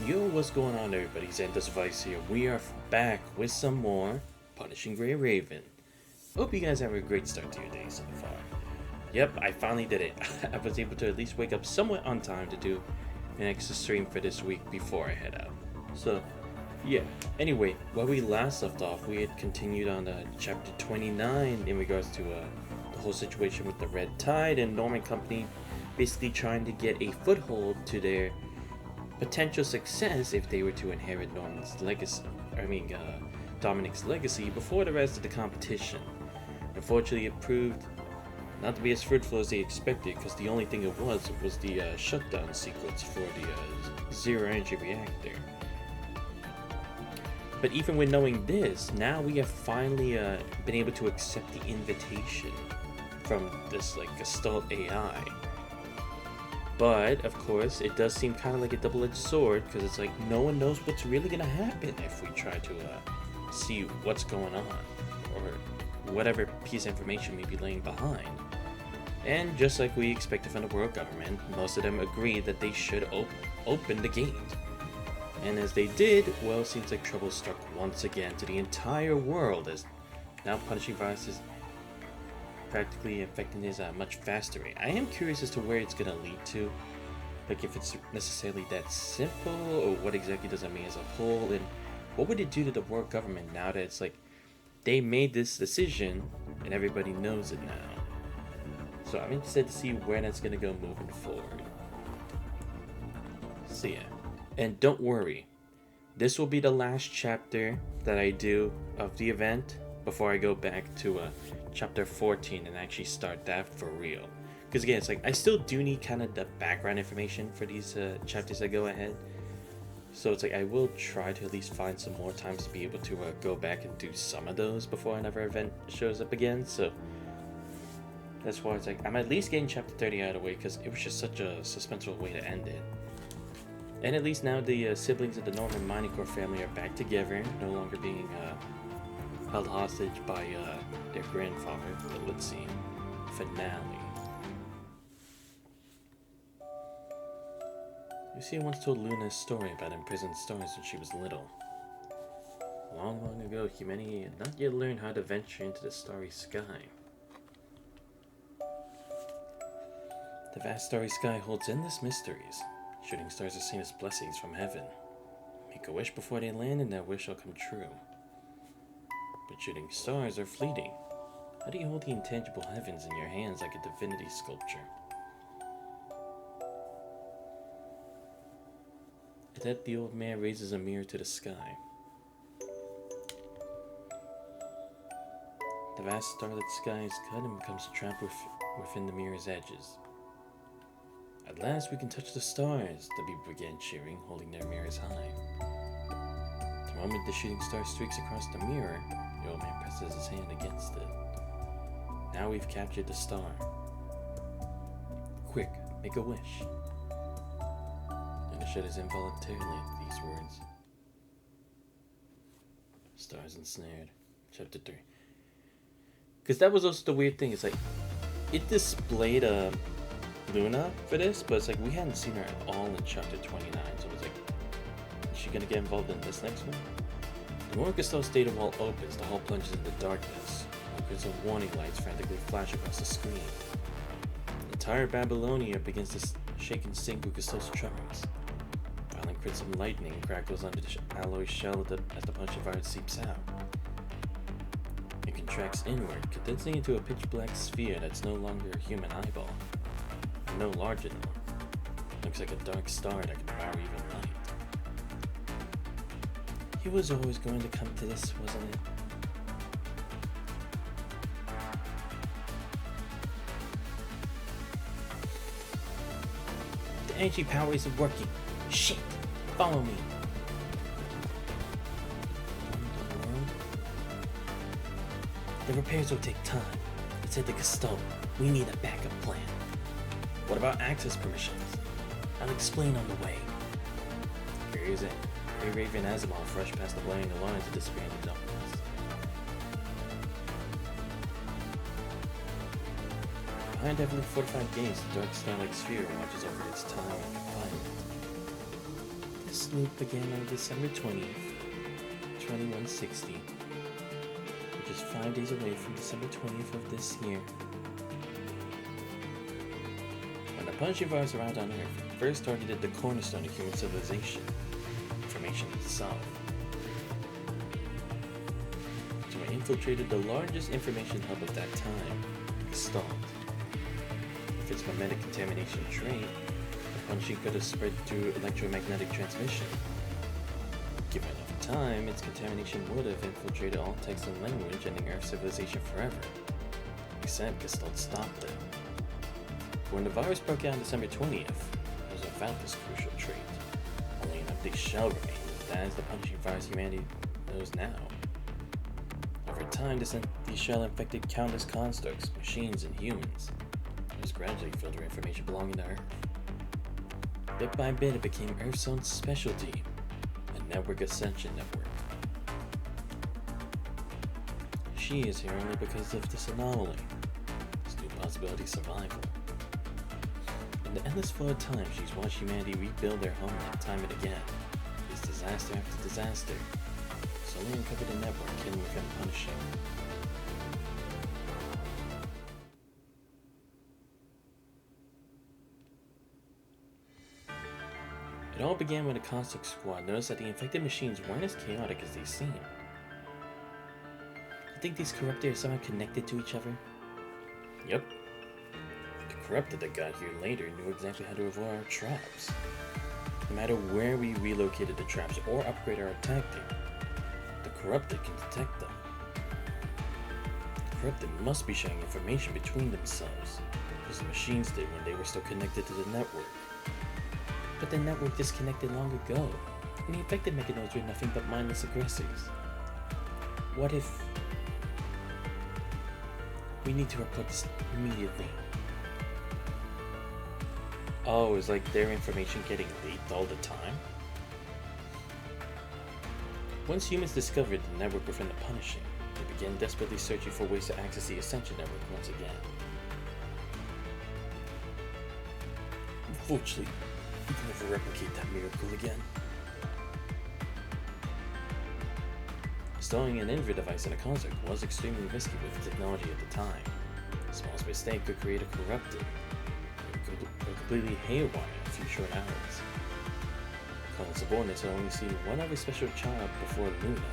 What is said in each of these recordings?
Yo, what's going on, everybody? Xanthus Vice here. We are back with some more Punishing Gray Raven. Hope you guys have a great start to your day so far. Yep, I finally did it. I was able to at least wake up somewhat on time to do an extra stream for this week before I head out. So, yeah. Anyway, where we last left off, we had continued on chapter 29 in regards to the whole situation with the Red Tide and Norman Company basically trying to get a foothold to their potential success if they were to inherit Dominic's legacy before the rest of the competition. Unfortunately, it proved not to be as fruitful as they expected, because the only thing it was the shutdown sequence for the zero-energy reactor. But even with knowing this, now we have finally been able to accept the invitation from this Gestalt AI. But, of course, it does seem kind of like a double-edged sword, because it's like no one knows what's really going to happen if we try to see what's going on, or whatever piece of information may be laying behind. And just like we expected from the world government, most of them agreed that they should open the gate. And as they did, well, it seems like trouble struck once again to the entire world, as now punishing viruses practically infecting is at a much faster rate. I am curious as to where it's going to lead to, like if it's necessarily that simple, or what exactly does that mean as a whole, and what would it do to the world government now that it's like they made this decision and everybody knows it now. So I'm interested to see where that's going to go moving forward. So yeah, and don't worry, this will be the last chapter that I do of the event before I go back to chapter 14 and actually start that for real. Because again, it's like I still do need kind of the background information for these chapters that go ahead. So it's like I will try to at least find some more times to be able to go back and do some of those before another event shows up again. So that's why it's like I'm at least getting chapter 30 out of the way, because it was just such a suspenseful way to end it. And at least now the siblings of the Norman Mining Corps family are back together, no longer being held hostage by their grandfather. But let's see. Finale. Lucia once told Luna a story about imprisoned stars when she was little. Long, long ago, humanity had not yet learned how to venture into the starry sky. The vast starry sky holds endless mysteries. Shooting stars are seen as blessings from heaven. Make a wish before they land and that wish will come true. But shooting stars are fleeting. How do you hold the intangible heavens in your hands like a divinity sculpture? At that, the old man raises a mirror to the sky. The vast starlit sky is cut and becomes trapped within the mirror's edges. At last we can touch the stars, the people began cheering, holding their mirrors high. The moment the shooting star streaks across the mirror, the old man presses his hand against it. Now we've captured the star. Quick, make a wish. And it shudders involuntarily at these words. Stars ensnared. Chapter 3. Because that was also the weird thing. It's like, it displayed Luna for this, but it's like we hadn't seen her at all in chapter 29. So it's like, is she going to get involved in this next one? The more Gestalt Data Wall opens, the hall plunges into darkness. Crimson warning lights frantically flash across the screen. The entire Babylonia begins to shake and sing with Gestalt's tremors. Violent crimson lightning crackles under the alloy shell as the puncture virus seeps out. It contracts inward, condensing into a pitch-black sphere that's no longer a human eyeball. No larger though. Looks like a dark star that can devour even light. He was always going to come to this, wasn't it? The energy power isn't working. Shit! Follow me. The repairs will take time. It's at the Gestalt. We need a backup plan. What about access permissions? I'll explain on the way. Here is it. Ray Raven Asimov rushed past the blaring alarms to disappear in the darkness. Behind heavily fortified gates, the dark star-like sphere watches over its time and confinement. This This loop began on December 20th, 2160, which is 5 days away from December 20th of this year. When the punishing virus arrived on Earth, it first targeted the cornerstone of human civilization, information itself. So it infiltrated the largest information hub of that time, Gestalt. If its memetic contamination trait, the punishing could have spread through electromagnetic transmission. Given enough time, its contamination would have infiltrated all text and language, ending Earth civilization forever. Except Gestalt stopped it. When the virus broke out on December 20th, it was without this crucial trait. Only an update shell remained, that is the punishing virus humanity knows now. Over time, this empty shell infected countless constructs, machines, and humans. It was gradually filtering information belonging to Earth. Bit by bit, it became Earth's own specialty, a network Ascension network. She is here only because of this anomaly, this new possibility of survival. In the endless flow of time, she's watched humanity rebuild their homeland time and again, face disaster after disaster, slowly uncovered a network hidden within punishing. It all began when the Construct Squad noticed that the infected machines weren't as chaotic as they seemed. You think these corrupted are somehow connected to each other? Yep. The corrupted that got here later knew exactly how to avoid our traps. No matter where we relocated the traps or upgrade our tactic, the corrupted can detect them. The corrupted must be sharing information between themselves, as the machines did when they were still connected to the network. But the network disconnected long ago, and the infected mechanoids were nothing but mindless aggressors. What if... We need to report this immediately. Oh, is like their information getting leaked all the time? Once humans discovered the network within the punishing, they began desperately searching for ways to access the Ascension network once again. Unfortunately, we can never replicate that miracle again. Installing an inverter device in a construct was extremely risky with the technology at the time. The smallest mistake could create a corrupted, or completely haywire in a few short hours. Colin's subordinates had only seen one other special child before Luna.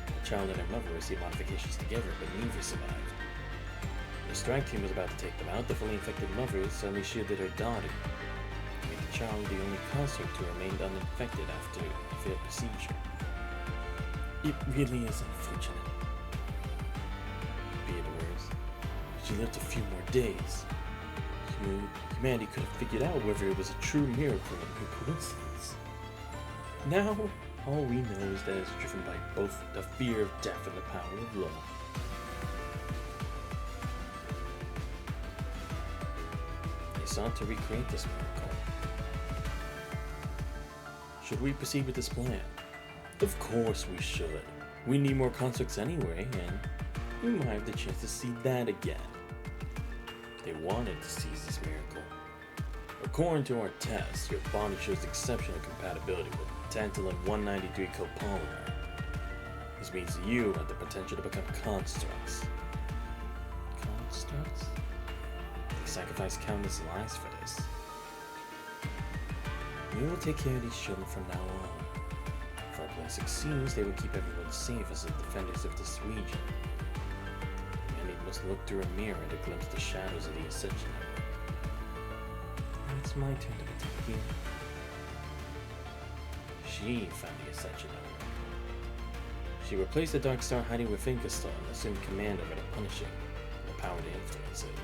The child and her mother received modifications together, but neither survived. When the strike team was about to take them out, the fully infected mother suddenly shielded her daughter, made the child the only construct who remained uninfected after a failed procedure. It really is unfortunate. Be it worse, she lived a few more days. Humanity could have figured out whether it was a true miracle or a coincidence. Now, all we know is that it's driven by both the fear of death and the power of love. They sought to recreate this miracle. Should we proceed with this plan? Of course we should. We need more constructs anyway, and we might have the chance to see that again. They wanted to seize this miracle. According to our tests, your body shows exceptional compatibility with tantalum 193 copolymer. This means you have the potential to become constructs. Constructs? They sacrificed countless lives for this. We will take care of these children from now on. If our plan succeeds, they will keep everyone safe as the defenders of this region. Humanity must look through a mirror to glimpse the shadows of the Ascension network. Now it's my turn to protect you. She found the Ascension network. She replaced the Dark Star hiding within Gestalt and assumed command over the punishing and the power to influence it.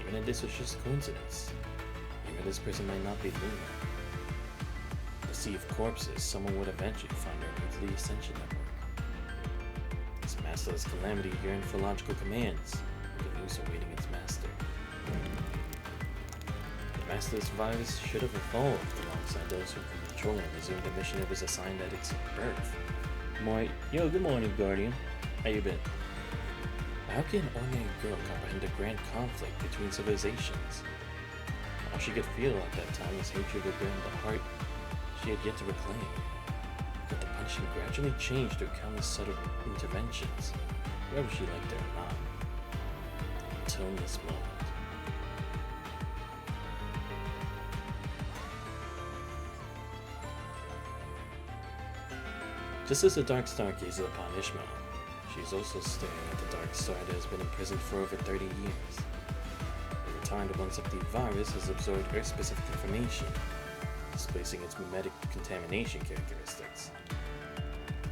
Even if this was just coincidence, even this person might not be Luna. The sea of corpses, someone would eventually find their way to the Ascension network. This masterless calamity yearned for logical commands, with the news awaiting its master. The masterless virus should have evolved alongside those who could control and resume the mission it was assigned at its birth. Good morning, Guardian. How you been? How can an ordinary girl comprehend the grand conflict between civilizations? All she could feel at that time was hatred within the heart she had yet to reclaim. But the punishment gradually changed through countless subtle interventions, whether she liked it or not. Until this moment. Just as the Dark Star gazes upon Ishmael, she is also staring at the Dark Star that has been imprisoned for over 30 years. Over time, the once empty virus has absorbed Earth-specific information, displacing its mimetic contamination characteristics.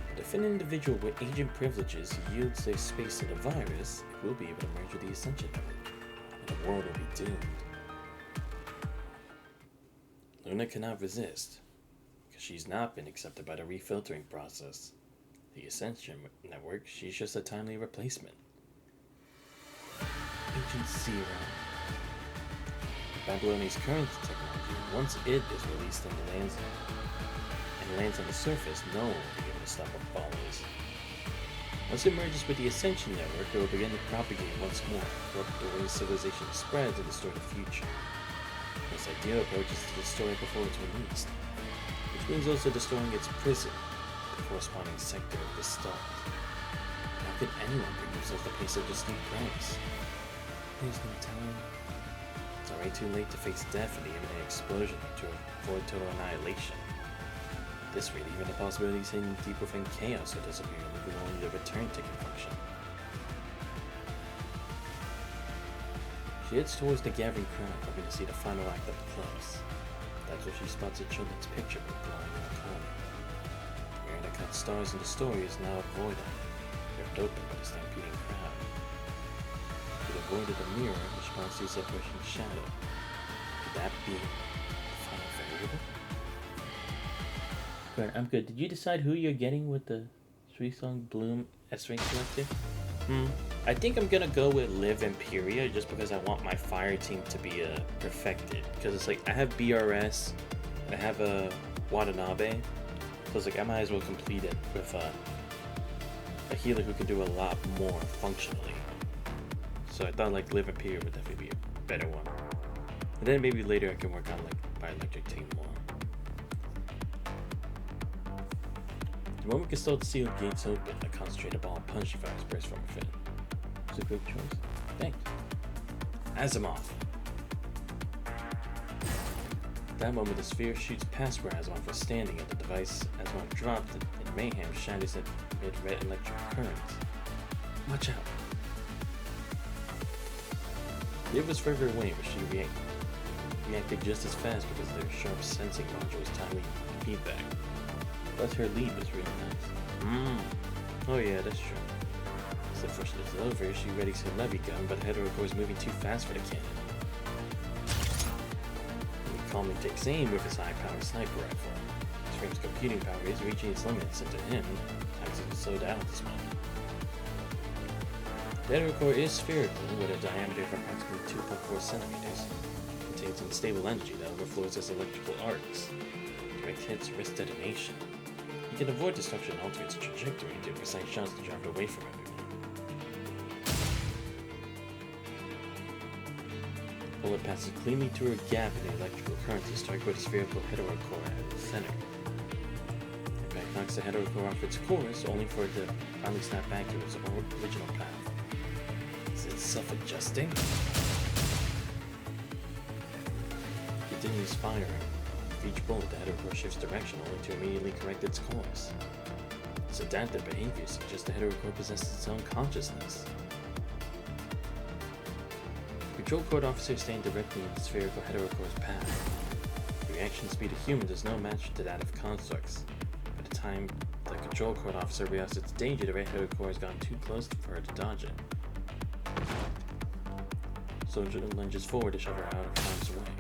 But if an individual with agent privileges yields their space to the virus, it will be able to merge with the Ascension network, and the world will be doomed. Luna cannot resist, because she's not been accepted by the refiltering process. The Ascension network, she's just a timely replacement. Agent Zero. Babylonia's current technology, once it is released and lands on the surface, no one will be able to stop what follows. Once it merges with the Ascension network, it will begin to propagate once more, corrupt the way civilization spreads and destroy the future. This ideal approach is to destroy it before it's released, which means also destroying its prison, the corresponding sector of the start. How could anyone bring themselves to pay such a steep price? There's no time. It's already too late to face death in the imminent explosion to avoid total annihilation. At this rate, even the possibilities hidden deep within chaos will disappear, leaving only the return ticket function. She heads towards the gathering crowd, hoping to see the final act up close. That's where she spots a children's picture book lying in the corner. The mirror that cuts stars in the story is now avoided, ripped open by the stampeding crowd. It avoided the mirror, which marks the separation shadow. Could that be the final variable? Good, I'm good. Did you decide who you're getting with the 3-song Bloom S-Ring selected? I think I'm gonna go with Liv Imperia just because I want my fire team to be perfected. Because it's like I have BRS, I have a Watanabe, so it's like I might as well complete it with a healer who can do a lot more functionally. So I thought like Liv Imperia would definitely be a better one. And then maybe later I can work on like my electric team more. The moment Gestalt sealed gates open, a concentrated ball of punchy fires burst from within. It's a great choice. Thanks. Asimov. At that moment, the sphere shoots past where Asimov was standing at the device. Asimov dropped it, and mayhem shatters it amid red electric currents. Watch out. Liv was further away, but she reacted just as fast because of their sharp sensing module's timely feedback. Plus, her lead was really nice. Oh yeah, that's true. As the first is over, she readies her levy gun, but Heterocore is moving too fast for the cannon. He calmly takes aim with his high-powered sniper rifle. His frame's computing power is reaching its limits, and to him, time to slow down at this moment. The Heterocore is spherical, with a diameter of approximately 2.4 centimeters. It contains unstable energy that overflows as electrical arcs. Direct hits risk detonation. You can avoid destruction and alter its trajectory to precise shots to drive it away from everyone. The bullet passes cleanly through a gap in the electrical current to strike with a spherical Heterocore at the center. Impact knocks the Heterocore off its course, only for it to finally snap back to its original path. Is it self-adjusting? Continues firing. With each bullet, the Heterocore shifts direction only to immediately correct its course. Its adaptive behavior suggests the Heterocore possesses its own consciousness. The control code officer staying directly in the spherical Heterocore's path. The reaction speed of humans is no match to that of constructs. By the time the control code officer realizes its danger, the red Heterocore has gone too close for her to dodge it. Soldier lunges forward to shove her out of harm's way.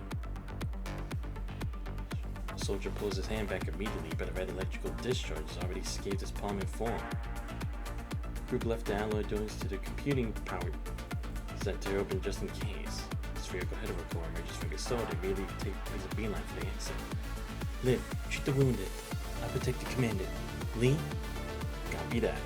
The soldier pulls his hand back immediately, but a red electrical discharge has already escaped his palm and form. The group left the alloy doors to the computing power center open just in case. The spherical Heterocore emerges from Gestalt and immediately takes a beeline for the exit. Liv, shoot the wounded. I'll protect the commander. Lee? Copy that.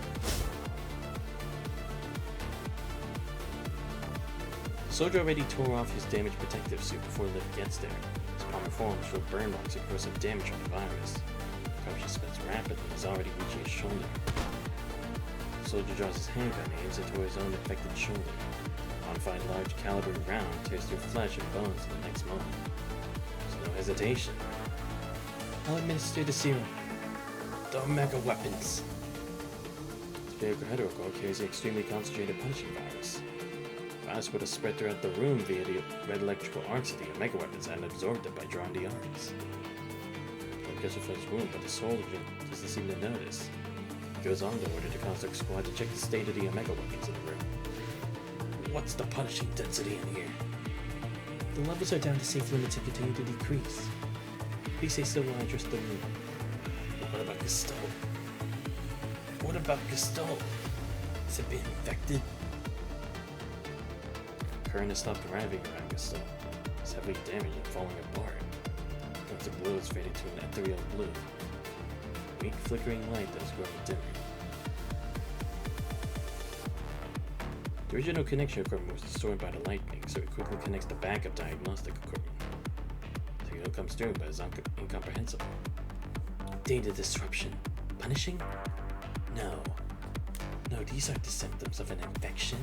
The soldier already tore off his damaged protective suit before Liv gets there. His palmar forms show burn marks and corrosive damage from the virus. Corruption spreads rapidly and is already reaching his shoulder. The soldier draws his handgun and aims it toward his own affected shoulder. Modified large caliber round tears through flesh and bones in the next moment. There's no hesitation. I'll administer the serum. The Omega weapons. Spherical Heterocore carries the extremely concentrated punishing virus. The virus would have spread throughout the room via the red electrical arcs of the Omega weapons and absorbed it by drawing the arcs. It gets from his wound, but the soldier doesn't seem to notice. He goes on to order the Construct Squad to check the state of the Omega weapons in the room. What's the punishing density in here? The levels are down to safe limits and continue to decrease. Please say so while I address the room. What about Gaston? What about Gaston? Has it been infected? Current has stopped arriving around Gaston. It's heavily damaged and falling apart. Once the blue is faded to an ethereal blue. Weak flickering light that is growing dimmer. The original connection equipment was destroyed by the lightning, so it quickly connects the backup diagnostic equipment. The signal comes through, but it's incomprehensible. Data disruption. Punishing? No. No, these aren't the symptoms of an infection.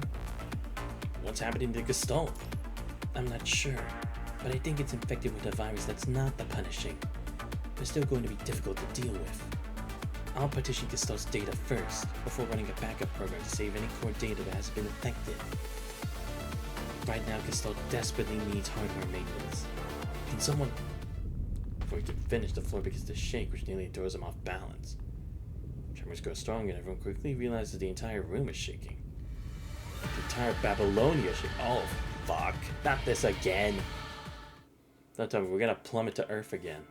What's happening to Gaston? I'm not sure, but I think it's infected with a virus that's not the punishing. They're still going to be difficult to deal with. I'll partition Gaston's data first, before running a backup program to save any core data that has been affected. Right now, Gaston desperately needs hardware maintenance. Can someone... Before he can finish, the floor begins to shake, which nearly throws him off balance. Tremors grow strong, and everyone quickly realizes the entire room is shaking. The entire Babylonia is shaking. Oh, fuck. Not this again. Don't tell me we're gonna plummet to Earth again.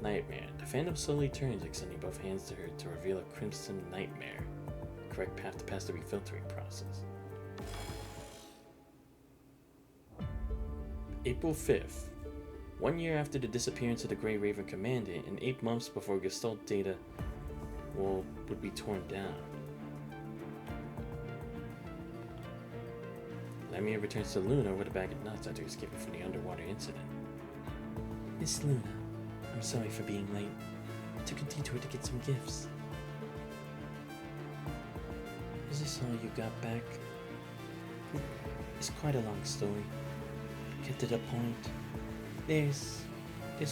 Nightmare. The Phantom slowly turns, extending both hands to her to reveal a crimson nightmare. The correct path to pass the refiltering process. April 5th. 1 year after the disappearance of the Grey Raven Commandant, and 8 months before Gestalt data would be torn down. Lamia returns to Luna with a bag of nuts after escaping from the underwater incident. Miss Luna, I'm sorry for being late. I took a detour to get some gifts. Is this all you got back? It's quite a long story. Get to the point. There's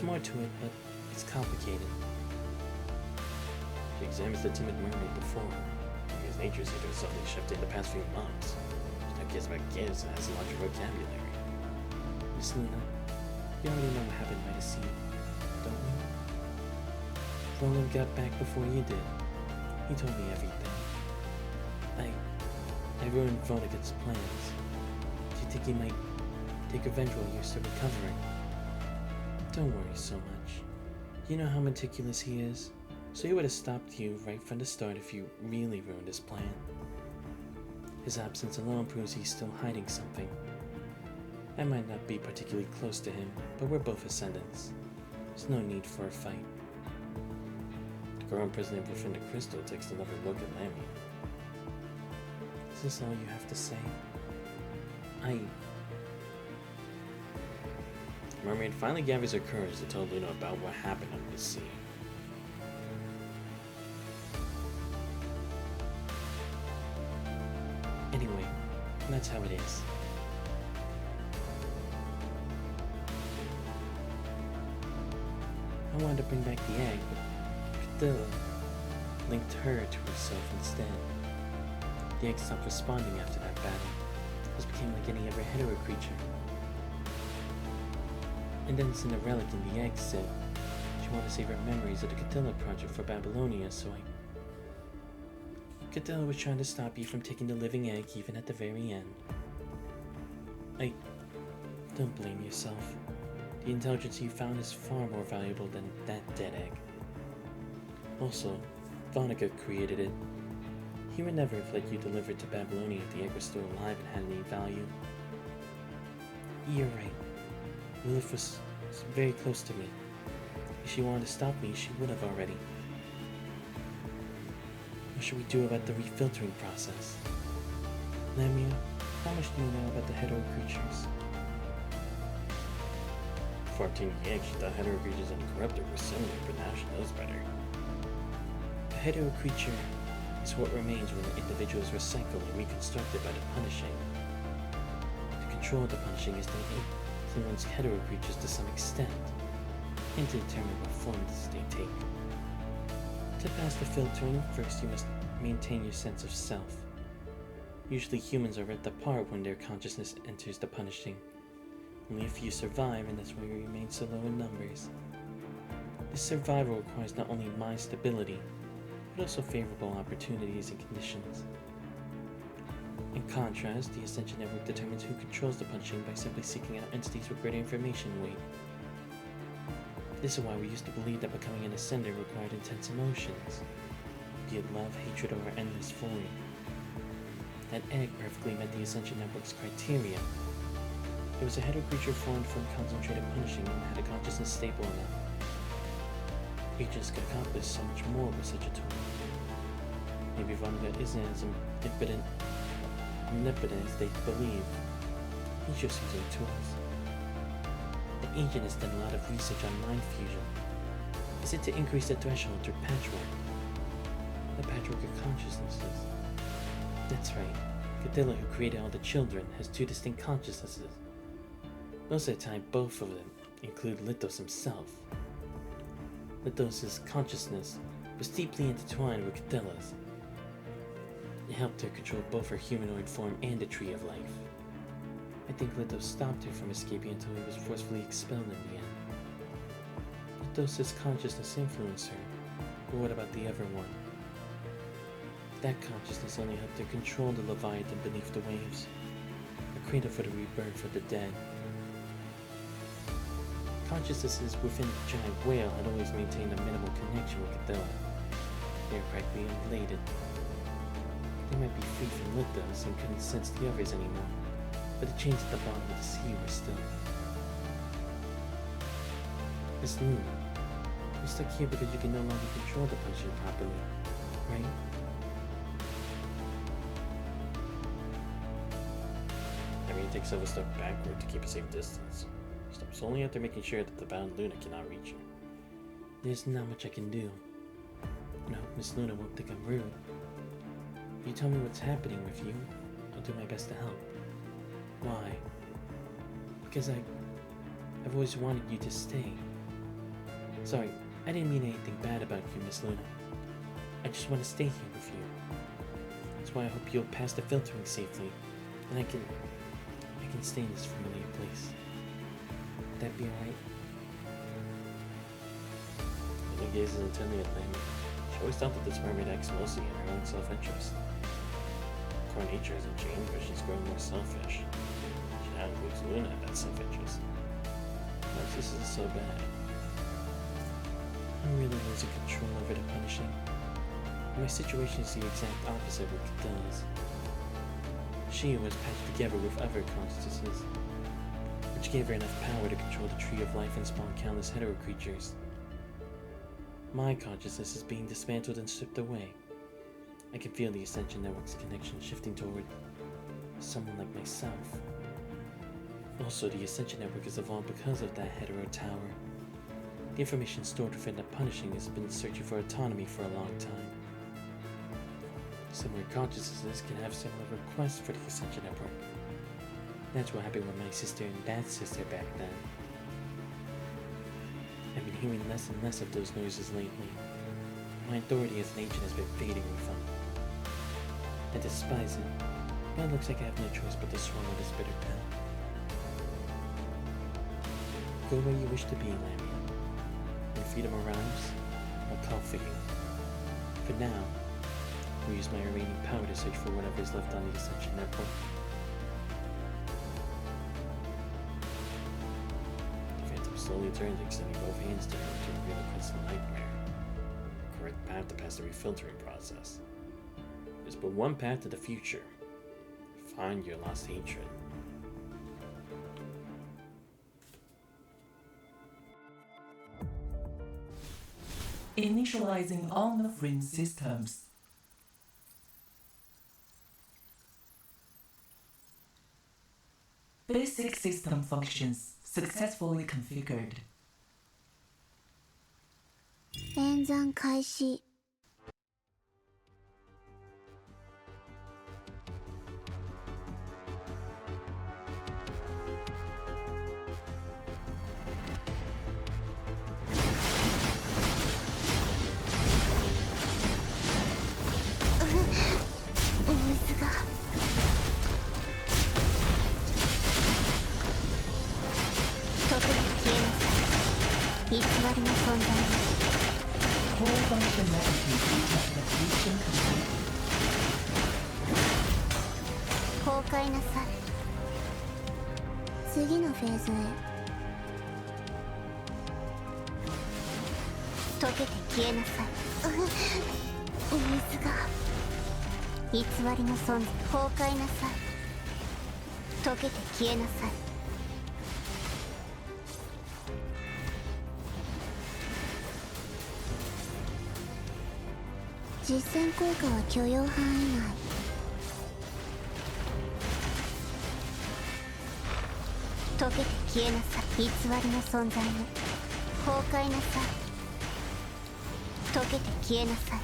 more to it, but it's complicated. She examines the timid mermaid before her. His nature seems to have suddenly shifted in the past few months. She now cares about gifts and has a larger vocabulary. Miss Luna, you already know what happened by the sea, don't you? Roland got back before you did. He told me everything. I ruined Vonnegut's plans. Do you think he might take revenge while you're still recovering? Don't worry so much. You know how meticulous he is, so he would have stopped you right from the start if you really ruined his plan. His absence alone proves he's still hiding something. I might not be particularly close to him, but we're both Ascendants. There's no need for a fight. The girl imprisoned within the crystal takes another look at Lammy. Is this all you have to say? Mermaid finally gathers her courage to tell Luna about what happened under the sea. Anyway, that's how it is. I wanted to bring back the egg, but Cadilla linked her to herself instead. The egg stopped responding after that battle. It just became like any other hetero creature. And then Cinderella in the egg said she wanted to save her memories of the Cadilla project for Babylonia, so Cadilla was trying to stop you from taking the living egg even at the very end. Don't blame yourself. The intelligence you found is far more valuable than that dead egg. Also, Vonnegut created it. He would never have let you deliver it to Babylonia if the egg was still alive and had any value. You're right. Lilith was very close to me. If she wanted to stop me, she would have already. What should we do about the refiltering process? Lamia, how much do you know about the hetero creatures? 14 yanks, she thought hetero creatures and corrupted were similar, but now she knows better. A hetero creature is what remains when the individual is recycled and reconstructed by the punishing. To control the punishing is to influence hetero creatures to some extent, and to determine what forms they take. To pass the filtering, first you must maintain your sense of self. Usually humans are ripped apart when their consciousness enters the punishing. Only a few survive, and that's why we remain so low in numbers. This survival requires not only mind stability, but also favorable opportunities and conditions. In contrast, the Ascension Network determines who controls the punishing by simply seeking out entities with greater information weight. This is why we used to believe that becoming an Ascender required intense emotions, be it love, hatred, or endless void. That egg perfectly met the Ascension Network's criteria. It was a hetero creature formed from concentrated punishing and had a consciousness stable enough. Agents could accomplish so much more with such a tool. Maybe Vanga isn't as omnipotent as they believe. He's just using tools. The agent has done a lot of research on mind fusion. Is it to increase the threshold through patchwork? The patchwork of consciousnesses. That's right. Cadilla, who created all the children, has two distinct consciousnesses. Most of the time, both of them include Lithos himself. Lithos' consciousness was deeply intertwined with Cadilla's. It helped her control both her humanoid form and the Tree of Life. I think Lithos stopped her from escaping until he was forcefully expelled in the end. Lithos' consciousness influenced her, but what about the other one? That consciousness only helped her control the Leviathan beneath the waves, a cradle for the rebirth of the dead. Consciousnesses within the giant whale had always maintained a minimal connection with Cadilla. They are practically unrelated. They might be free from Lithos and couldn't sense the others anymore, but the chains at the bottom of the sea were still. Miss Luna, you're stuck here because you can no longer control the punishing properly, right? It takes several steps backward to keep a safe distance. Stops only after making sure that the bound Luna cannot reach you. There's not much I can do. And I hope Miss Luna won't think I'm rude. If you tell me what's happening with you, I'll do my best to help. Why? Because I've always wanted you to stay. Sorry, I didn't mean anything bad about you, Miss Luna. I just want to stay here with you. That's why I hope you'll pass the filtering safely, and I can stay in this familiar place. Would that be alright? Luna gazes intently at Lammy. She always thought that this mermaid acts mostly in her own self-interest. Core nature hasn't changed, but she's grown more selfish. She now includes Luna in that self-interest. Perhaps this isn't so bad. I'm really losing control over the punishing. My situation is the exact opposite of Cadilla's. She was patched together with other consciousnesses, which gave her enough power to control the Tree of Life and spawn countless hetero creatures. My consciousness is being dismantled and stripped away. I can feel the Ascension Network's connection shifting toward someone like myself. Also, the Ascension Network has evolved because of that hetero tower. The information stored within the punishing has been searching for autonomy for a long time. Similar consciousnesses can have similar requests for the Ascension Network. That's what happened with my sister and dad's sister back then. I've been hearing less and less of those noises lately. My authority as an agent has been fading with them. I despise it, but it looks like I have no choice but to swallow this bitter pill. Go where you wish to be, Lammy. When freedom arrives, I'll call for you. For now, I'll use my remaining power to search for whatever is left on the Ascension Network. The Phantom slowly turns, extending both hands to her to reveal a crystal nightmare. The correct path to pass the refiltering process. There's but one path to the future. Find your lost hatred. Initializing all Nofrin systems. Basic system functions successfully configured. 演算開始。水が。特に消えなさい。偽りの存在に。Core functionality interpretation complete. 崩壊なさい。次のフェーズへ。溶けて消えなさい。水が。偽りの存在。崩壊なさい。溶けて消えなさい。実戦効果は許容範囲内。溶けて消えなさい。偽りの存在に。崩壊なさい。溶けて消えなさい。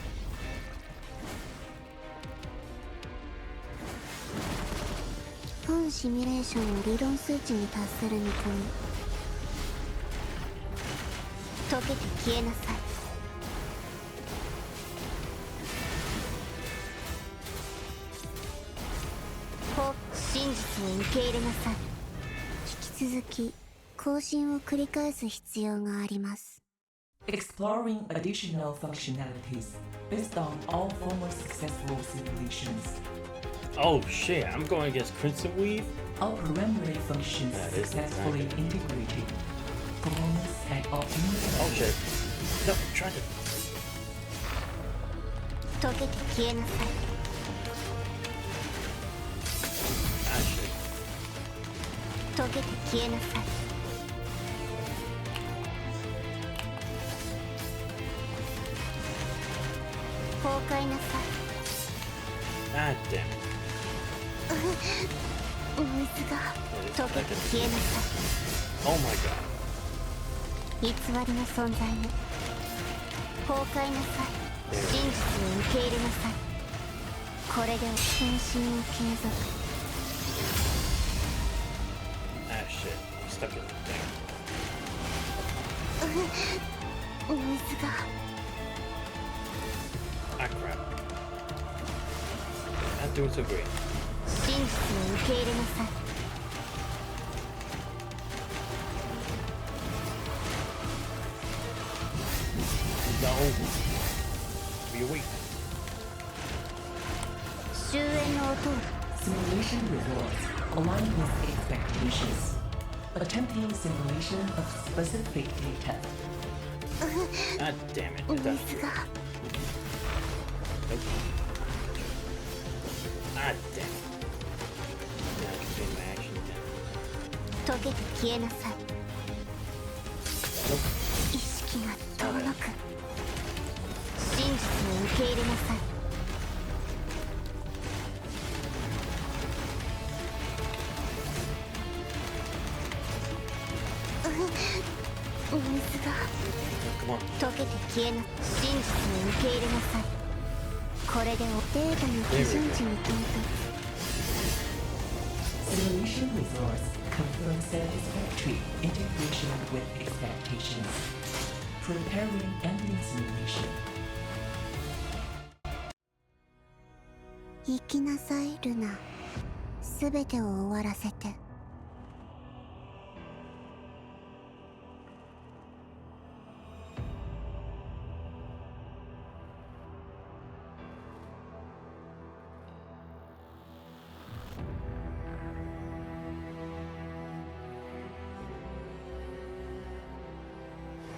本シミュレーションの理論数値に達する見込み。溶けて消えなさい。真実を受け入れなさい。引き続き更新を繰り返す必要があります。 Exploring additional functionalities based on all former successful simulations. Oh shit, I'm going against Crimson Weave? All parameter functions That is successfully exactly. integrated. Performance and optimism. Oh shit. No, try to. 溶けて消えなさい。Ah shit. 溶けて消えなさい。崩壊なさい。 Ah damn it. 水が。溶けて消えなさ Oh my god. い。偽りの存在に。崩壊なさい。真実を受け入れなさい。これで分身を継続。 Ah shit. I'm stuck in the thing. 水が。 Ah crap. Not doing so great. 真実を受け入れなさい。 No. Be awake. 終焉の音を。 Simulation results align with expectations. Attempting simulation of specific data. Ah damn it. It does. 水が。 Nope. Ah damn it. Now I can pay my action again. 溶けて消えなさい。 Nope. 意識が遠のく。真実を受け入れなさい。 水が。 Come on. 溶けて消えな。真実を受け入れなさい。これでデータの基準値に到達。 Simulation results confirm satisfactory integration with expectations. Preparing ending simulation. 生きなさいルナ。すべてを終わらせて。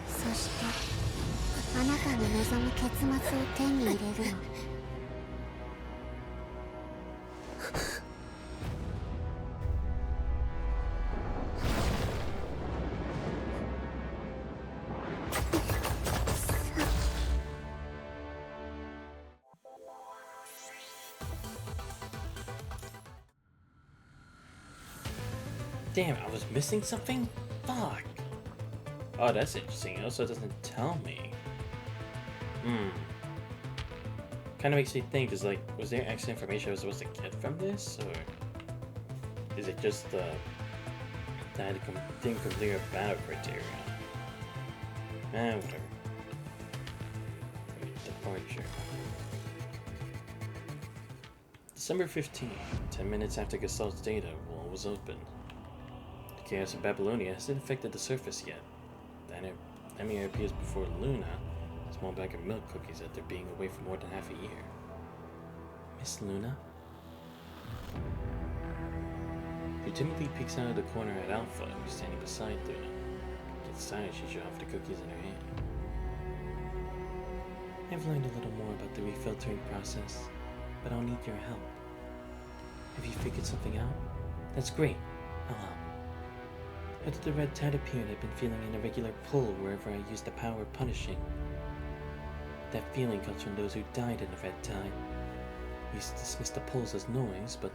そしてあなたの望む結末を手に入れるの。Damn, I was missing something? Fuck! Oh, that's interesting. It also doesn't tell me. Kind of makes me think, is like, was there extra information I was supposed to get from this? Or is it just that I didn't complete a battle criteria? Whatever. Departure. December 15, 10 minutes after Gestalt's data wall was opened. The chaos of Babylonia hasn't infected the surface yet. Then Emir appears before Luna, a small bag of milk cookies after being away for more than half a year. Miss Luna? She timidly peeks out of the corner at Alpha, who's standing beside Luna. Gets tired, she shows off the cookies in her hand. I've learned a little more about the refiltering process, but I'll need your help. Have you figured something out? That's great. I'll help. After the red tide appeared, I've been feeling an irregular pull wherever I use the power of punishing. That feeling comes from those who died in the red tide. I used to dismiss the pulls as noise, but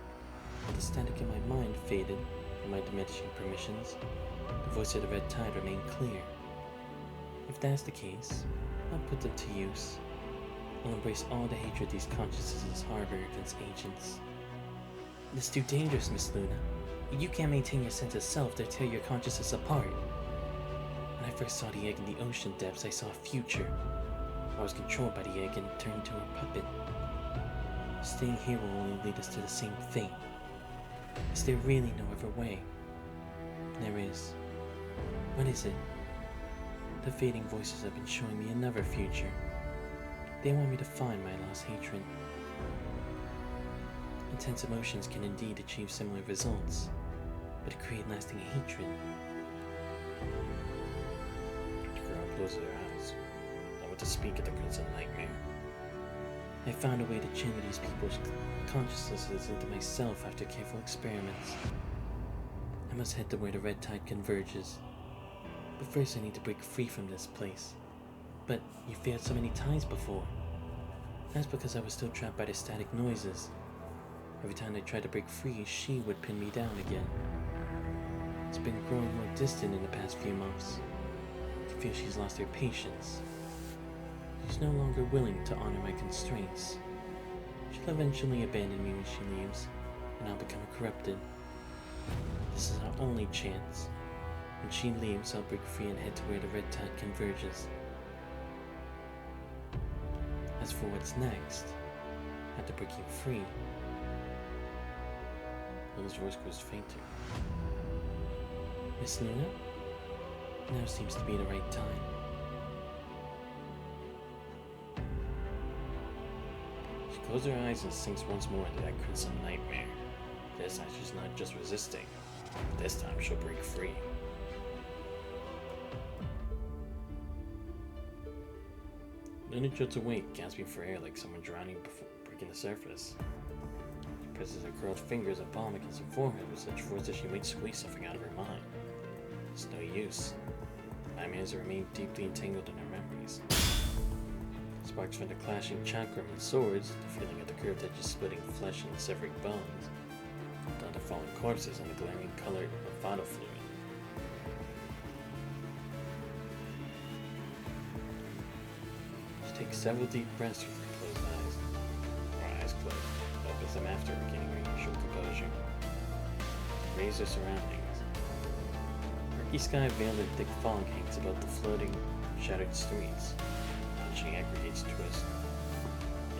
when the static in my mind faded and my diminishing permissions, the voice of the red tide remained clear. If that's the case, I'll put them to use. I'll embrace all the hatred these consciousnesses harbor against agents. It's too dangerous, Miss Luna. You can't maintain your sense of self to tear your consciousness apart. When I first saw the egg in the ocean depths, I saw a future. I was controlled by the egg and turned into a puppet. Staying here will only lead us to the same fate. Is there really no other way? There is. What is it? The fading voices have been showing me another future. They want me to find my lost hatred. Intense emotions can indeed achieve similar results, but to create lasting hatred. The girl closes her eyes. I want to speak at the Crimson Nightmare. I found a way to channel these people's consciousnesses into myself after careful experiments. I must head to where the red tide converges. But first I need to break free from this place. But you failed so many times before. That's because I was still trapped by the static noises. Every time I tried to break free, she would pin me down again. It's been growing more distant in the past few months. I feel she's lost her patience. She's no longer willing to honor my constraints. She'll eventually abandon me when she leaves, and I'll become corrupted. This is our only chance. When she leaves, I'll break free and head to where the red tide converges. As for what's next, after breaking free, Lilla's voice grows fainter. Miss Luna? Now seems to be the right time. She closes her eyes and sinks once more into that crimson nightmare. This time she's not just resisting. This time she'll break free. Luna jolts awake, gasping for air like someone drowning before breaking the surface. She presses her curled fingers and palm against her forehead with such force that she might squeeze something out of her mind. It's no use. The nightmares remain deeply entangled in her memories. Sparks from the clashing chakram and swords, the feeling of the curved edges splitting flesh and severing bones, down to fallen corpses and the glaring color of vital fluid. She takes several deep breaths with her closed eyes. Her eyes closed, opens them after regaining her usual composure. Raise her surroundings. Murky sky veiled in thick fog hangs above the floating, shattered streets. Punching aggregates twist.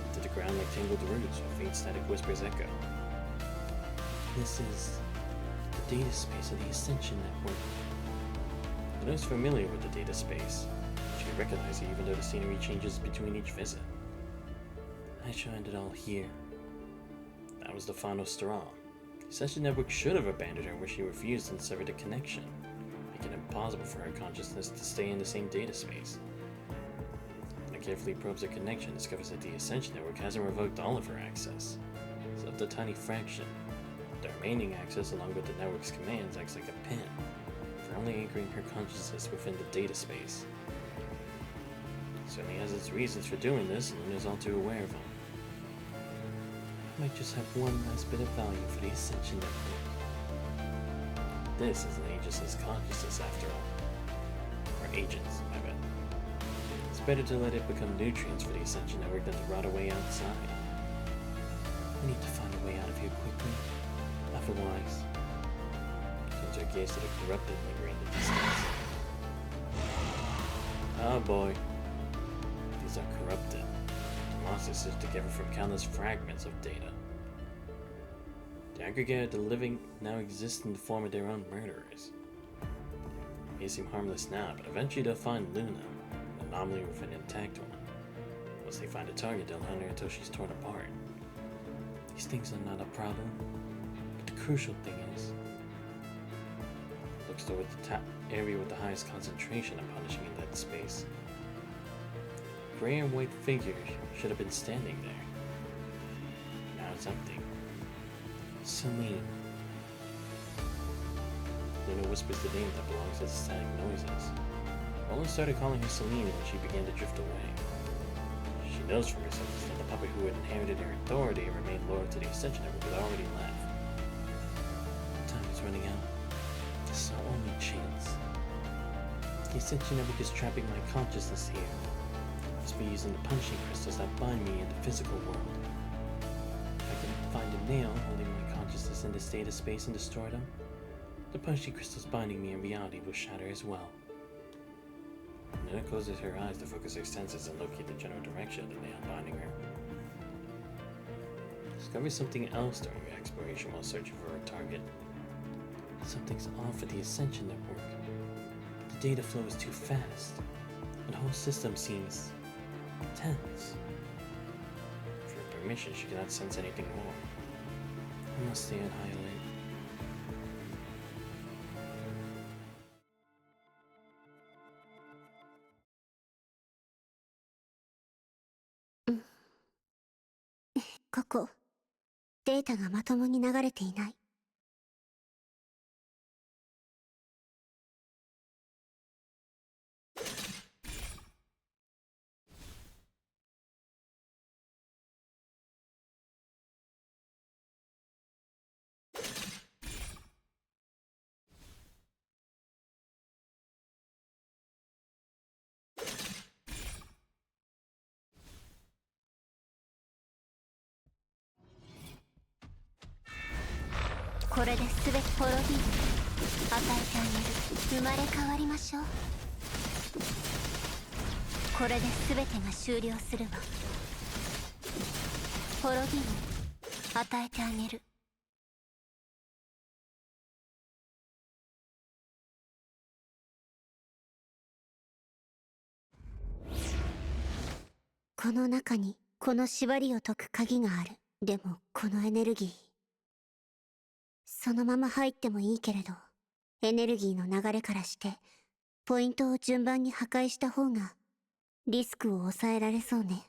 Into the ground like tangled roots, where faint static whispers echo. This is the data space of the Ascension network. Luna is familiar with the data space. She can recognize it even though the scenery changes between each visit. I shall end it all here. That was the final straw. The Ascension network should have abandoned her where she refused and severed the connection, making it impossible for her consciousness to stay in the same data space. When it carefully probes her connection, it discovers that the Ascension network hasn't revoked all of her access. It's up to a tiny fraction. The remaining access, along with the network's commands, acts like a pin, for only anchoring her consciousness within the data space. Certainly has its reasons for doing this, and Luna's all too aware of them. I might just have one last bit of value for the Ascension network. This is an agentless consciousness after all. Or agents, I bet. It's better to let it become nutrients for the Ascension network than to rot away outside. We need to find a way out of here quickly. Otherwise, turns our gaze to the corrupted lingering in the distance. Oh boy. These are corrupted. Monsters stitched together from countless fragments of data. The aggregate of the living now exists in the form of their own murderers. They may seem harmless now, but eventually they'll find Luna, an anomaly with an intact one. Once they find a target, they'll hunt her until she's torn apart. These things are not a problem, but the crucial thing is, looks toward the area with the highest concentration of punishing in that space. Gray and white figures should have been standing there. Now it's empty. Celine. Luna whispers the name that belongs to the static noises. Roland started calling her Celine when she began to drift away. She knows for herself that the puppet who had inherited her authority and remained loyal to the Ascension network had already left. Time is running out. This is our only chance. The Ascension network is trapping my consciousness here. I must be using the punishing crystals that bind me in the physical world. If I can find a nail holding my consciousness in this data space and destroy them, the punishing crystals binding me in reality will shatter as well. Nina closes her eyes to focus her senses and locate the general direction of the nail binding her. Discover something else during your exploration while searching for her target. Something's off with the Ascension network. The data flow is too fast. The whole system seems tense. For her permission, she cannot sense anything more. I must stay on high alert.「ここ、データがまともに流れていない。これで全て滅びる。与えてあげる。生まれ変わりましょう。これで全てが終了するわ。滅びる。与えてあげる。この中にこの縛りを解く鍵がある。でもこのエネルギー、そのまま入ってもいいけれど、エネルギーの流れからしてポイントを順番に破壊した方がリスクを抑えられそうね。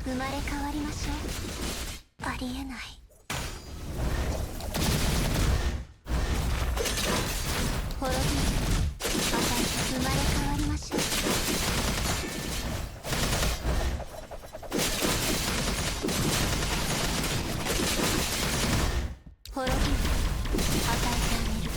生まれ変わりましょう。ありえない。滅びる。与えて生まれ変わりましょう。滅びる。与えてあげる。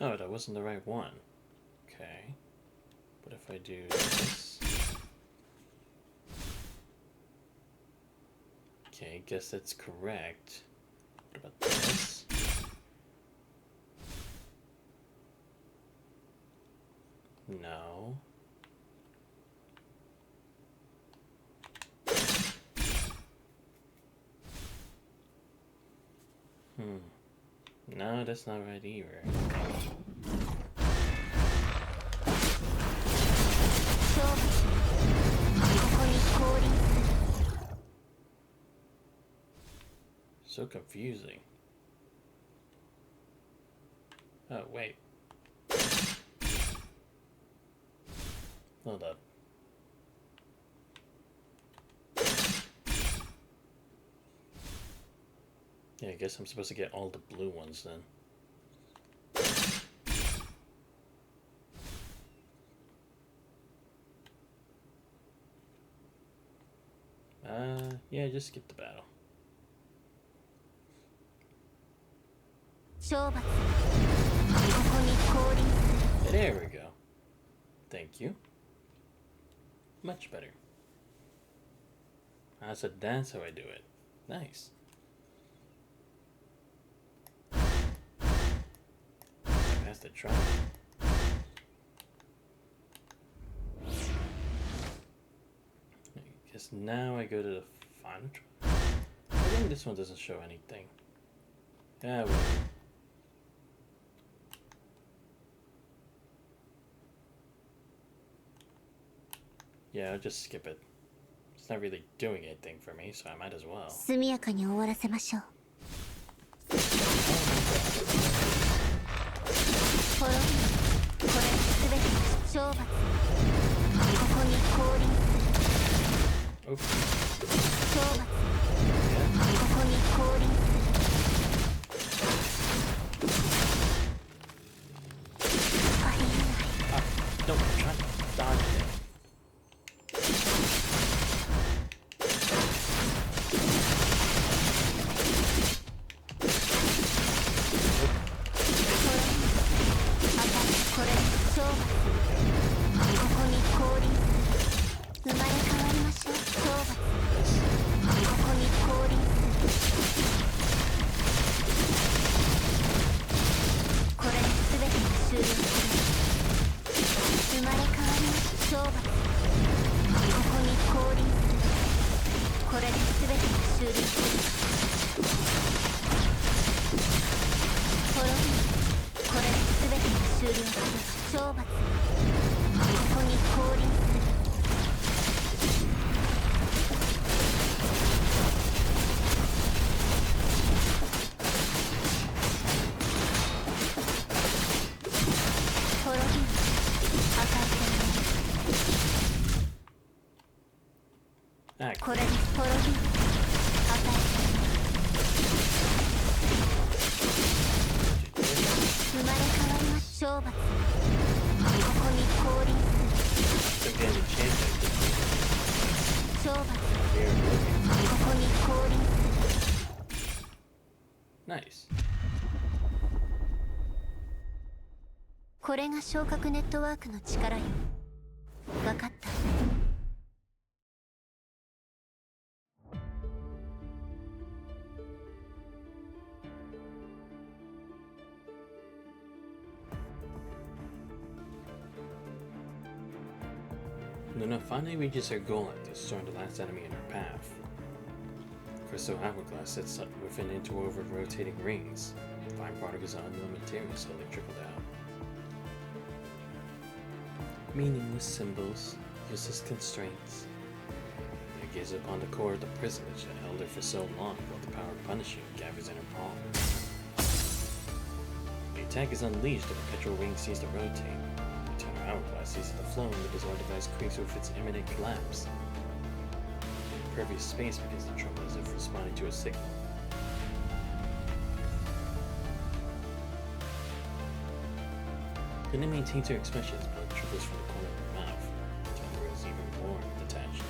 Oh, that wasn't the right one. Okay. What if I do this? Okay, guess that's correct. What about this? No. No, that's not right either. So confusing. Oh, wait. Hold up. Yeah, I guess I'm supposed to get all the blue ones then. Yeah, just skip the battle. There we go. Thank you. Much better. So that's how I do it. Nice. I passed the trial. I guess now I go to the final trial. I think this one doesn't show anything. Yeah, well. Yeah, I'll just skip it. It's not really doing anything for me, so I might as well. 速やかに終わらせましょう。これすべて懲罰。ここに降臨する。懲罰。ここに降臨する。ありえない。Don't try to dodge it. Nice. これが昇格ネットワークの力よ。わかった。Luna finally reaches her goal at this, throwing the last enemy in her path. Crystal hourglass sits up within interwoven rotating rings. Fine particles of unknown material slowly trickle down. Meaningless symbols, useless constraints. It gaze upon the core of the prison which had held her for so long, while the power of punishing gathers in her palm. The attack is unleashed, the perpetual ring ceases to rotate. The eternal hourglass ceases to flow, and the bizarre device creaks with its imminent collapse. Impervious space begins to tremble as if responding to a signal. Luna maintains her expression as blood trickles from the corner of her mouth. The tongue grows even more detached.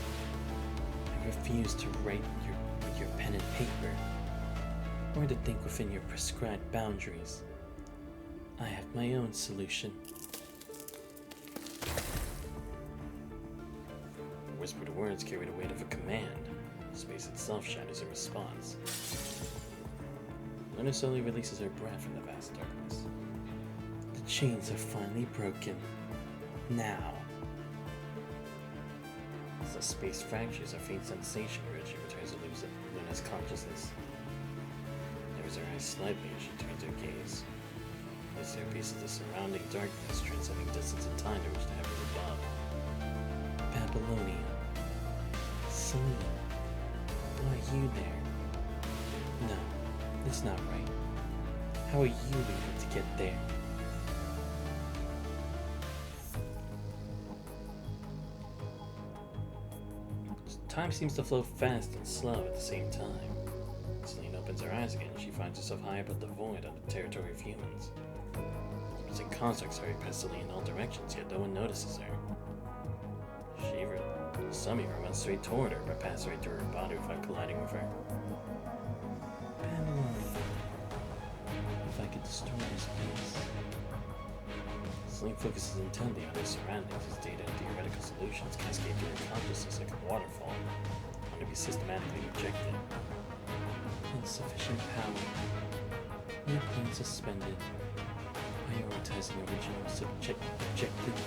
I refuse to write with your pen and paper, or to think within your prescribed boundaries. I have my own solution. Whispered words carry the weight of a command. Space itself shatters in response. Luna slowly releases her breath from the vast darkness. The chains are finally broken. Now. As the space fractures, a faint sensation where she returns to lose Luna's consciousness. Lowers her eyes slightly as she turns her gaze. As there pieces the surrounding darkness, transcending distance and time to reach the heavens above. Babylonia. Celine. Why are you there? No, it's not right. How are you able to get there? Time seems to flow fast and slow at the same time. Celine opens her eyes again and she finds herself high above the void on the territory of humans. Using constructs hurry past Celine in all directions, yet no one notices her. Some even run straight toward her, but pass right through her body without colliding with her. Babylonia. If I could destroy this place. Celine focuses intently on her surroundings as data and theoretical solutions cascade through her consciousness like a waterfall, only to be systematically rejected. Insufficient power. New plan suspended. Prioritizing original objective.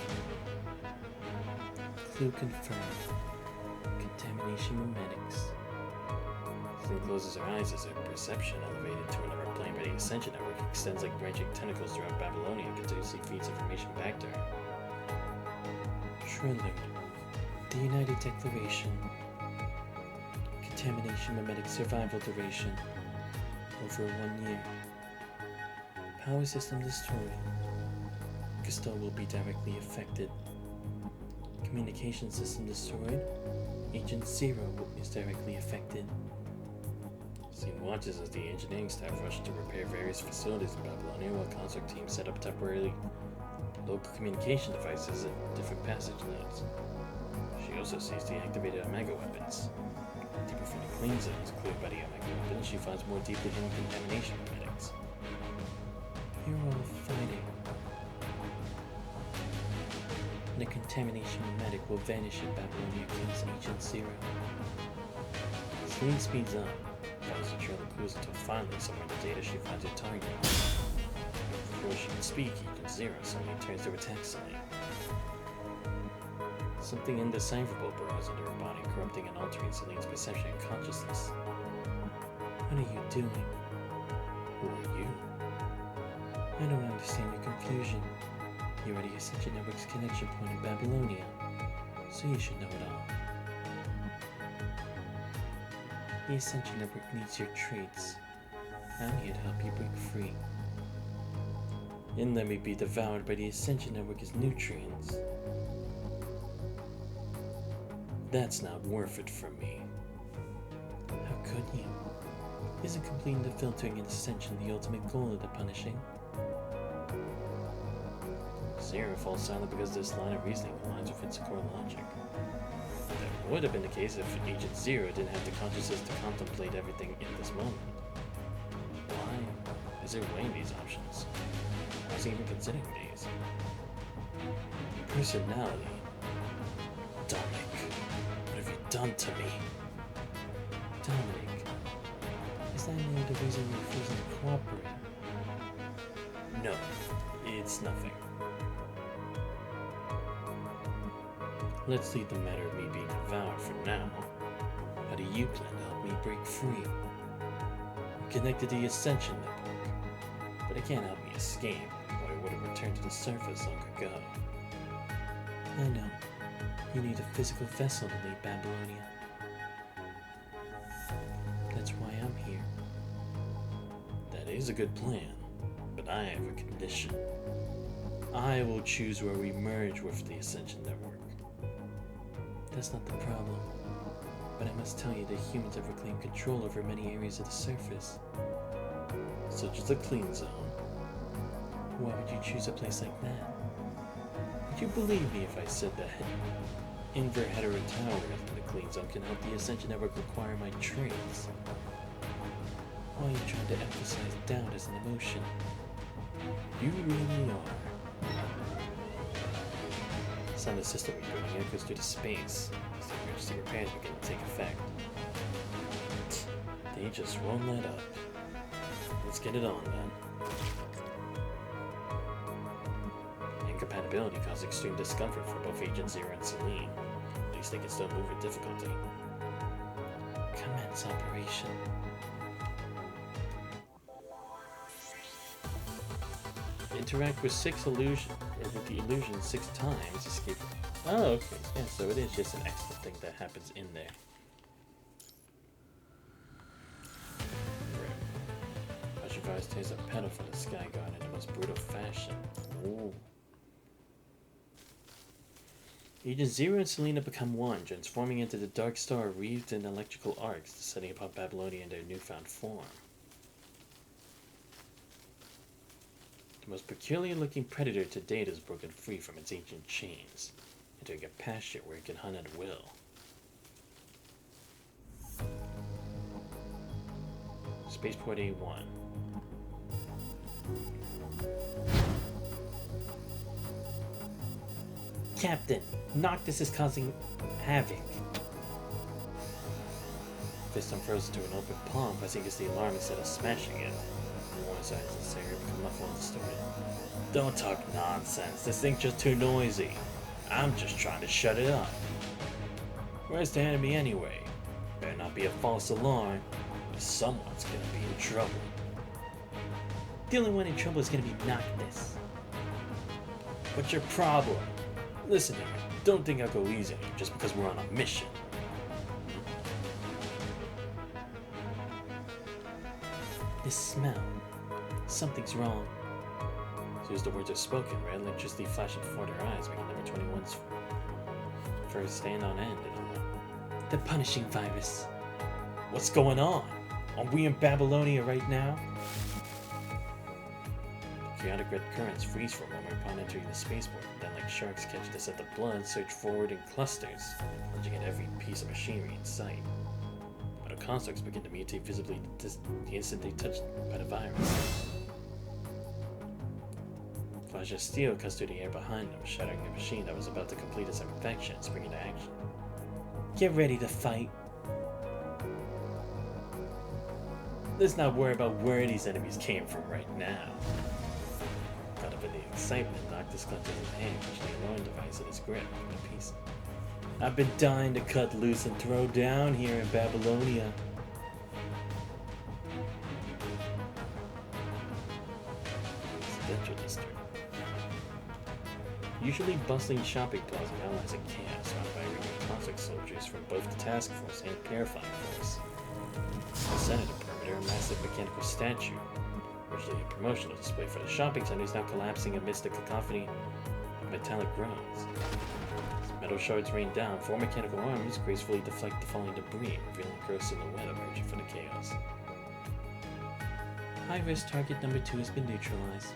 Clue confirmed. Contamination memetics. Celine closes her eyes as her perception, elevated to another plane by the Ascension network, extends like branching tentacles throughout Babylonia and continuously feeds information back to her. Prelude. The United Declaration. Contamination memetic survival duration. Over 1 year. Power system destroyed. Gusteau will be directly affected. Communication system destroyed. Agent Zero is directly affected. Celine watches as the engineering staff rush to repair various facilities in Babylonia while construct teams set up temporarily local communication devices at different passage nodes. She also sees deactivated Omega weapons. Deeper from the clean zones cleared by the Omega weapons, she finds more deeply hidden contamination memetics. You're all fighting. The contamination memetic will vanish if Babylonia kills Agent Zero. Celine speeds up, follows the trail of clues until finally somewhere in the data she finds her target. Before she can speak, Agent Zero suddenly turns to attack Celine. Something indecipherable burrows into her body, corrupting and altering Celine's perception and consciousness. What are you doing? Who are you? I don't understand your confusion. You are the Ascension Network's connection point in Babylonia, so you should know it all. The Ascension Network needs your traits. I'm here to help you break free. And let me be devoured by the Ascension Network as nutrients. That's not worth it for me. How could you? Isn't completing the filtering and Ascension the ultimate goal of the punishing? Zero falls silent because this line of reasoning aligns with its core logic. That would have been the case if Agent Zero didn't have the consciousness to contemplate everything in this moment. Why is it weighing these options? Why is he even considering these? Personality. Dominic, what have you done to me? Dominic, is that any of the reason you're refusing to cooperate? No, it's nothing. Let's leave the matter of me being devoured for now. How do you plan to help me break free? I'm connected to the Ascension network, but it can't help me escape, or I would have returned to the surface long ago. I know. You need a physical vessel to leave Babylonia. That's why I'm here. That is a good plan, but I have a condition. I will choose where we merge with the Ascension network. That's not the problem, but I must tell you that humans have reclaimed control over many areas of the surface, such as the clean zone. Why would you choose a place like that? Would you believe me if I said that Inverhetera Tower in the clean zone can help the Ascension network acquire my traits? Why are you trying to emphasize doubt as an emotion? You really are. Sound the system rebooting. It goes through to space. So emergency repairs begin to take effect. They just won't let up. Let's get it on then. Incompatibility caused extreme discomfort for both Agent Zero and Celine. At least they can still move with difficulty. Commence operation. Interact with the illusion 6 times. Escape. Oh, okay. Yeah, so it is just an extra thing that happens in there. Ashivars takes a pedal from the Sky God in the most brutal fashion. Ooh. Agent Zero and Selena become one, transforming into the Dark Star wreathed in electrical arcs, setting upon Babylonia in their newfound form. The most peculiar-looking predator to date is broken free from its ancient chains, entering a pasture where it can hunt at will. Spaceport A1. Captain, Noctis is causing havoc. Fist unfrozen to an open palm, pressing against the alarm instead of smashing it. One side is necessary to become muffled and distorted. Don't talk nonsense. This thing's just too noisy. I'm just trying to shut it up. Where's the enemy anyway? Better not be a false alarm, or someone's gonna be in trouble. The only one in trouble is gonna be Noctis. What's your problem? Listen here, don't think I'll go easy on you just because we're on a mission. This smell. Something's wrong. As soon as the words are spoken, red electricity flashing before their eyes, making number 21's first stand on end. The punishing virus. What's going on? Are we in Babylonia right now? Chaotic red currents freeze for a moment upon entering the spaceport, then like sharks catch the scent of blood, surge forward in clusters, plunging at every piece of machinery in sight. Metal constructs begin to mutate visibly the instant they touched by the virus. Flash of steel cuts through the air behind them, shattering the machine that was about to complete its infection, springing to action. Get ready to fight. Let's not worry about where these enemies came from right now. Caught up in the excitement, Noctis clutches his hand, pushing the alarm device in his grip, in a piece. I've been dying to cut loose and throw down here in Babylonia. Residential district. Usually bustling shopping plaza now lies in chaos, surrounded by renewed conflict soldiers from both the task force and purifying force. The center of the perimeter, a massive mechanical statue, originally a promotional display for the shopping center, is now collapsing amidst a cacophony of metallic groans. As metal shards rain down, 4 mechanical arms gracefully deflect the falling debris, revealing a gross silhouette emerging from the chaos. High-risk target number 2 has been neutralized.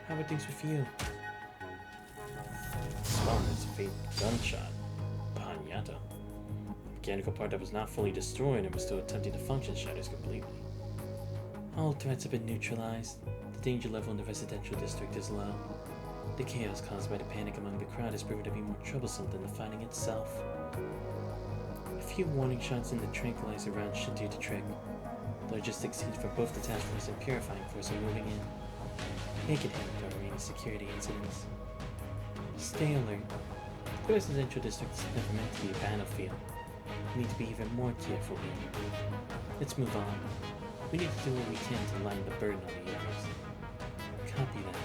How are things with you? Response, a faint gunshot. Panyata. The mechanical part that was not fully destroyed and was still attempting to function shatters completely. All threats have been neutralized. The danger level in the residential district is low. The chaos caused by the panic among the crowd has proven to be more troublesome than the fighting itself. A few warning shots in the tranquilizer round should do the trick. Logistics teams from both the task force and purifying force are moving in. They can handle any security incidents. Stay alert. The residential district is never meant to be a battlefield. We need to be even more careful here. Let's move on. We need to do what we can to lighten the burden on the others. Copy that.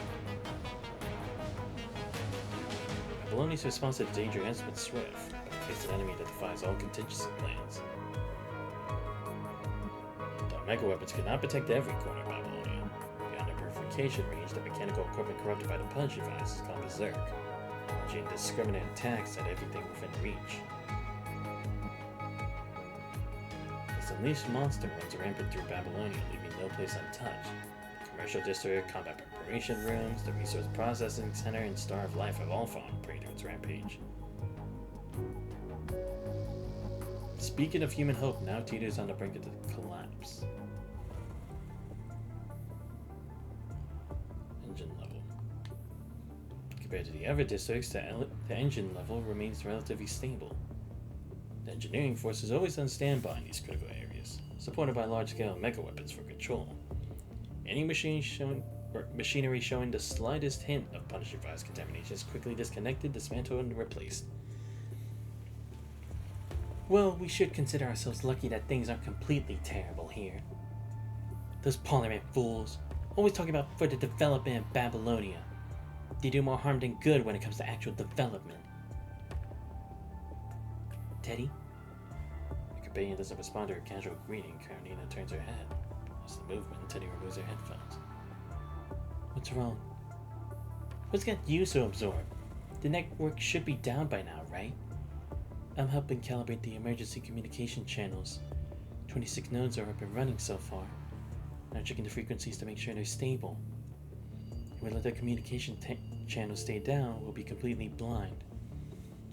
Babylonia response to the danger has been swift, but it faces an enemy that defies all contingency plans. The mega weapons cannot protect every corner of Babylonia. Beyond their purification range, the mechanical equipment corrupted by the punch device is called Berserk, launching indiscriminate attacks at everything within reach. This unleashed monster runs rampant through Babylonia, leaving no place untouched. The commercial district, combat preparation rooms, the resource processing center, and Star of Life have all fallen prey to its rampage. Speaking of human hope, now teeters on the brink of the collapse. Engine level. Compared to the other districts, the engine level remains relatively stable. The engineering force is always on standby in these critical areas, supported by large-scale mega-weapons for control. Any machinery showing the slightest hint of Punisher virus contamination is quickly disconnected, dismantled, and replaced. Well, we should consider ourselves lucky that things aren't completely terrible here. Those Parliament fools, always talking about further development in Babylonia. They do more harm than good when it comes to actual development. Teddy? The companion doesn't respond to her casual greeting. Carolina turns her head. As the movement, Teddy removes her headphones. What's wrong? What's got you so absorbed? The network should be down by now, right? I'm helping calibrate the emergency communication channels. 26 nodes are up and running so far. Now checking the frequencies to make sure they're stable. If we let the communication channels stay down, we'll be completely blind.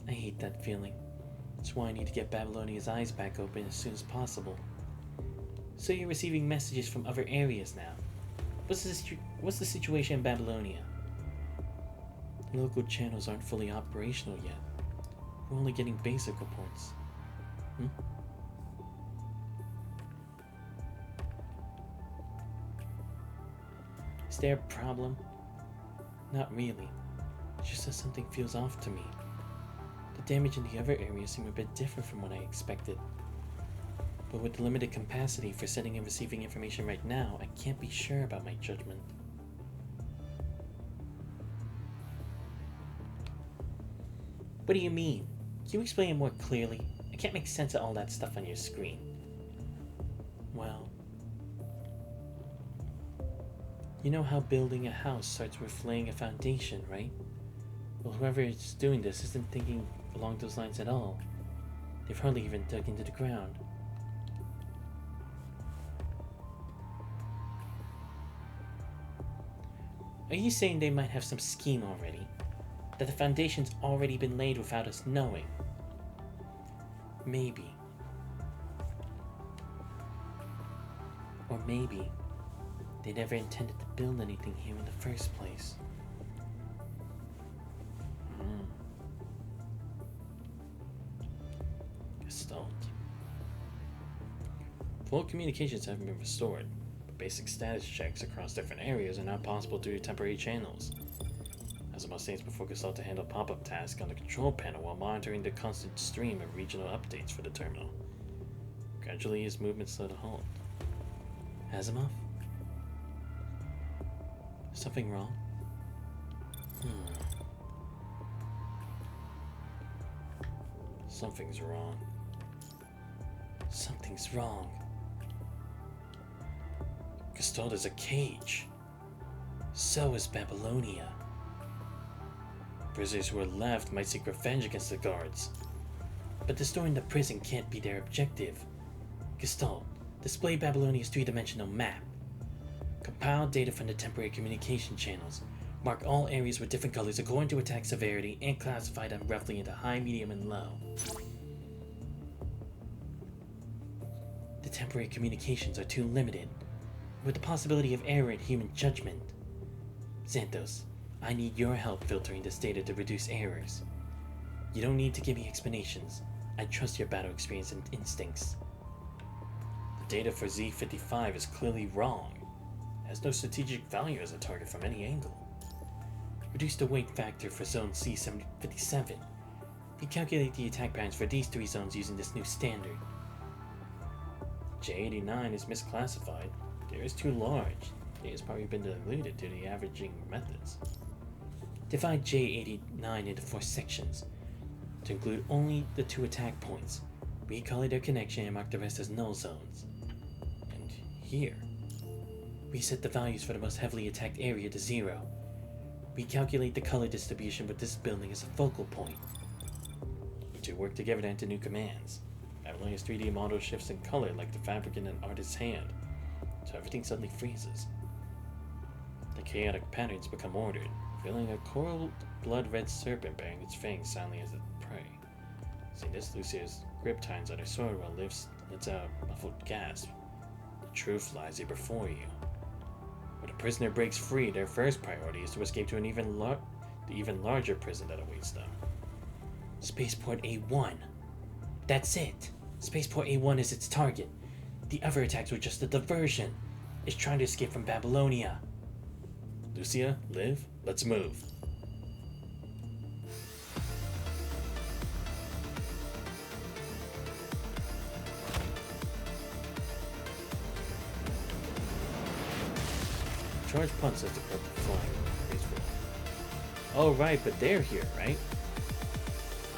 I hate that feeling. That's why I need to get Babylonia's eyes back open as soon as possible. So you're receiving messages from other areas now. What's the situation in Babylonia? The local channels aren't fully operational yet. We're only getting basic reports. Is there a problem? Not really. It's just that something feels off to me. The damage in the other areas seem a bit different from what I expected. But with the limited capacity for sending and receiving information right now, I can't be sure about my judgment. What do you mean? Can you explain it more clearly? I can't make sense of all that stuff on your screen. Well, you know how building a house starts with laying a foundation, right? Well, whoever is doing this isn't thinking along those lines at all. They've hardly even dug into the ground. Are you saying they might have some scheme already? That the foundation's already been laid without us knowing? Maybe. Or maybe they never intended to build anything here in the first place. Gestalt. Full communications have been restored, but basic status checks across different areas are not possible due to temporary channels. Azamov stays before Gestalt to handle pop-up tasks on the control panel while monitoring the constant stream of regional updates for the terminal. Gradually, his movements slow to halt. Azamov? Something wrong? Something's wrong. Something's wrong. Gestalt is a cage. So is Babylonia. Prisoners who are left might seek revenge against the guards. But destroying the prison can't be their objective. Gestalt, display Babylonia's three-dimensional map. Compile data from the temporary communication channels. Mark all areas with different colors according to attack severity and classify them roughly into high, medium, and low. The temporary communications are too limited, with the possibility of error in human judgment. Xanthos, I need your help filtering this data to reduce errors. You don't need to give me explanations. I trust your battle experience and instincts. The data for Z55 is clearly wrong. It has no strategic value as a target from any angle. Reduce the weight factor for zone C57. Recalculate the attack patterns for these three zones using this new standard. J89 is misclassified. Data is too large. Data has probably been diluted due to the averaging methods. Divide J89 into 4 sections to include only the 2 attack points. Recalculate their connection and mark the rest as null zones. And here, reset the values for the most heavily attacked area to 0. Recalculate the color distribution with this building as a focal point. You two work together to enter new commands. Babylonia's 3D model shifts in color like the fabric in an artist's hand, so everything suddenly freezes. The chaotic patterns become ordered, revealing a coral blood-red serpent bearing its fangs silently as it prey. Seeing this, Lucia's grip tightens on her sword while lets out a muffled gasp. The truth lies here before you. When a prisoner breaks free, their first priority is to escape to the even larger prison that awaits them. Spaceport A1. That's it. Spaceport A1 is its target. The other attacks were just a diversion. It's trying to escape from Babylonia. Lucia, Liv, let's move. Charge punch says the corrupt flying graceful. Oh right, but they're here, right?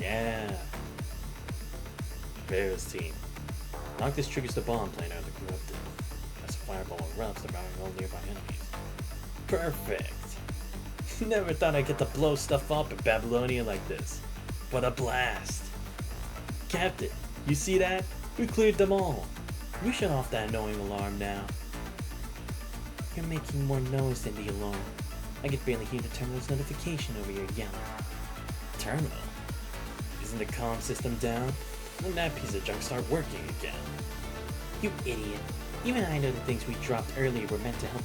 Yeah. Vera's team. Noctis triggers the bomb planar of the corrupted. As a fireball erupts, devouring all nearby enemies. Perfect! Never thought I'd get to blow stuff up in Babylonia like this. What a blast! Captain, you see that? We cleared them all. We shut off that annoying alarm now. You're making more noise than the alarm. I could barely hear the terminal's notification over your yelling. Terminal? Isn't the comm system down? When that piece of junk start working again? You idiot. Even I know the things we dropped earlier were meant to help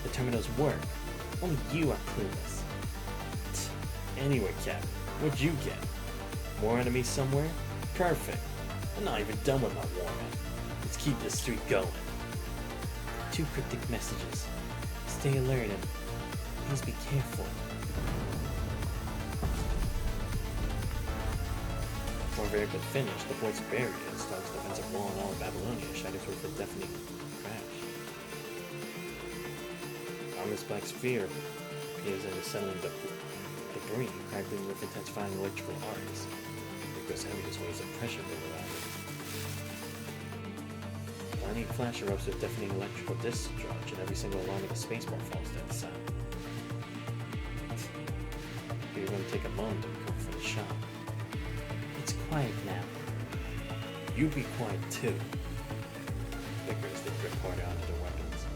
the terminals work. Only you are clueless. Anyway, Cap, what'd you get? More enemies somewhere? Perfect. I'm not even done with my warm-up. Let's keep this streak going. 2 cryptic messages. Stay alert and please be careful. Before Vera could finish, the port's barrier, Stark's defensive wall and all of Babylonia shattered through with a deafening crash. Armor's black sphere appears in the settling debris, crackling with intensifying electrical arcs. It grows heavy as waves of pressure build around it. Blinding flash erupts with deafening electrical discharge, and every single alarm in the spaceport falls dead silent. You're going to take a moment to recover from the shock. It's quiet now. You be quiet too. Bicker as they grip harder onto their weapons.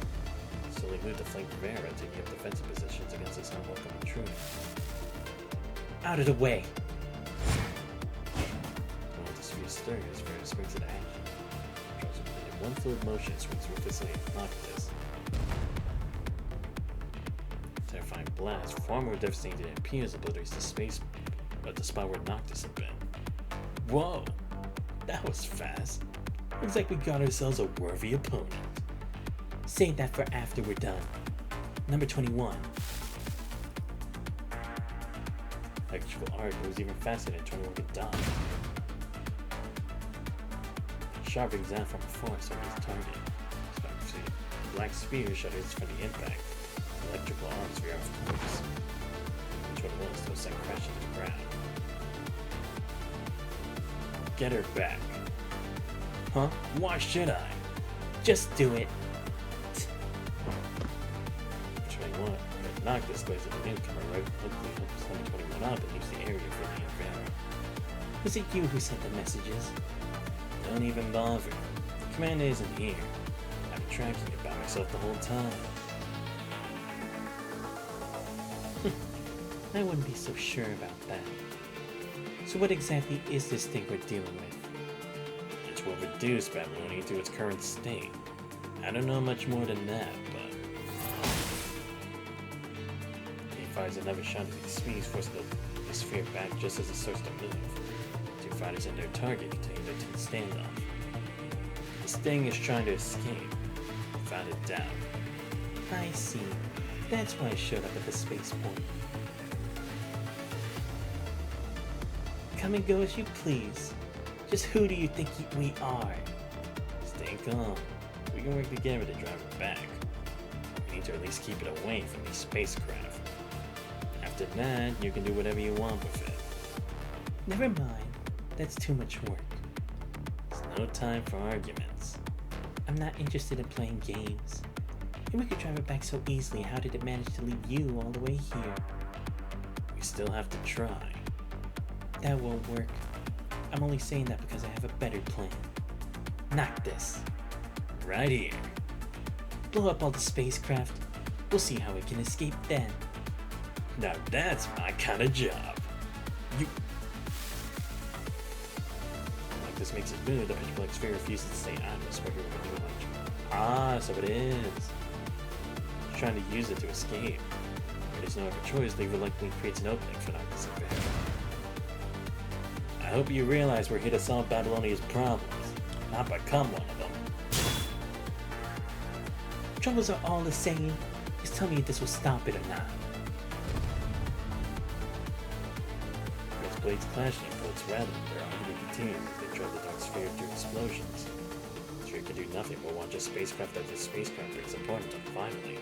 Slowly move to flank Vera, taking up defensive positions against this unwelcome intruder. Out of the way! While the sphere stirs, Vera springs into action. Controls a blade in one fluid motion, swings ruthlessly and Noctis. Terrifying blast, far more devastating than it appears, obliterates the space at the spot where Noctis had been. Whoa! That was fast. Looks like we got ourselves a worthy opponent. Save that for after we're done. Number 21. Electrical art moves even faster than 21 could dodge. Sharp rings out from afar, so his target. Black spear shudders from the impact. Electrical arms veer off course. Which one was to send crashing to the ground. Get her back. Huh? Why should I? Just do it. 21. Noctis glares at the newcomer right quickly hooks number 21 up and leaves the area for the Vera. Was it you who sent the messages? Don't even bother. The commander isn't here. I've been tracking it by myself the whole time. I wouldn't be so sure about that. So what exactly is this thing we're dealing with? It will reduce Babylonia to its current state. I don't know much more than that, but... He fires another shot at the speeds, forcing the sphere back just as it starts to move. 2 fighters and their target continue their tense standoff. This thing is trying to escape, without a doubt. I see. That's why I showed up at the spaceport. Come and go as you please. Just who do you think we are? Stay calm. We can work together to drive it back. We need to at least keep it away from these spacecraft. After that, you can do whatever you want with it. Never mind. That's too much work. There's no time for arguments. I'm not interested in playing games. If we could drive it back so easily, how did it manage to leave you all the way here? We still have to try. That won't work. I'm only saying that because I have a better plan. Knock this. Right here. Blow up all the spacecraft. We'll see how we can escape then. Now that's my kind of job. You... Like this makes it move, the Metroblex sphere refuses to stay on this where we're doing like... Ah, so it is. It's trying to use it to escape. It there's no other choice, they reluctantly creates an opening for Noctis and Bear. I hope you realize we're here to solve Babylonia's problems, not become one of them. Troubles are all the same. Just tell me if this will stop it or not. As blades clashing and bullets rattling, their army continues as they drive the dark sphere through explosions. The sphere can do nothing but watch a spacecraft after spacecraft breaks apart until finally.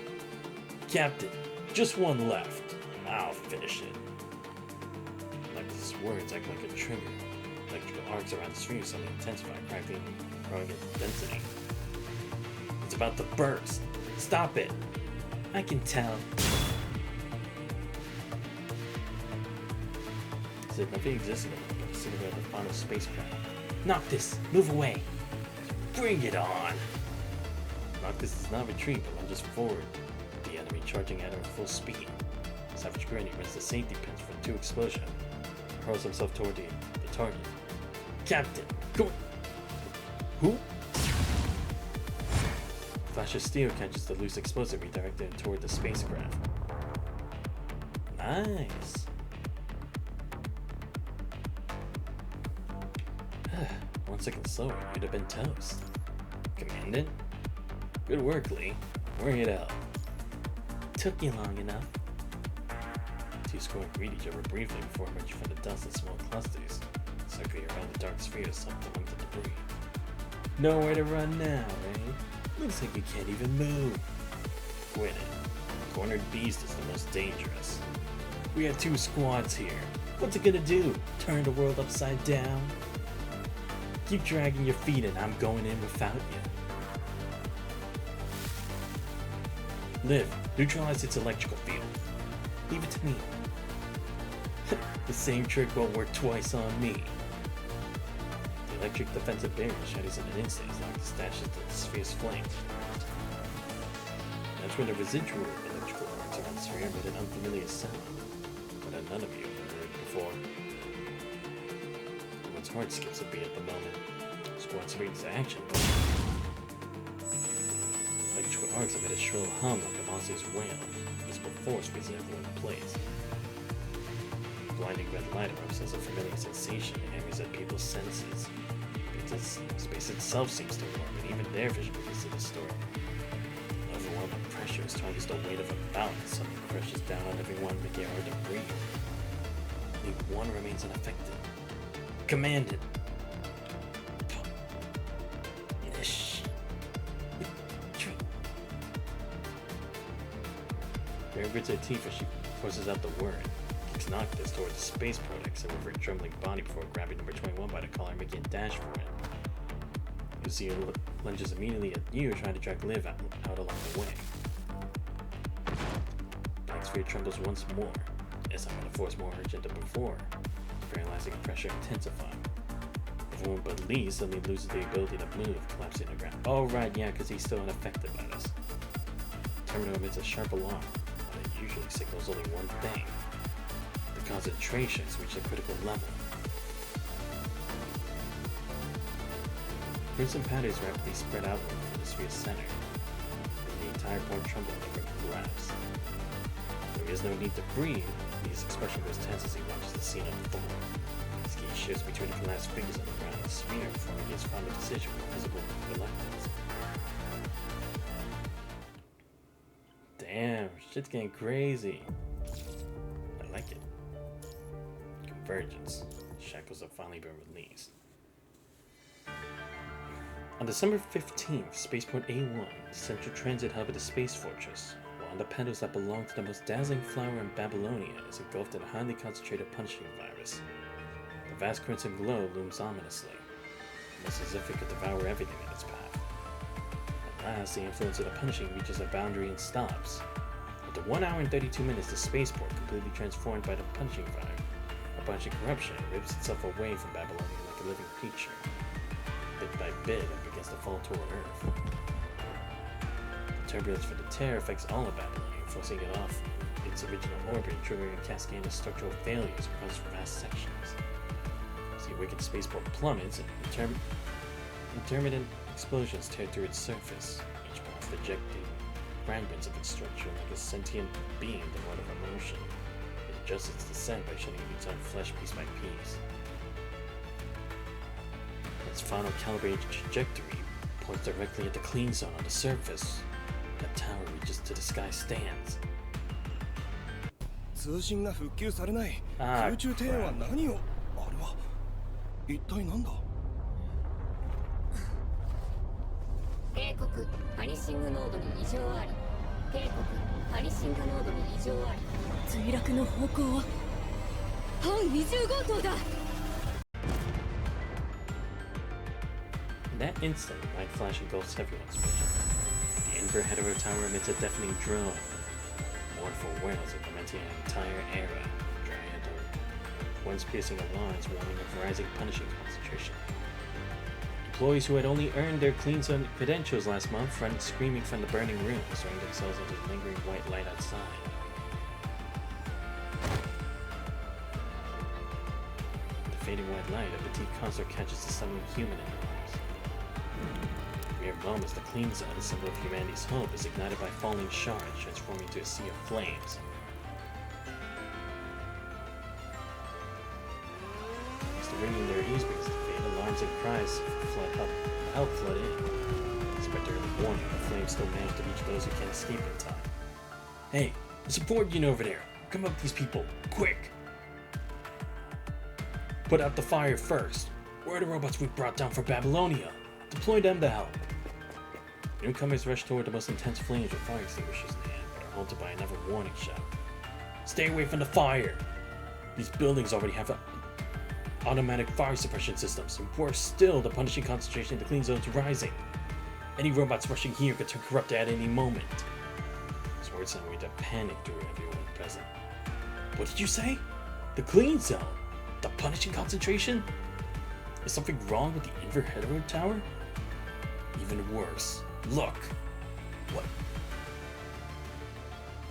Captain, just one left. I'll finish it. Like his words act like a trigger. Electrical arcs around the sphere suddenly intensify, crackling, growing in density. It's about to burst. Stop it! I can tell. As if nothing existed but a silhouette of the final spacecraft. Noctis, move away. Bring it on! Noctis does not retreat but lunges forward, with the enemy charging at him at full speed. Savage Granny runs the safety pins for 2 explosion, hurls himself toward the target. Captain, go! Who? Flash of steel catches the loose explosive, redirected it toward the spacecraft. Nice. 1 second slower, you'd have been toast. Commandant? Good work, Lee. Work it out. Took you long enough. 2 score greet each other briefly before emerging from the dust in small clusters, circling around the dark sphere to suck among the debris. Nowhere to run now, eh? Looks like you can't even move. Quit it. Cornered beast is the most dangerous. We have 2 squads here. What's it gonna do? Turn the world upside down? Keep dragging your feet and I'm going in without you. Liv, neutralize its electrical field. Leave it to me. The same trick won't work twice on me. The electric defensive barrier shatters in an instant as Noctis dashes to the sphere's flank. That's when the residual electrical arcs around the sphere made an unfamiliar sound, but that none of you have heard before. Everyone's heart skips a beat at the moment. Squad springs to action. Electrical arcs emit a shrill hum like a monster's wail. Visible force freezing everyone in place. Blinding red light erupts as a familiar sensation and hammers at people's senses. Space itself seems to warm, and even their vision begins to distort. Overwhelming pressure as strong as the weight of a mountain suddenly crashes down on everyone, making it hard to breathe. Only one remains unaffected. Commandant! Mary grits her teeth as she forces out the word, kicks Noctis toward the space products and with her trembling body before grabbing number 21 by the collar and making a dash for it. You see her lunges immediately at you, trying to drag Liv out along the way. Black Sphere trembles once more, as I'm going to force more urgent than before, paralyzing pressure intensifying. Everyone but Lee suddenly loses the ability to move, collapsing to the ground. Oh right, yeah, because he's still unaffected by this. Terminal emits a sharp alarm, but it usually signals only one thing. The concentration has reached a critical level. Crimson powder is rapidly spread outward from the sphere's center, and the entire point trembles under a grasp. There is no need to breathe. His expression goes tense as he watches the scene unfold. His gaze shifts between the glass figures on the ground and the sphere before he has found a decision with visible reluctance. Damn, shit's getting crazy. I like it. Convergence. Shackles have finally been released. On December 15th, Spaceport A1, the central transit hub of the Space Fortress, while on the petals that belong to the most dazzling flower in Babylonia, is engulfed in a highly concentrated punishing virus. The vast crimson glow looms ominously, almost as if it could devour everything in its path. At last, the influence of the punishing reaches a boundary and stops. After 1 hour and 32 minutes, the spaceport, completely transformed by the punishing fire, a bunch of corruption, rips itself away from Babylonia like a living creature. Bit by bit, it begins to fall toward Earth. The turbulence for the tear affects all of Babylonia, forcing it off its original orbit, triggering a cascade of structural failures across vast sections. As the wicked spaceport plummets, intermittent explosions tear through its surface, each blast ejecting fragments of its structure like a sentient being devoid of emotion. It adjusts its descent by shedding its own flesh piece by piece. Its final calibrated trajectory points directly at the clean zone on the surface. That tower reaches to the sky stands. 通信が復旧されない。空中庭園は何を？あれは一体何だ？警告、ハリシングノードに異常あり。警告、ハリシングノードに異常あり。墜落の方向は反二重強盗だ。In that instant, light flash engulfs everyone's vision. The Inver Hetero Tower emits a deafening drone. Mournful wails implementing an entire era. Once piercing alarms warning of rising punishing concentration. Employees who had only earned their clean zone credentials last month run screaming from the burning room, throwing themselves into the lingering white light outside. The fading white light, a petite consort catches the suddenly human in their arms. Mere moments, the clean zone, the symbol of humanity's hope, is ignited by falling shards, transforming into a sea of flames. Ringing their ears because of the fate, alarms and cries help flood in. Despite their early warning, the flames still manage to reach those who can't escape in time. Hey, the support unit over there! Come up these people, quick! Put out the fire first. Where are the robots we brought down from Babylonia? Deploy them to help. Newcomers rush toward the most intense flames with fire extinguishers in hand, but are halted by another warning shout. Stay away from the fire! These buildings already have automatic fire suppression systems, and worse still, the punishing concentration in the clean zone is rising. Any robots rushing here could turn corrupt at any moment. His words sound like a panic to everyone present. What did you say? The clean zone? The punishing concentration? Is something wrong with the Inver Hetero Tower? Even worse. Look! What?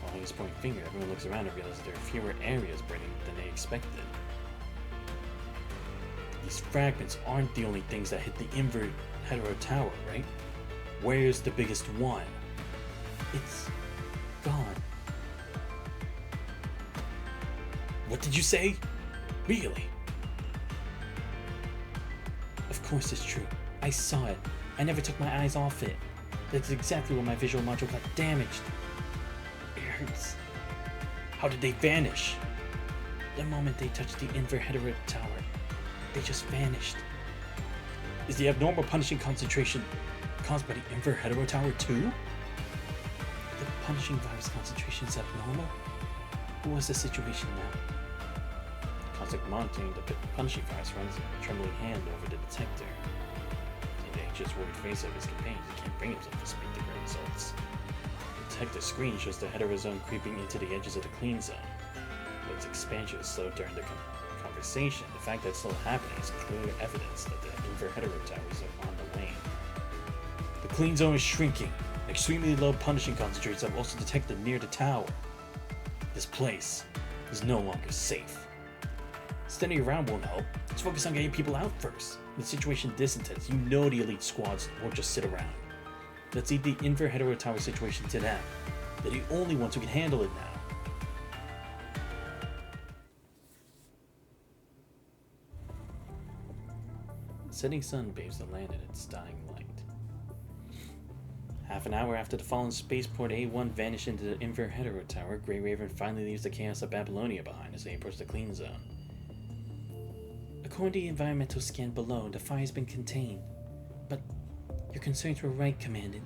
Following his pointing finger, everyone looks around and realizes there are fewer areas burning than they expected. These fragments aren't the only things that hit the Inver Hetero Tower, right? Where's the biggest one? It's gone. What did you say? Really? Of course it's true. I saw it. I never took my eyes off it. That's exactly where my visual module got damaged. It hurts. How did they vanish? The moment they touched the Inver Hetero Tower, they just vanished. Is the abnormal punishing concentration caused by the Inver Hetero Tower too? The punishing virus concentration is abnormal? What was the situation now? Cosmic monitoring the punishing virus runs a trembling hand over the detector. The anxious, worried face of his companions, he can't bring himself to speak the great results. The detector screen shows the hetero zone creeping into the edges of the clean zone. But its expansion is slowed during the conversation. The fact that it's still happening is clear evidence that the Inver Hetero Tower is on the wane. The clean zone is shrinking. Extremely low punishing concentrations have also detected near the tower. This place is no longer safe. Standing around won't help. Let's focus on getting people out first. When the situation this intense, you know the elite squads won't just sit around. Let's leave the Inver Hetero Tower situation to them. They're the only ones who can handle it now. The setting sun bathes the land in its dying light. Half an hour after the fallen spaceport A1 vanished into the Inver Hetero Tower, Grey Raven finally leaves the chaos of Babylonia behind as they approach the clean zone. According to the environmental scan below, the fire has been contained. But your concerns were right, Commandant.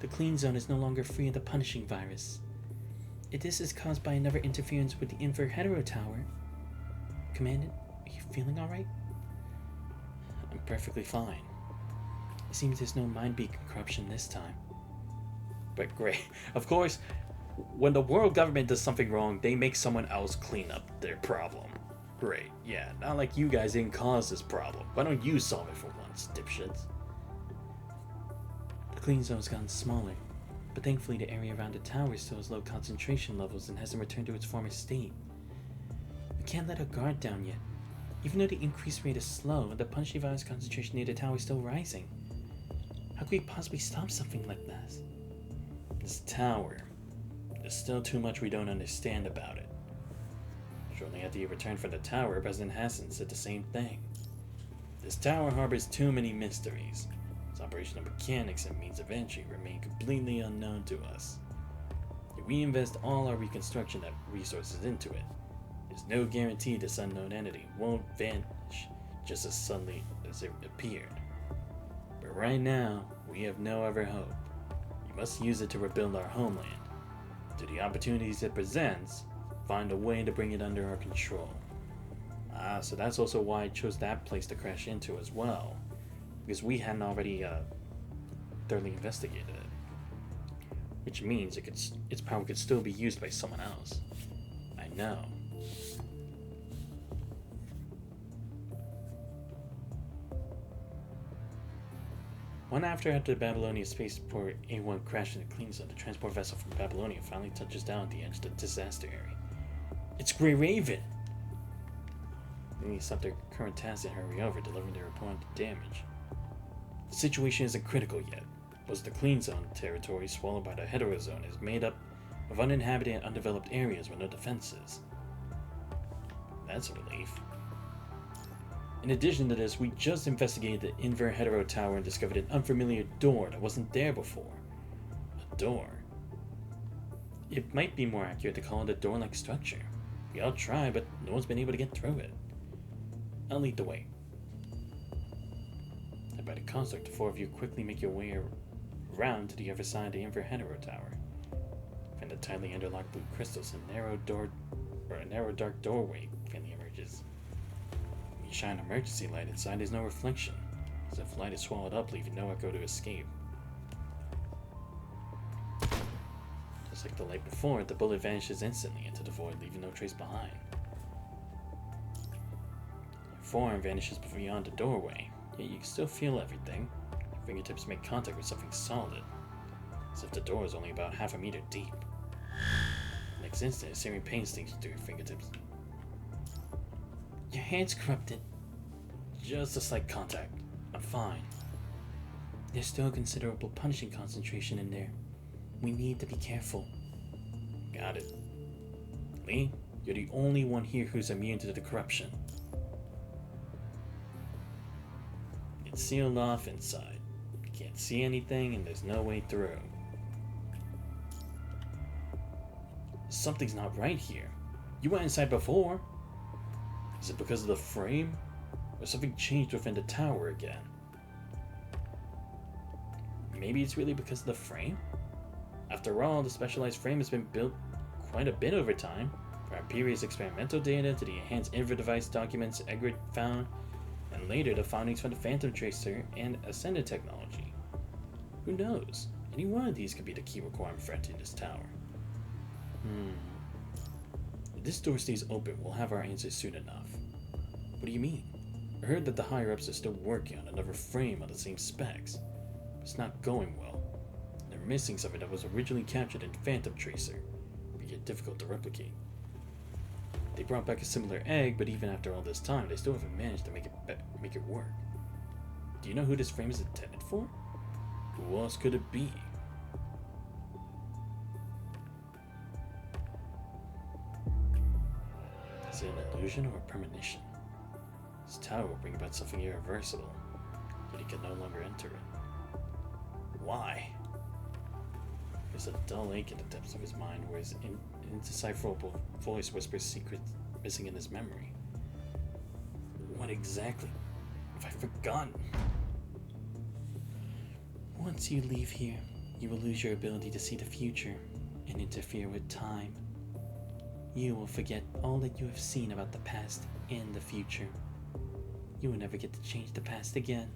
The clean zone is no longer free of the punishing virus. If this is caused by another interference with the Inver Hetero Tower... Commandant, are you feeling alright? I'm perfectly fine. It seems there's no mind beacon corruption this time. But great. Of course, when the world government does something wrong, they make someone else clean up their problem. Great. Yeah, not like you guys didn't cause this problem. Why don't you solve it for once, dipshits? The clean zone's gotten smaller, but thankfully the area around the tower still has low concentration levels and hasn't returned to its former state. We can't let our guard down yet. Even though the increase rate is slow, the punishing virus concentration near the tower is still rising. How could we possibly stop something like this? This tower. There's still too much we don't understand about it. Shortly after you returned from the tower, President Hassan said the same thing. This tower harbors too many mysteries. Its operational mechanics and means of entry remain completely unknown to us. If we invest all our reconstruction resources into it, there's no guarantee this unknown entity won't vanish just as suddenly as it appeared. But right now, we have no other hope. We must use it to rebuild our homeland. To the opportunities it presents, find a way to bring it under our control. So that's also why I chose that place to crash into as well, because we hadn't already thoroughly investigated it. Which means its power could still be used by someone else. I know. One after the Babylonian spaceport A1 crashed into clean zone, the transport vessel from Babylonia finally touches down at the edge of the disaster area. It's Grey Raven! They need to stop their current task and hurry over, delivering their report of damage. The situation isn't critical yet. Most of the clean zone territory swallowed by the heterozone is made up of uninhabited and undeveloped areas with no defenses. That's a relief. In addition to this, we just investigated the Inver Hetero Tower and discovered an unfamiliar door that wasn't there before. A door. It might be more accurate to call it a door-like structure. We all tried, but no one's been able to get through it. I'll lead the way. And by the construct, the four of you quickly make your way around to the other side of the Inver Hetero Tower. Find the tightly interlocked blue crystals and a narrow dark doorway finally emerges. When you shine an emergency light inside, there's no reflection, as if light is swallowed up, leaving no echo to escape. Just like the light before, the bullet vanishes instantly into the void, leaving no trace behind. Your forearm vanishes beyond the doorway, yet you can still feel everything. Your fingertips make contact with something solid, as if the door is only about half a meter deep. Next instant, a searing pain stings through your fingertips. Your hand's corrupted. Just a slight contact. I'm fine. There's still a considerable punishing concentration in there. We need to be careful. Got it. Lee, you're the only one here who's immune to the corruption. It's sealed off inside. You can't see anything and there's no way through. Something's not right here. You went inside before. Is it because of the frame? Or something changed within the tower again? Maybe it's really because of the frame? After all, the specialized frame has been built quite a bit over time, from Imperia's experimental data to the enhanced Inver device documents Egrid found, and later the findings from the Phantom Tracer and Ascended technology. Who knows? Any one of these could be the key requirement for entering this tower. If this door stays open, we'll have our answers soon enough. What do you mean? I heard that the higher-ups are still working on another frame on the same specs. But it's not going well. They're missing something that was originally captured in Phantom Tracer, making it difficult to replicate. They brought back a similar egg, but even after all this time, they still haven't managed to make it work. Do you know who this frame is intended for? Who else could it be? Is it an illusion or a premonition? This tower will bring about something irreversible, yet he can no longer enter it. Why? There's a dull ache in the depths of his mind where his indecipherable voice whispers secrets missing in his memory. What exactly have I forgotten? Once you leave here, you will lose your ability to see the future and interfere with time. You will forget all that you have seen about the past and the future. You will never get to change the past again.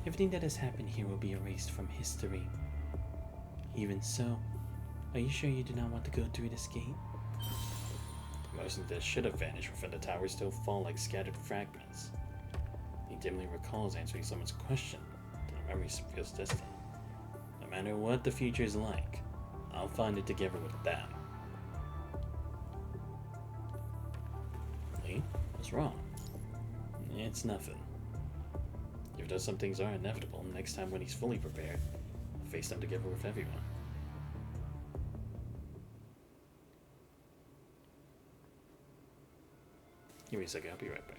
Everything that has happened here will be erased from history. Even so, are you sure you do not want to go through this gate? Most of this should have vanished within the tower still fall like scattered fragments. He dimly recalls answering someone's question, but the memory feels distant. No matter what the future is like, I'll find it together with them. Lee, what's wrong? It's nothing. Even though some things are inevitable, next time when he's fully prepared, I'll face them together with everyone. Give me a second, I'll be right back.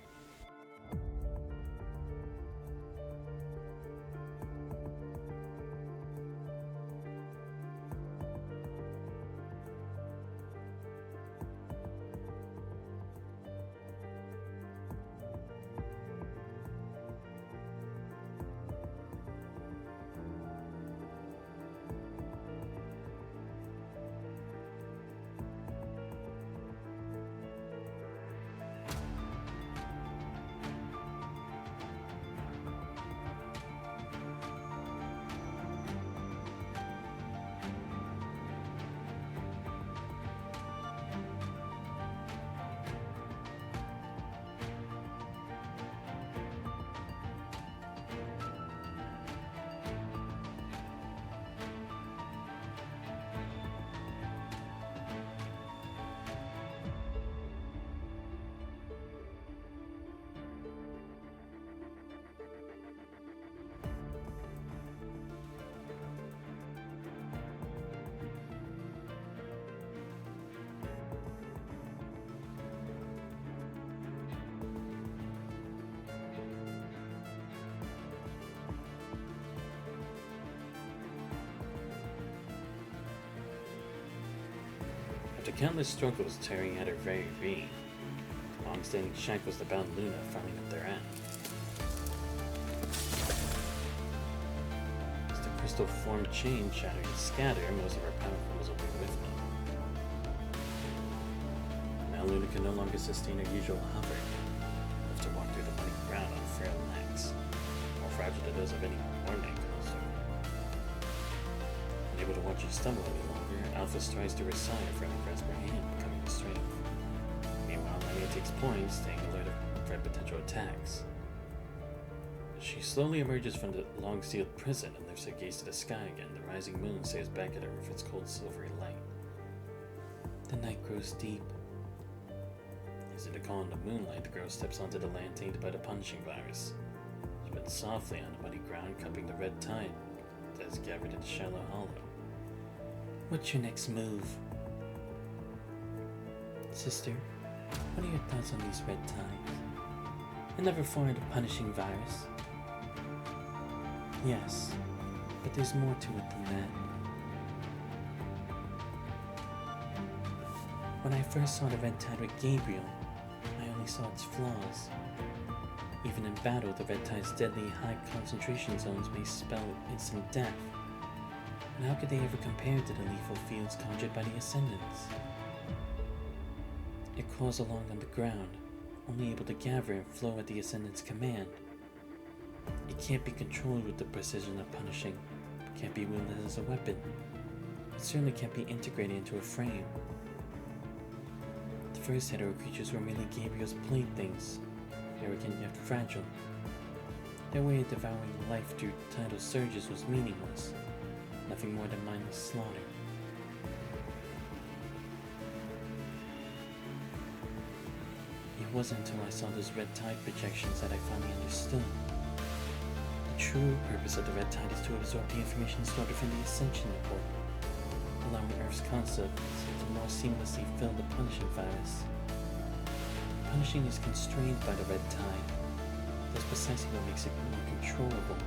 After countless struggles tearing at her very being, the long-standing shackles that bound Luna finally met their end. As the crystal-formed chain shattered and scattered, most of her power was away with them. Now Luna could no longer sustain her usual hover, left to walk through the muddy ground on frail necks, more fragile than those of any morning coaster. Unable to watch her stumble any longer, Alpha strives to her side for her grasp her hand, becoming the strength. Meanwhile, Lamia takes points, staying alert for potential attacks. She slowly emerges from the long-sealed prison and lifts her gaze to the sky again. The rising moon stares back at her with its cold silvery light. The night grows deep. As in the calm of the moonlight, the girl steps onto the land tainted by the punishing virus. She bends softly on the muddy ground, cupping the red tide that has gathered in the shallow hollow. What's your next move? Sister, what are your thoughts on these red tides? I never fought a punishing virus. Yes, but there's more to it than that. When I first saw the red tide with Gabriel, I only saw its flaws. Even in battle, the red tide's deadly high concentration zones may spell instant death. And how could they ever compare to the lethal fields conjured by the Ascendants? It crawls along on the ground, only able to gather and flow at the Ascendant's command. It can't be controlled with the precision of punishing, but can't be wielded as a weapon. It certainly can't be integrated into a frame. The first hetero creatures were merely Gabriel's playthings, arrogant yet fragile. Their way of devouring life through tidal surges was meaningless, nothing more than mindless slaughter. It wasn't until I saw those red tide projections that I finally understood. The true purpose of the red tide is to absorb the information stored within the Ascension report, allowing Earth's concepts to more seamlessly fill the punishing virus. Punishing is constrained by the red tide. That's precisely what makes it more controllable.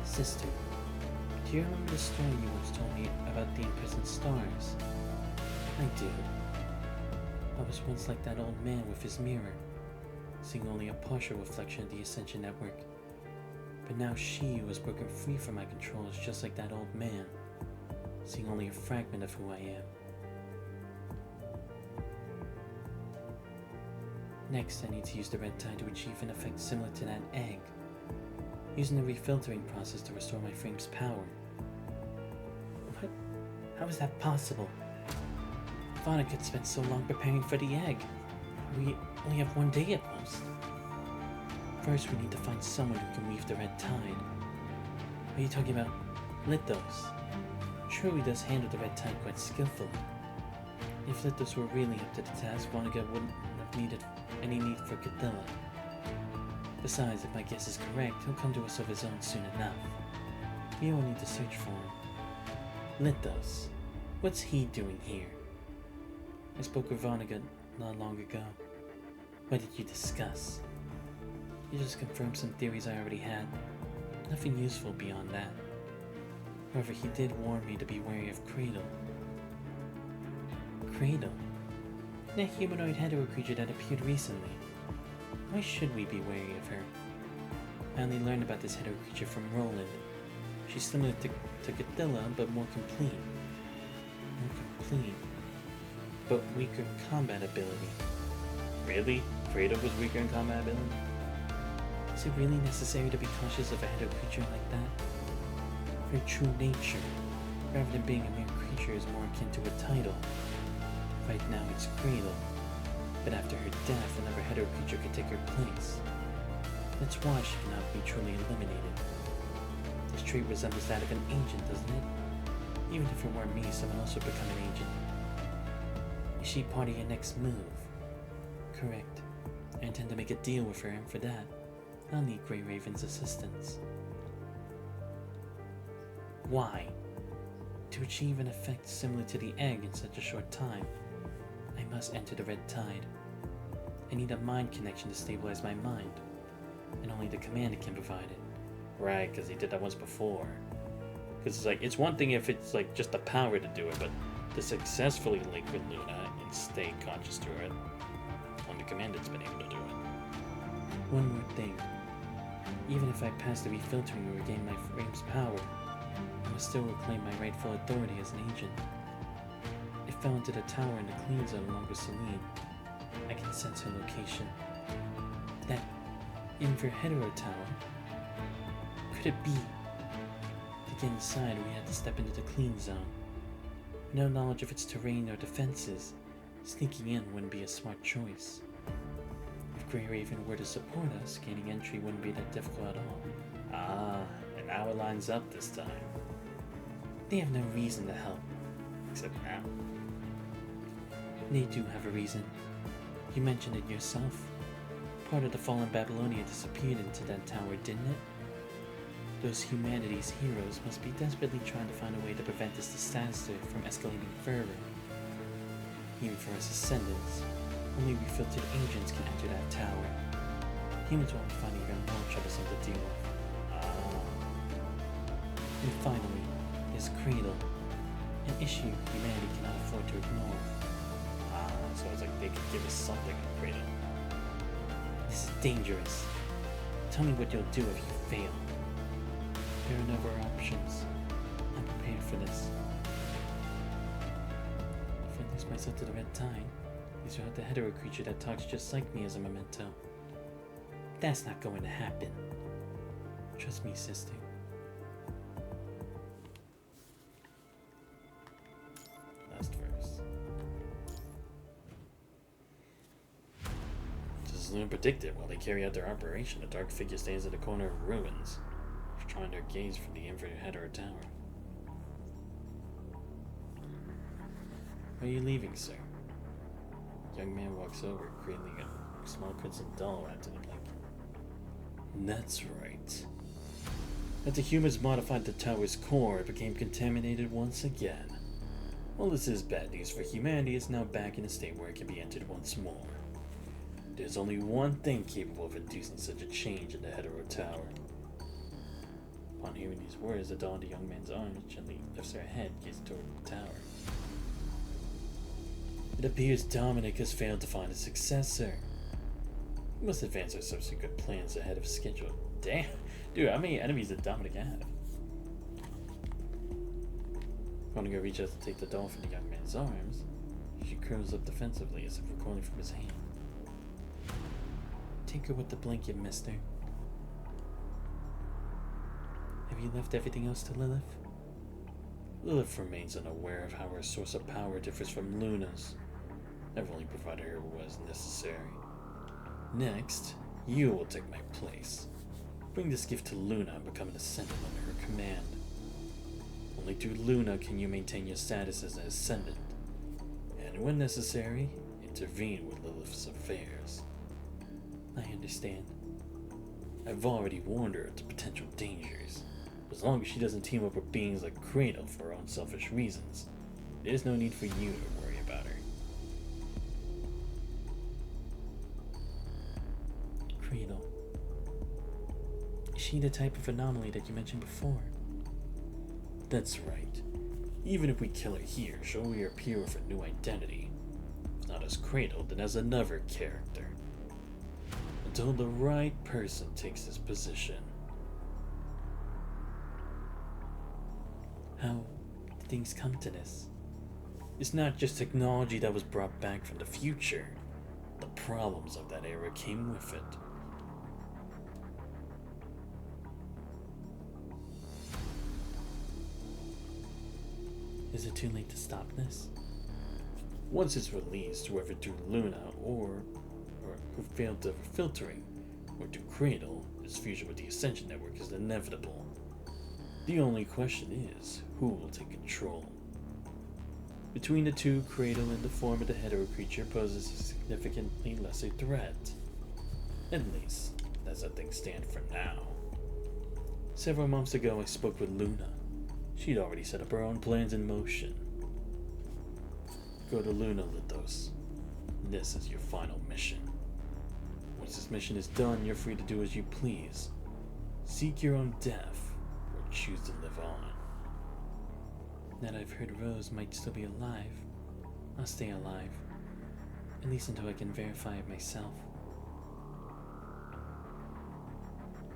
Sister, do you remember the story you once told me about the imprisoned stars? I do. I was once like that old man with his mirror, seeing only a partial reflection of the Ascension network. But now she was broken free from my control is just like that old man, seeing only a fragment of who I am. Next, I need to use the red tide to achieve an effect similar to that egg, using the refiltering process to restore my frame's power. What? How is that possible? I thought I could spend so long preparing for the egg. We only have one day at most. First, we need to find someone who can weave the red tide. Are you talking about Lithos? Sure, he does handle the red tide quite skillfully. If Lithos were really up to the task, Vonnegut wouldn't have needed any need for Cadilla. Besides, if my guess is correct, he'll come to us of his own soon enough. We all need to search for him. Lithos, what's he doing here? I spoke with Vonnegut not long ago. What did you discuss? He just confirmed some theories I already had. Nothing useful beyond that. However, he did warn me to be wary of Cradle. Cradle? That humanoid hetero creature that appeared recently. Why should we be wary of her? I only learned about this hetero creature from Roland. She's similar to Cathilla, but more complete. But weaker in combat ability. Really? Cradle was weaker in combat ability? Is it really necessary to be cautious of a hetero creature like that? Her true nature, rather than being a mere creature, is more akin to a title. Right now it's Cradle, but after her death, another hetero creature could take her place. That's why she cannot be truly eliminated. This trait resembles that of an agent, doesn't it? Even if it weren't me, someone else would become an agent. Is she part of your next move? Correct. I intend to make a deal with her, and for that, I'll need Grey Raven's assistance. Why? To achieve an effect similar to the egg in such a short time, I must enter the Red Tide. I need a mind connection to stabilize my mind, and only the commander can provide it. Right, because he did that once before. Because it's like, it's one thing if it's like just the power to do it, but to successfully link with Luna and stay conscious to it, only the commander's been able to do it. One more thing. Even if I pass the refiltering and regain my frame's power, I must still reclaim my rightful authority as an agent. It fell into the tower in the clean zone along with Celine. I can sense her location. That Inverhetero tower? Could it be? To get inside, we had to step into the clean zone. No knowledge of its terrain or defenses, sneaking in wouldn't be a smart choice. If Grey Raven were to support us, gaining entry wouldn't be that difficult at all. Ah, and now it lines up this time. They have no reason to help, except now. They do have a reason. You mentioned it yourself. Part of the fallen Babylonia disappeared into that tower, didn't it? Those humanity's heroes must be desperately trying to find a way to prevent this disaster from escalating further. Even for us Ascendants, only refiltered agents can enter that tower. Humans will find it even more troublesome to deal with. And finally, there's Cradle, an issue humanity cannot afford to ignore. So it's like they could give us something on Cradle. This is dangerous. Tell me what you'll do if you fail. There are no other options. I'm prepared for this. If I lose myself to the Red Tide, these are the hetero creature that talks just like me as a memento. That's not going to happen. Trust me, sister. Last verse. Just as Luna predicted, while they carry out their operation, a dark figure stands at the corner of ruins, trying their gaze from the Inverhetero tower. Are you leaving, sir? Young man walks over, cradling a small crimson doll wrapped in a blanket. That's right. As the humans modified the tower's core, it became contaminated once again. While this is bad news for humanity, it's now back in a state where it can be entered once more. There's only one thing capable of inducing such a change in the Hetero Tower. Upon hearing these words, the doll in the young man's arms gently lifts her head, gazing toward the tower. It appears Dominic has failed to find a successor. We must advance our subsequent plans ahead of schedule. Damn, dude, how many enemies did Dominic have? Vonnegut reaches out to take the doll from the young man's arms. She curls up defensively as if recoiling from his hand. Take her with the blanket, mister. Have you left everything else to Lilith? Lilith remains unaware of how her source of power differs from Luna's. I've only provided her what was necessary. Next, you will take my place. Bring this gift to Luna and become an Ascendant under her command. Only through Luna can you maintain your status as an Ascendant, and when necessary, intervene with Lilith's affairs. I understand. I've already warned her of the potential dangers. As long as she doesn't team up with beings like Cradle for her own selfish reasons, there's no need for you to worry about her. Cradle. Is she the type of anomaly that you mentioned before? That's right. Even if we kill her here, she'll reappear with a new identity. If not as Cradle, then as another character. Until the right person takes this position. How did things come to this? It's not just technology that was brought back from the future. The problems of that era came with it. Is it too late to stop this? Once it's released, whoever threw Luna or who failed the filtering or to Cradle, its fusion with the Ascension network is inevitable. The only question is, who will take control? Between the two, Cradle in the form of the hetero creature poses a significantly lesser threat. At least, that's how things stand for now. Several months ago I spoke with Luna. She'd already set up her own plans in motion. Go to Luna, Lithos. This is your final mission. Once this mission is done, you're free to do as you please. Seek your own death, or choose to live on. Now that I've heard Rose might still be alive, I'll stay alive. At least until I can verify it myself.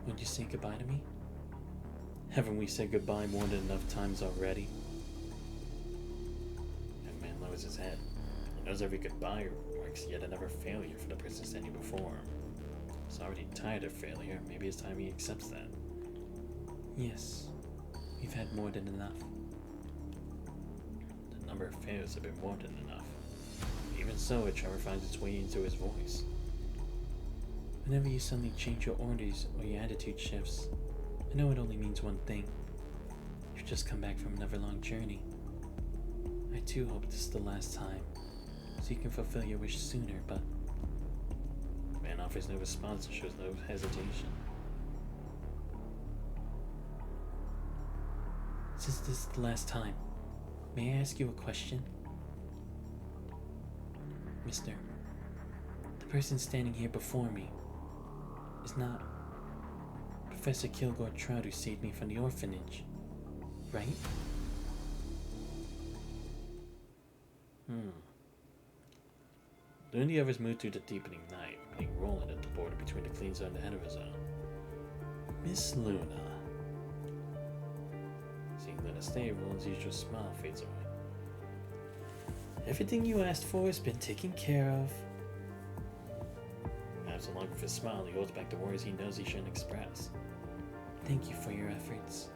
Would you say goodbye to me? Haven't we said goodbye more than enough times already? That man lowers his head. He knows every goodbye marks yet another failure for the person standing before him. He's already tired of failure. Maybe it's time he accepts that. Yes, we've had more than enough. The number of failures have been more than enough. Even so, a tremor finds its way into his voice. Whenever you suddenly change your orders or your attitude shifts, I know it only means one thing. You've just come back from another long journey. I too hope this is the last time, so you can fulfill your wish sooner, but... Man offers no response and shows no hesitation. Since this is the last time, may I ask you a question? Mister, the person standing here before me is not Professor Kilgore Trout who saved me from the orphanage, right? Then the others moved through the deepening night, meeting Roland at the border between the clean zone and the hetero zone. Miss Luna. Seeing Luna stay, Roland's usual smile fades away. Everything you asked for has been taken care of. Perhaps along with his smile, he holds back the worries he knows he shouldn't express. Thank you for your efforts.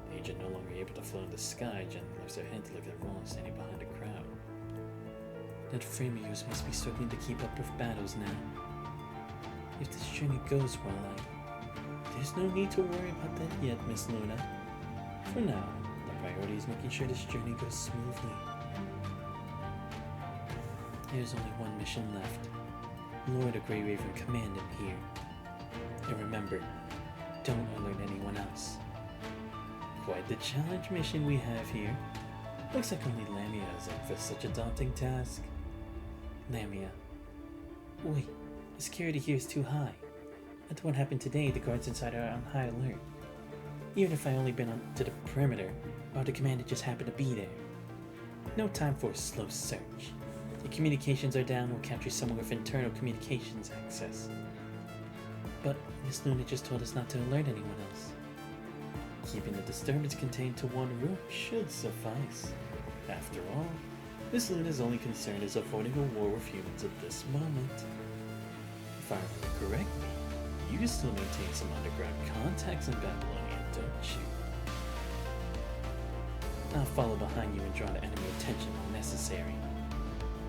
The agent no longer able to float in the sky, gently lifts her head to look at Roland standing behind the crowd. That frame of yours must be struggling to keep up with battles now. If this journey goes well, there's no need to worry about that yet, Miss Luna. For now, the priority is making sure this journey goes smoothly. There's only one mission left. Lure the Grey Raven command him here. And remember, don't alert anyone else. Quite the challenge mission we have here. Looks like only Lamia is up for such a daunting task. Lamia. Wait, the security here is too high. After what happened today, the guards inside are on high alert. Even if I only been on to the perimeter, or the commander just happened to be there. No time for a slow search. The communications are down, we'll capture someone with internal communications access. But Miss Luna just told us not to alert anyone else. Keeping the disturbance contained to one room should suffice. After all, Miss Luna's only concern is avoiding a war with humans at this moment. If I remember correctly, you still maintain some underground contacts in Babylonia, don't you? I'll follow behind you and draw the enemy attention when necessary.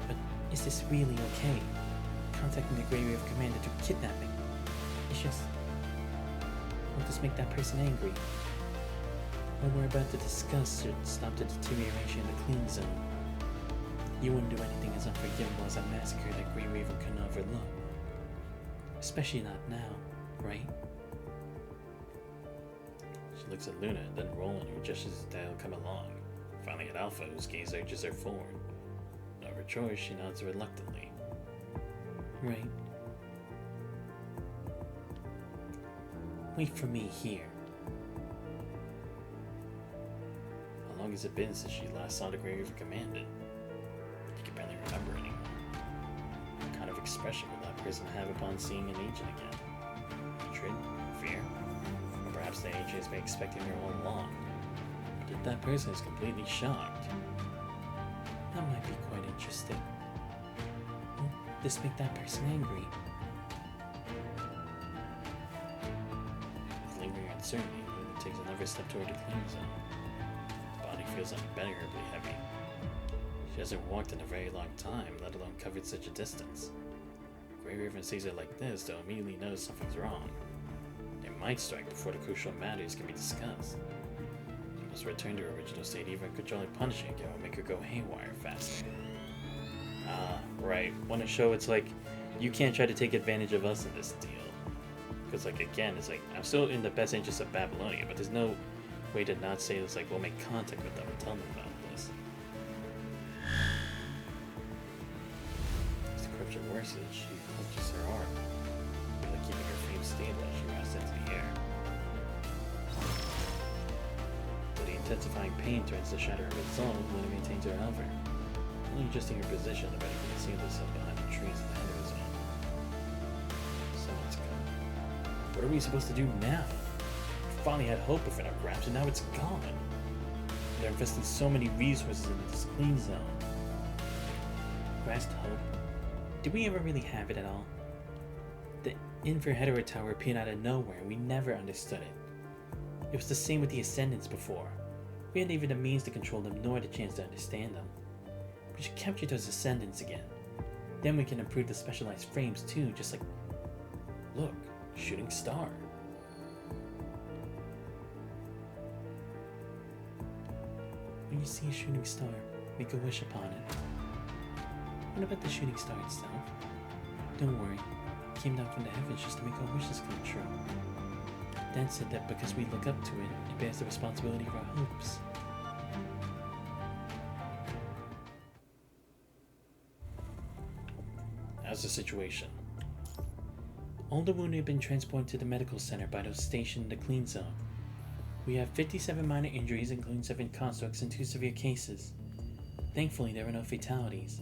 But is this really okay? Contacting the Grey Raven commander to kidnapping? It's just... won't this make that person angry? What we're about to discuss should stop the deterioration in the clean zone. You wouldn't do anything as unforgivable as a massacre that Grey Raven couldn't overlook. Especially not now, right? She looks at Luna, then Roland, who gestures his dad come along. Finally at Alpha, whose gaze urges her forward. Of her choice, she nods reluctantly. Right. Wait for me here. How long has it been since she last saw the Grey River Commandant? She can barely remember anymore. What kind of expression will that person have upon seeing an agent again? Hatred? Fear? Or perhaps the agent has been expecting her all along. But that person is completely shocked. That might be quite interesting. Will this make that person angry? With lingering uncertainty, Luna takes another step toward the clean zone. The body feels unbearably heavy. She hasn't walked in a very long time, let alone covered such a distance. Grey River sees it like this, though immediately knows something's wrong. It might strike before the crucial matters can be discussed. It must return to her original state, even controlling punishing again will make her go haywire faster. Right. Want to show it's like, you can't try to take advantage of us in this deal. Because, like, again, it's like, I'm still in the best interest of Babylonia, but there's no way to not say it's like, we'll make contact with them and tell them about this. As the corruption worsens, she clutches her arm, really keeping her frame stable as she rests into the air. Though the intensifying pain turns the shadow of its soul, Luna maintains her hover, only adjusting her position the better to conceal herself behind the trees at the head of the zone. Someone's come. What are we supposed to do now? We finally had hope of it at Raps, and now it's gone. They're investing so many resources in this clean zone. Rest hope. Did we ever really have it at all? The Infraheteor Tower appeared out of nowhere and we never understood it. It was the same with the Ascendants before. We hadn't even the means to control them nor the chance to understand them. We should capture those Ascendants again. Then we can improve the specialized frames too, just like... Look, shooting star. When you see a shooting star, make a wish upon it. What about the shooting star itself? Don't worry, it came down from the heavens just to make our wishes come true. Dan said that because we look up to it, it bears the responsibility of our hopes. How's the situation? All the wounded have been transported to the medical center by those stationed in the clean zone. We have 57 minor injuries, including 7 constructs and 2 severe cases. Thankfully, there were no fatalities.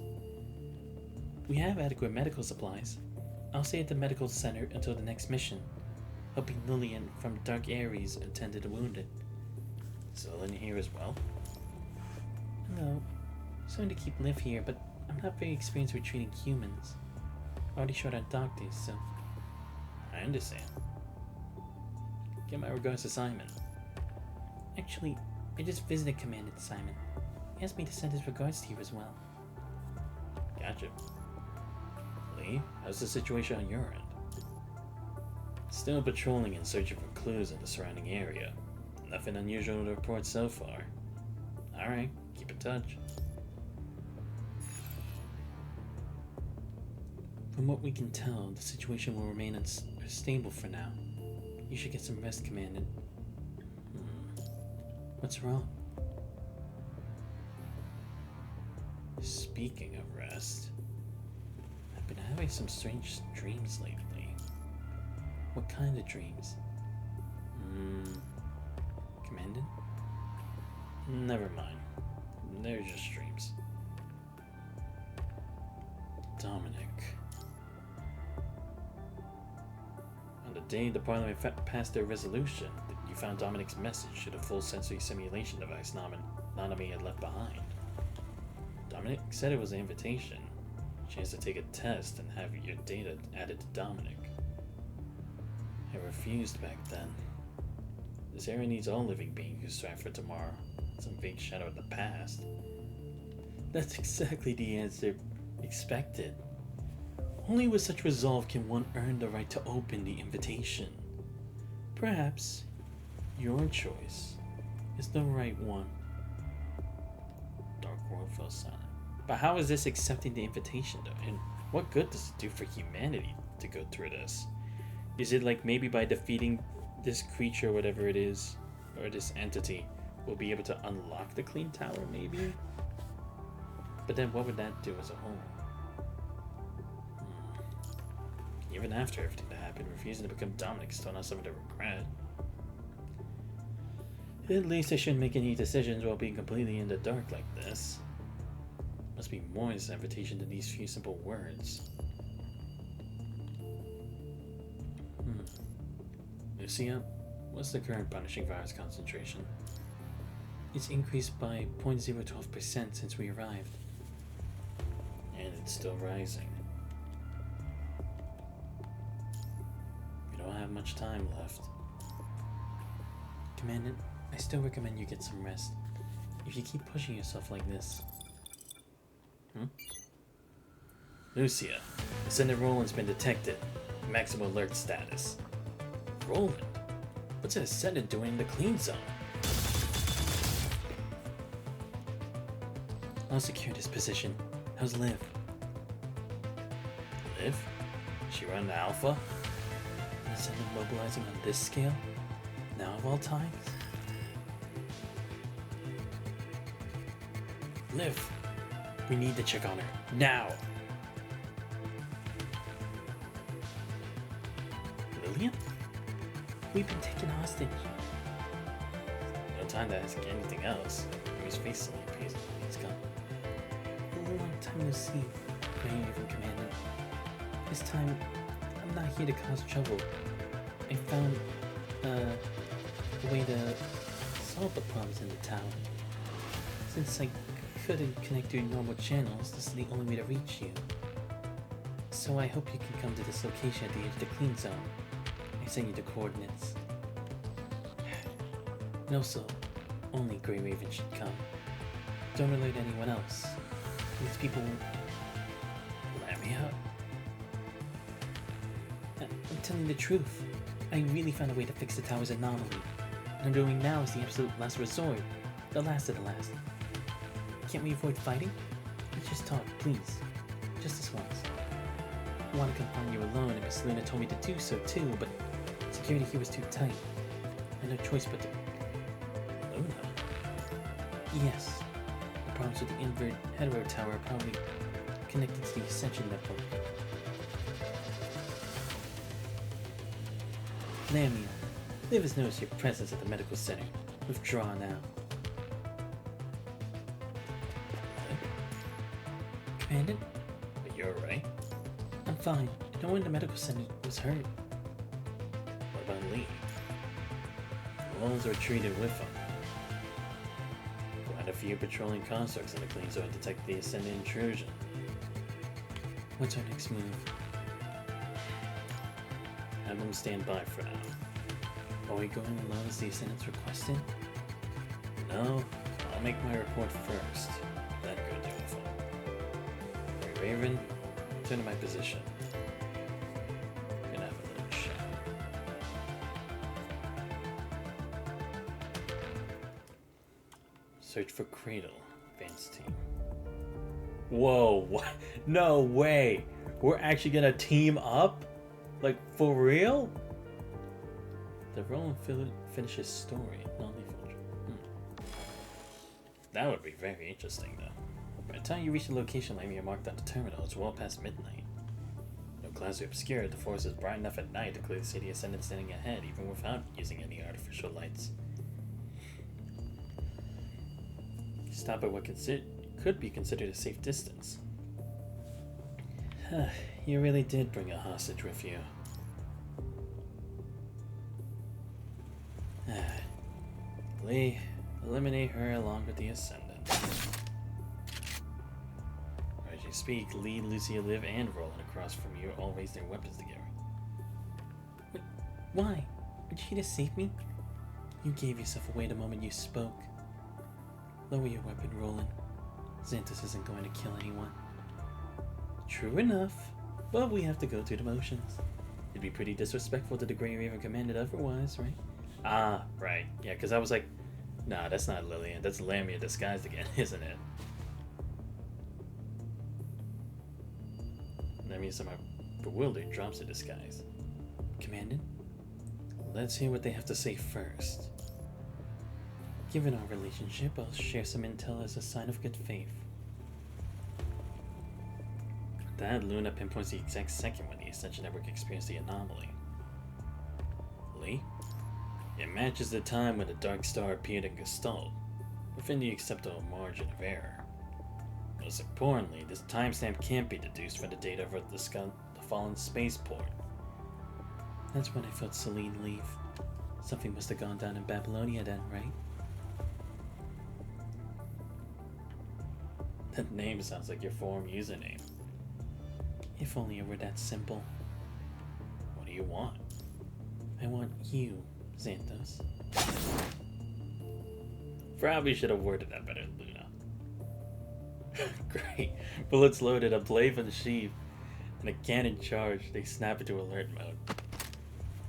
We have adequate medical supplies. I'll stay at the medical center until the next mission, helping Lillian from Dark Ares attend to the wounded. Is Lillian here as well? No, I'm going to keep Liv here, but I'm not very experienced with treating humans. Already short on doctors, so... I understand. Give my regards to Simon. Actually, I just visited Commandant Simon. He asked me to send his regards to you as well. Gotcha. Lee, how's the situation on your end? Still patrolling and searching for clues in the surrounding area. Nothing unusual to report so far. Alright, keep in touch. From what we can tell, the situation will remain unstable for now. You should get some rest, Commandant. What's wrong? Speaking of rest, I've been having some strange dreams lately. What kind of dreams? Commandant? Never mind. They're just dreams. Dominic. On the day the Parliament passed their resolution, you found Dominic's message to the full sensory simulation device Nanami had left behind. Dominic said it was an invitation, a chance to take a test and have your data added to Dominic. I refused back then. This area needs all living beings who strive for tomorrow, some vague shadow of the past. That's exactly the answer expected. Only with such resolve can one earn the right to open the invitation. Perhaps your choice is the right one. Dark World fell silent. But how is this accepting the invitation though? And what good does it do for humanity to go through this? Is it like maybe by defeating this creature, whatever it is, or this entity, we'll be able to unlock the Clean Tower maybe? But then what would that do as a whole? even after everything that happened, refusing to become Dominic still not something to regret. At least I shouldn't make any decisions while being completely in the dark like this. Must be more in this invitation than these few simple words. Lucia, what's the current punishing virus concentration? It's increased by 0.012% since we arrived. And it's still rising. We don't have much time left. Commandant, I still recommend you get some rest. If you keep pushing yourself like this. Lucia, Ascendant Roland's been detected. Maximum alert status. Roland? What's an Ascendant doing in the clean zone? I'll secure this position. How's Liv? Liv? She run the Alpha? An Ascendant mobilizing on this scale? Now of all times? Liv! We need to check on her. Now! Lillian? We've been taken hostage. No time to ask anything else. His face suddenly appears and he's gone. A long time no see, Grand Raven Commander. This time, I'm not here to cause trouble. I found a way to solve the problems in the town. Since I couldn't connect through normal channels, this is the only way to reach you. So I hope you can come to this location at the edge of the clean zone. I sent you the coordinates. And also, only Grey Raven should come. Don't alert anyone else. These people won't let me out. I'm telling the truth. I really found a way to fix the tower's anomaly. What I'm doing now is the absolute last resort. The last of the last. Can't we avoid fighting? Let's just talk, please. Just this once. I want to confine you alone, and Miss Luna told me to do so too, but security here was too tight. I had no choice but to... Luna? Yes. The problems with the invert hetero tower are probably connected to the Ascension network. Lamia, Liv has noticed your presence at the medical center. Withdraw now. Commandant? But you're alright? I'm fine. No one in the medical center was hurt. What about Lee? The Wolves were treated with him. Quite a few patrolling constructs in the clean zone detect the Ascendant intrusion. What's our next move? Have them stand by for now. Are we going alone as the Ascendants requested? No, I'll make my report first, then go do it for them. Grey Raven, turn to my position. I'm gonna have a little chat. Search for Cradle, advanced team. Whoa, what? No way! We're actually gonna team up? Like, for real? The Roland finishes story. That would be very interesting, though. By the time you reach the location Lamia marked on the terminal, it's well past midnight. No clouds are obscured, the forest is bright enough at night to clearly see the Ascendant standing ahead, even without using any artificial lights. Stop at what could be considered a safe distance. You really did bring a hostage with you. Lee, eliminate her along with the Ascendant. As you speak, Lee, Lucia, Liv, and Roland across from you all raise their weapons together. Wait, why? Would you just save me? You gave yourself away the moment you spoke. Lower your weapon, Roland. Xanthus isn't going to kill anyone. True enough, but we have to go through the motions. It'd be pretty disrespectful to the Grey Raven commanded otherwise, right? Ah, right. Yeah, because I was like, nah, that's not Lillian. That's Lamia disguised again, isn't it? Lamia somehow bewildered drops the disguise. Commandant, let's hear what they have to say first. Given our relationship, I'll share some intel as a sign of good faith. that, Luna pinpoints the exact second when the Ascension Network experienced the anomaly. Lee? It matches the time when the Dark Star appeared in Gestalt, within the acceptable margin of error. Most importantly, this timestamp can't be deduced from the data of the fallen spaceport. That's when I felt Celine leave. Something must have gone down in Babylonia then, right? That name sounds like your forum username. If only it were that simple. What do you want? I want you, Xanthos. Probably should have worded that better, Luna. Great. Bullets loaded, a blade in the sheath, and a cannon charged. They snap into alert mode.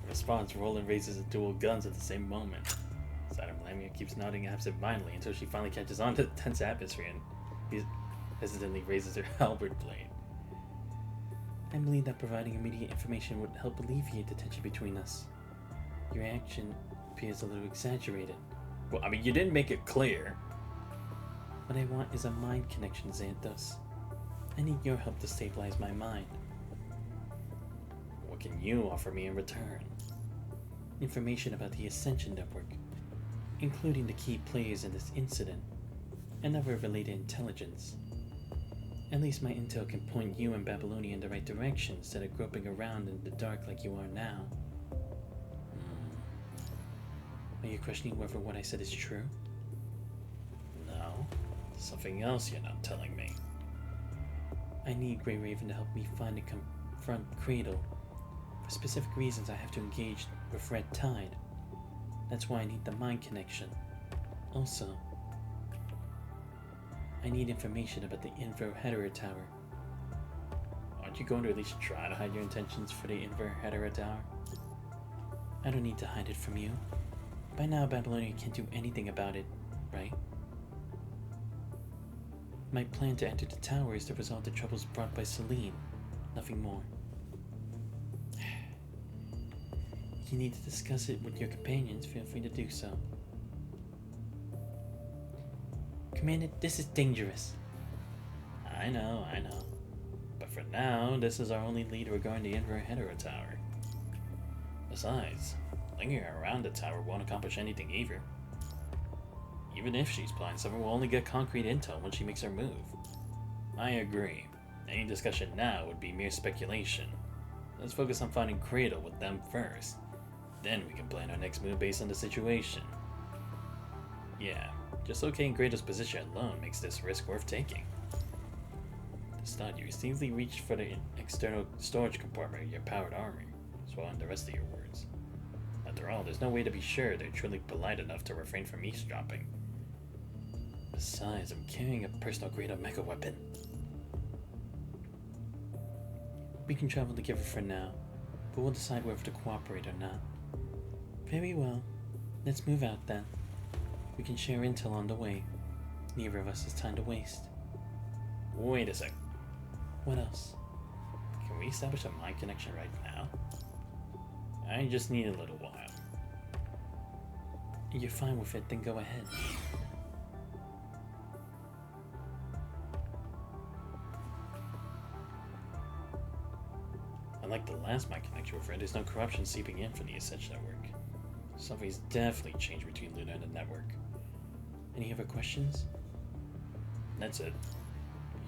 In response, Roland raises the dual guns at the same moment. Saturn Lamia keeps nodding absent-mindedly until she finally catches on to the tense atmosphere and hesitantly raises her halberd blade. I believe that providing immediate information would help alleviate the tension between us. Your action appears a little exaggerated. Well, I mean, you didn't make it clear. What I want is a mind connection, Xanthos. I need your help to stabilize my mind. What can you offer me in return? Information about the Ascension Network, including the key players in this incident, and other related intelligence. At least my intel can point you and Babylonia in the right direction instead of groping around in the dark like you are now. Are you questioning whether what I said is true? No. There's something else you're not telling me. I need Grey Raven to help me find and confront Cradle. For specific reasons I have to engage with Red Tide. That's why I need the mind connection. Also, I need information about the Inver Hetera Tower. Aren't you going to at least try to hide your intentions for the Inver Hetera Tower? I don't need to hide it from you. By now, Babylonia can't do anything about it, right? My plan to enter the tower is to resolve the troubles brought by Celine. Nothing more. If you need to discuss it with your companions, feel free to do so. Commander, this is dangerous. I know. But for now, this is our only lead regarding the Inver Hetera Tower. Besides, lingering around the tower won't accomplish anything either. Even if she's planning something, we'll only get concrete intel when she makes her move. I agree. Any discussion now would be mere speculation. Let's focus on finding Cradle with them first. Then we can plan our next move based on the situation. Yeah, just locating Cradle's position alone makes this risk worth taking. To start, you instinctively reach for the external storage compartment of your powered armor, swallowing the rest of your words. After all, there's no way to be sure they're truly polite enough to refrain from eavesdropping. Besides, I'm carrying a personal grade of mega weapon. We can travel together for now, but we'll decide whether to cooperate or not. Very well. Let's move out then. We can share intel on the way. Neither of us has time to waste. Wait a sec. What else? Can we establish a mind connection right now? I just need a little while. You're fine with it, then go ahead. Unlike the last mind connection with Red, there's no corruption seeping in from the Ascension Network. Something's definitely changed between Luna and the network. Any other questions? That's it.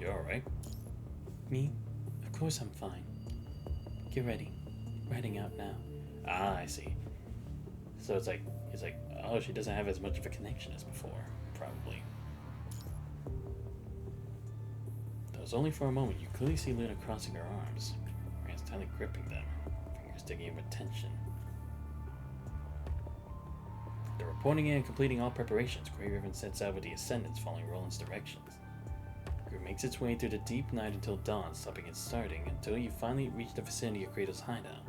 You alright? Me? Of course I'm fine. Get ready. We're heading out now. Ah, I see. So it's like, oh, she doesn't have as much of a connection as before, probably. Though it's only for a moment, you clearly see Luna crossing her arms, her hands tightly gripping them, fingers digging in with tension. After reporting in and completing all preparations, Grey Raven sets out with the Ascendants following Roland's directions. The group makes its way through the deep night until dawn, stopping and starting, until you finally reach the vicinity of Cradle's hideout.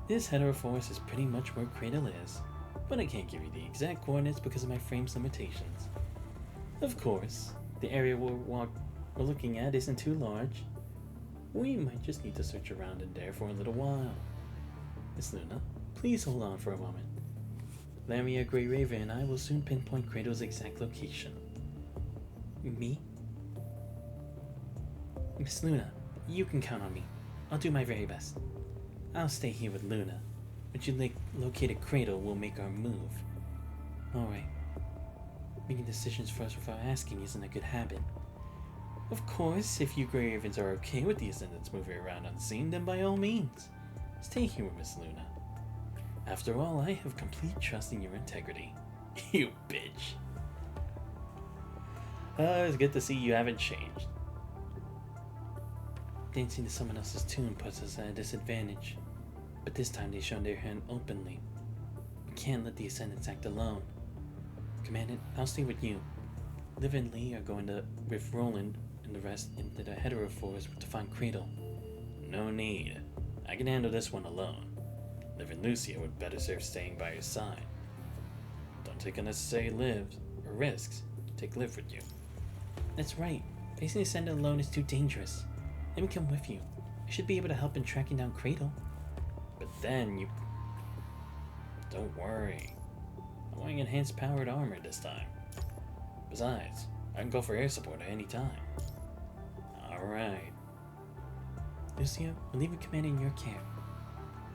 This Hetera Forest is pretty much where Cradle is, but I can't give you the exact coordinates because of my frame's limitations. Of course, the area we're looking at isn't too large. We might just need to search around in there for a little while. Miss Luna, please hold on for a moment. Lamia, Grey Raven, and I will soon pinpoint Cradle's exact location. Me? Miss Luna, You can count on me. I'll do my very best. I'll stay here with Luna. Once you locate a cradle, we'll make our move. Alright. Making decisions for us without asking isn't a good habit. Of course, if you Grey Ravens are okay with the Ascendants moving around unseen, then by all means, stay here with Miss Luna. After all, I have complete trust in your integrity. You bitch. It's good to see you haven't changed. Dancing to someone else's tune puts us at a disadvantage. But this time they showed their hand openly. We can't let the Ascendants act alone. Commandant, I'll stay with you. Liv and Lee are going with Roland and the rest into the Hetero Forest to find Cradle. No need. I can handle this one alone. Liv and Lucia would better serve staying by your side. Don't take unnecessary lives or risks. Take Liv with you. That's right. Facing the Ascendant alone is too dangerous. Let me come with you. I should be able to help in tracking down Cradle. But then you... Don't worry. I'm wearing enhanced powered armor this time. Besides, I can go for air support at any time. Alright. Lucia, we'll leave a command in your care.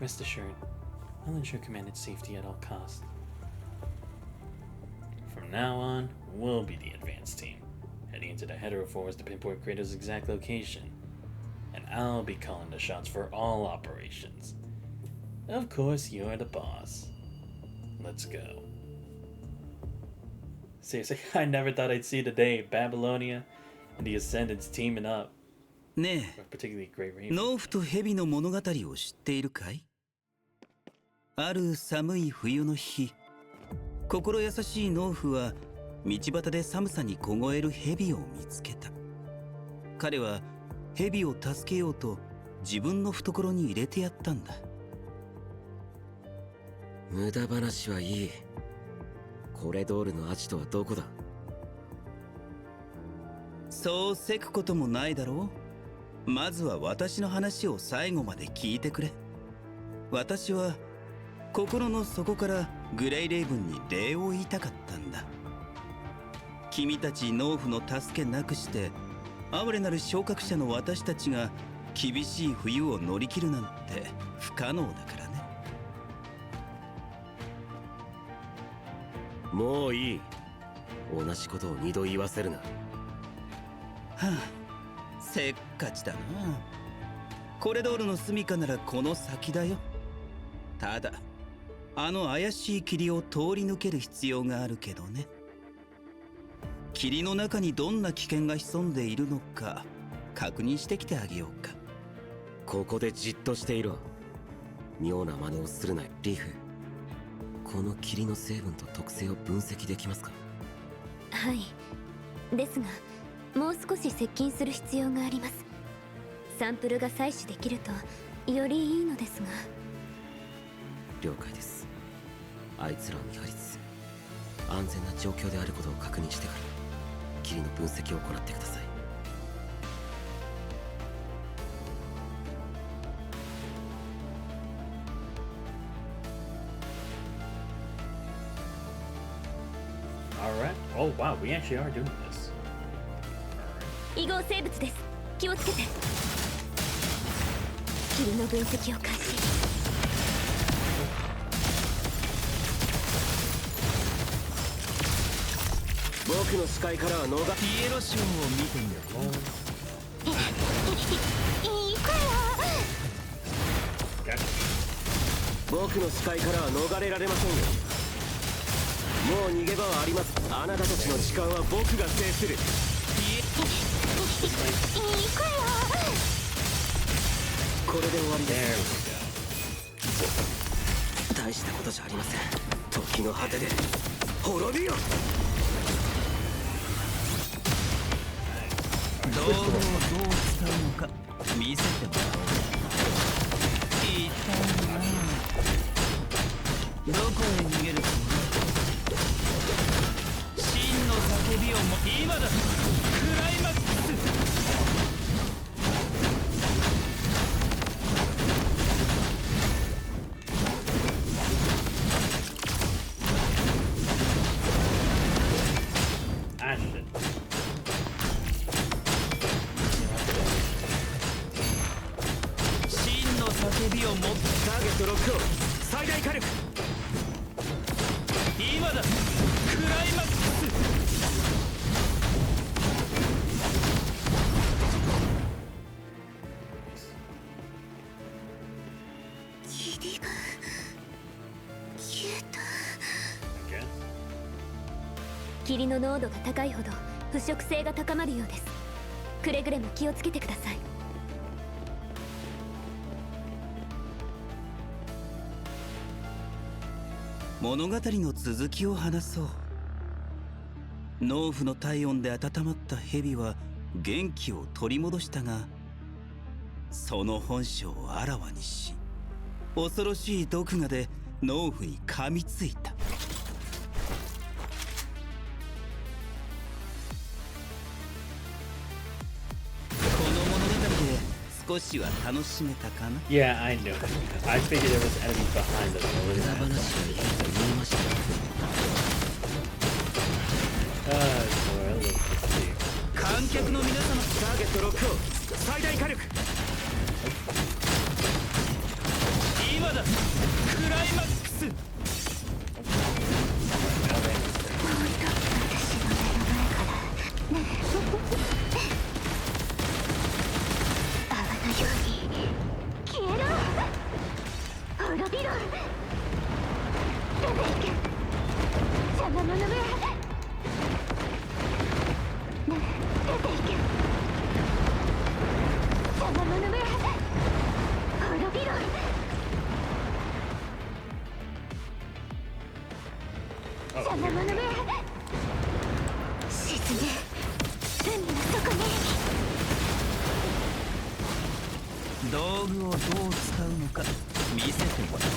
Rest assured, I'll ensure Commandant's safety at all costs. From now on, we'll be the advanced team, heading into the Hetero Forest to pinpoint Kratos' exact location. And I'll be calling the shots for all operations. Of course, you're the boss. Let's go. Seriously, I never thought I'd see the day Babylonia and the Ascendants teaming up. ね Particularly Great え、 Raven. 農夫と蛇の物語を知っているかい？ある寒い冬の日、心優しい農夫は道端で寒さに凍える蛇を見つけた。彼は蛇を助けようと自分の懐に入れてやったんだ。無駄話はいい。コレドールのアジトはどこだ？そうせくこともないだろう。まずは私の話を最後まで聞いてくれ。私は心の底からグレイレイブンに礼を言いたかったんだ。君たち農夫の助けなくして哀れなる昇格者の私たちが厳しい冬を乗り切るなんて不可能だからね。もういい。同じことを二度言わせるな。はあ、せっかちだな。コレドールの住処ならこの先だよ。ただあの怪しい霧を通り抜ける必要があるけどね。霧の中にどんな危険が潜んでいるのか確認してきてあげようか。ここでじっとしていろ。妙な真似をするなよ、リーフ。この霧の成分と特性を分析できますか？はい。ですがもう少し接近する必要があります。サンプルが採取できるとよりいいのですが。了解です。あいつらを見張りつつ安全な状況であることを確認してから霧の分析を行ってください。Alright. Oh wow, we actually are doing this. 異合生物です。気をつけて。霧の分析を開始。僕の視界からは逃がピエロションを見てみよう。いいかよ。僕の視界からは逃れられませんよ。もう逃げ場はあります。あなたたちの時間は僕が制する。いいかよ。これで終わりです。大したことじゃありません。時の果てで滅びよ。道具をどう使うのか見せてもらおう。痛いな。どこへ逃げるつもり？真の叫びをも今だ。クライマックス。Ashen. 蛇を持ってターゲットロックを最大火力。今だクライマックス。霧が消えた。霧の濃度が高いほど腐食性が高まるようです。くれぐれも気をつけてください。物語の続きを話そう。農夫の体温で温まった蛇は元気を取り戻したが、その本性をあらわにし、恐ろしい毒牙で農夫に噛みついた。この物語で少しは楽しめたかな？ Yeah, I knew. I figured there was enemies behind us. 無駄話はいいと言いました。観客の皆様、ターゲットロックを最大火力。今だクライマックス。道具をどう使うのか見せてもらおう。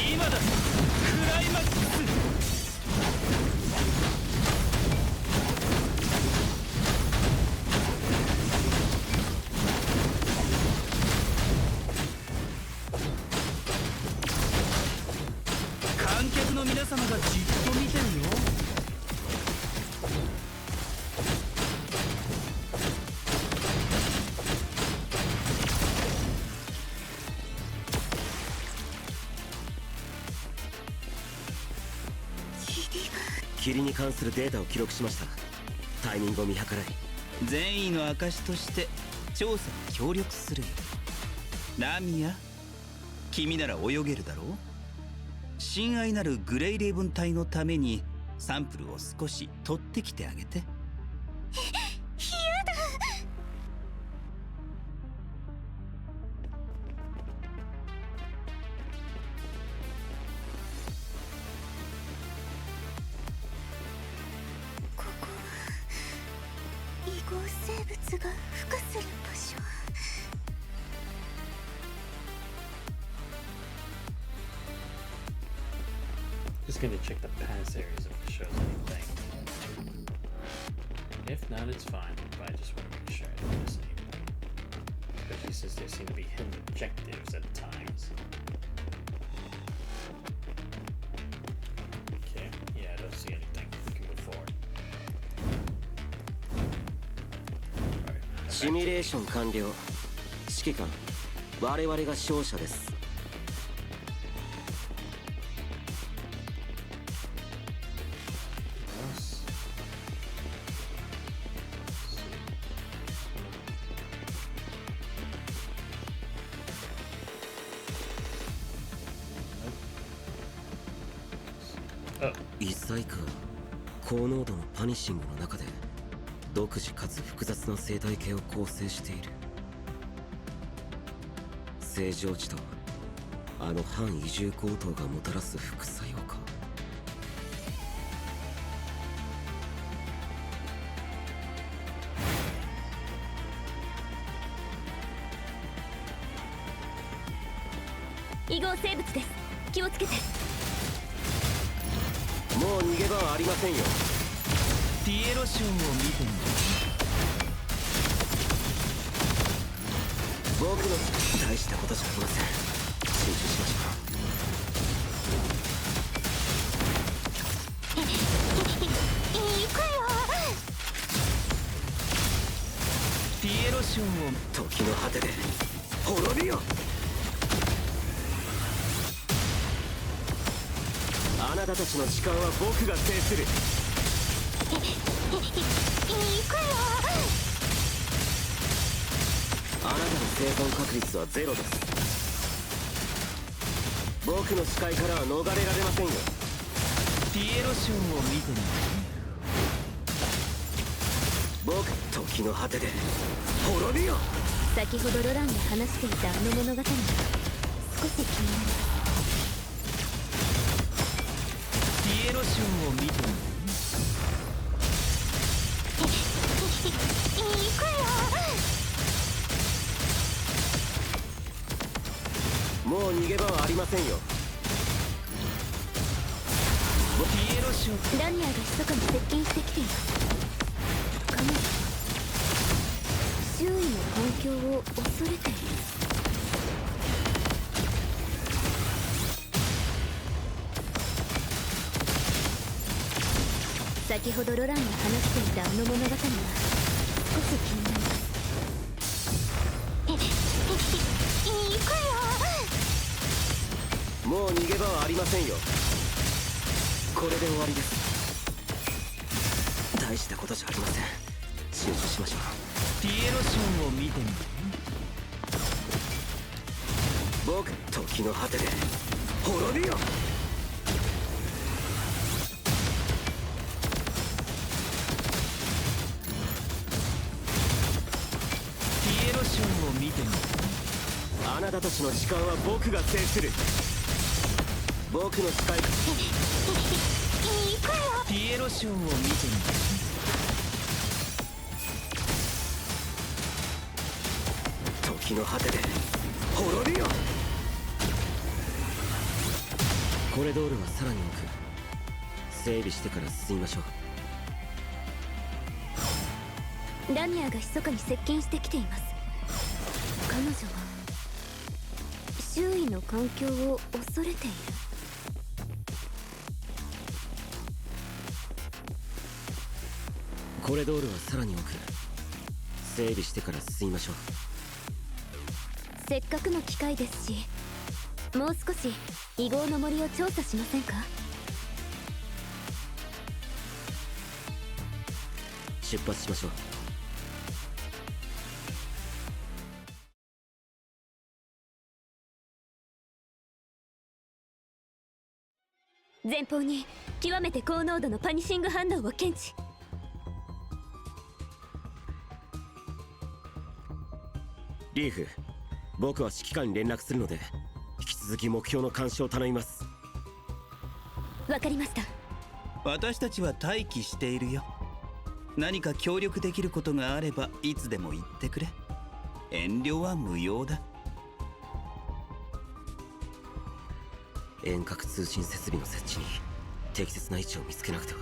今だクライマックス。観客の皆様がじっと見てるよ。霧に関するデータを記録しました。タイミングを見計らい善意の証として調査に協力するよ。ラミア、君なら泳げるだろう。親愛なるグレイレイブン隊のためにサンプルを少し取ってきてあげて。やだ。ここは異合生物が孵化する場所。Just gonna check the past areas if it shows anything. If not, it's fine, but I just want to make sure I don't miss anything. Especially since there seem to be hidden objectives at times. Okay, yeah, I don't see anything. We can move forward. Alright, シミュレーション完了。指揮官、我々が勝者です。異彩か。高濃度のパニッシングの中で独自かつ複雑な生態系を構成している。正常値とあの反移住強盗がもたらす副作用か。異合生物です。気をつけて。ももう逃げ場はありませんよ。ピエロションを見てみる。僕の大したことじゃありません。集中しましょう。ピエロションを時の果てで滅びよ。あなたたちの時間は僕が制する。あなたの生存確率はゼロです。僕の視界からは逃れられませんよ。ピエロションを見てみる。僕時の果てで滅びよ。先ほどロランが話していたあの物語が少し気になります。ピエロションを見てみる。もう逃げ場はありませんよ。ピエロション。ラニアが密かに接近してきています。彼女は周囲の環境を恐れている。先ほどロランが話していたあの物語が少し気になります。もう逃げ場はありませんよ。これで終わりです。大したことじゃありません。集中しましょう。ピエロションを見てみる。僕時の果てで滅びよ。ピエロションを見てみる。あなたたちの時間は僕が制する。僕の視界。ピエロションを見てみる。時の果てで滅びよ。コレドールはさらに奥。整備してから進みましょう。ラニアが密かに接近してきています。彼女は周囲の環境を恐れている。コレドールはさらに奥。整備してから進みましょう。せっかくの機会ですし、もう少し異郷の森を調査しませんか？出発しましょう。前方に極めて高濃度のパニシング反応を検知。リーフ、僕は指揮官に連絡するので引き続き目標の監視を頼みます。わかりました。私たちは待機しているよ。何か協力できることがあればいつでも言ってくれ。遠慮は無用だ。遠隔通信設備の設置に適切な位置を見つけなくては。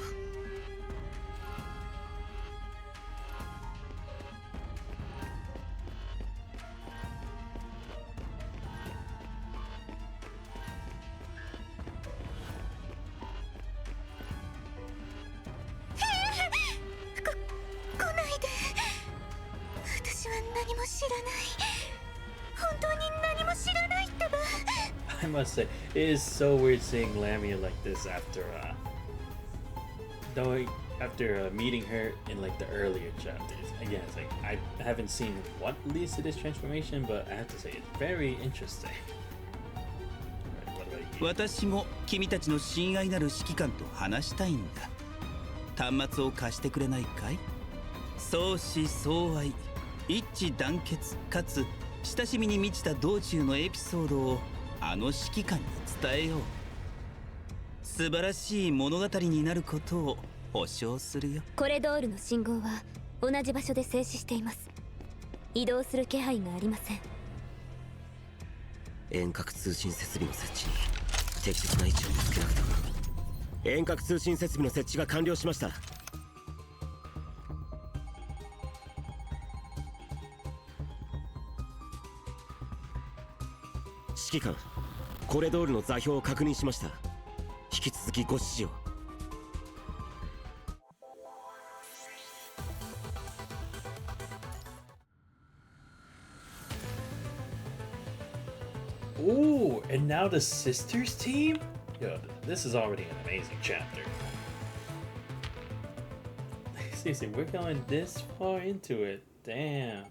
来ないで。私は何も知らない。本当に何も知らないってば。I must say, it is so weird seeing Lamia like this after meeting her in like the earlier chapters. Again, it's like I haven't seen what leads to this transformation, but I have to say it's very interesting. Alright, what about you? 私も君たちの親愛なる指揮官と話したいんだ。端末を貸してくれないかい？相思相愛、一致団結かつ親しみに満ちた道中のエピソードをあの指揮官に伝えよう。素晴らしい物語になることを保証するよ。コレドールの信号は同じ場所で静止しています。移動する気配がありません。遠隔通信設備の設置に適切な位置を見つけなくては。遠隔通信設備の設置が完了しました。指揮官、コレドールの座標を確認しました。引き続きご指示を。Ooh, and now the sisters team? Yo, this is already an amazing chapter. Seriously, we're going this far into it. Damn.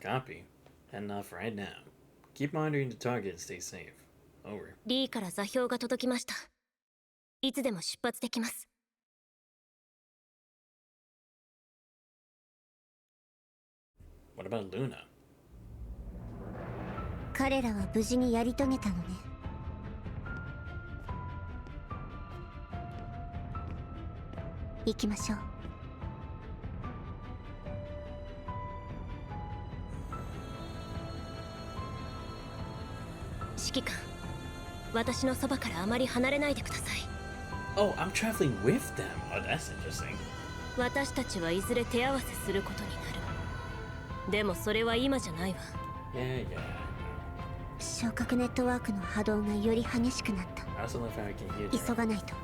Copy. Heading off right now. Keep monitoring the target and stay safe. Over. リーから座標が届きました。いつでも出発できます。What about Luna? 彼らは無事にやり遂げたのね。行きましょう。指揮官、私のそばからあまり離れないでください。Oh, I'm traveling with them. Oh, that's interesting. 私たちはいずれ手合わせすることになる。でもそれは今じゃないわ。Yeah, yeah. 昇格ネットワークの波動がより激しくなった。I also love how I can hear 急がないと。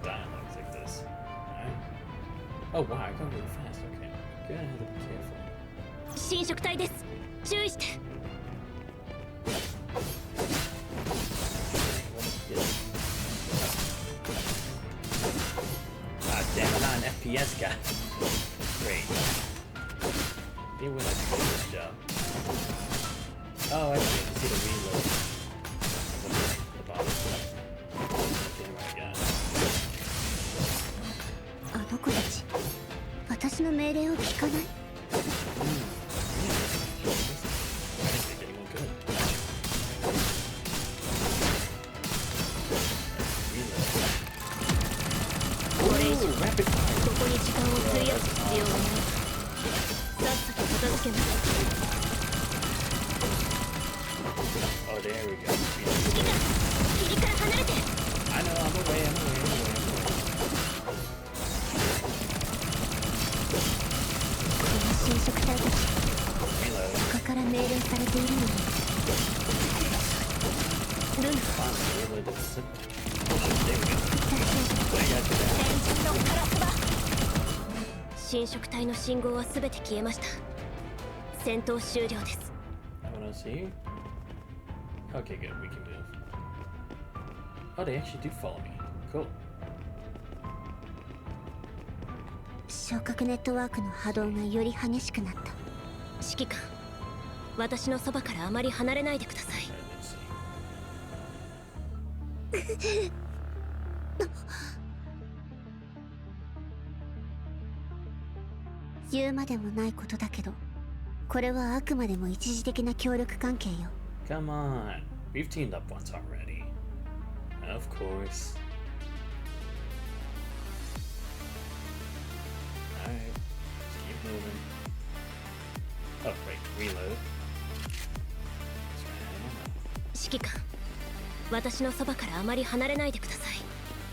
dialogues like this. Alright. Oh wow, I got really fast. Okay. Good, I have to be careful. 侵食体です。注意して。Ah, damn it, not an FPS guy. Great. They would have done this job. Oh, I see. You see the reload. The bottom. Damn, I got it. あの子たち、私の命令を聞かない。これ以上ここに時間を費やす必要はない。さっさと片付けます。 Oh, there we go. 霧から離れて。 I know, I'm away. この侵食体たち、他から命令されているのに。ルナ、侵食体の信号はすべて消えました。戦闘終了です。 I wanna see. Okay, good. We can move. Oh, they actually do follow me. Cool. 昇格ネットワークの波動がより激しくなった。指揮官、私のそばからあまり離れないでください。 Alright, let's see. 言うまでもないことだけど、これはあくまでも一時的な協力関係よ。 Come on. We've teamed up once already. Of course. Alright. Let's keep moving. Oh, wait. Reload. 指揮官、私のそばからあまり離れないでください。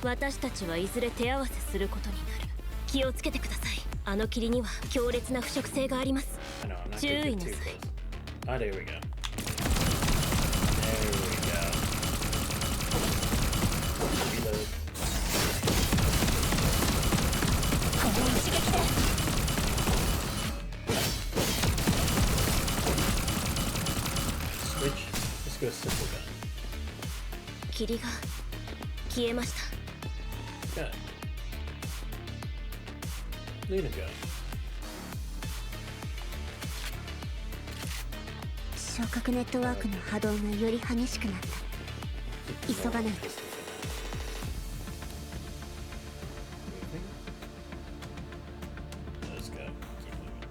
私たちはいずれ手合わせすることになる。気をつけてください。あの霧には強烈な腐食性があります。 I know, I'm not 注 gonna 意 get な too さい。 close. Oh, there we go. There we go. Reload. この一撃で。 Switch. Let's go simple gun. 霧が消えました。 Good. Luna gun. 昇格ネットワークの波動がより激しくなった。急がないと。 Moving. Let's go. Keep moving.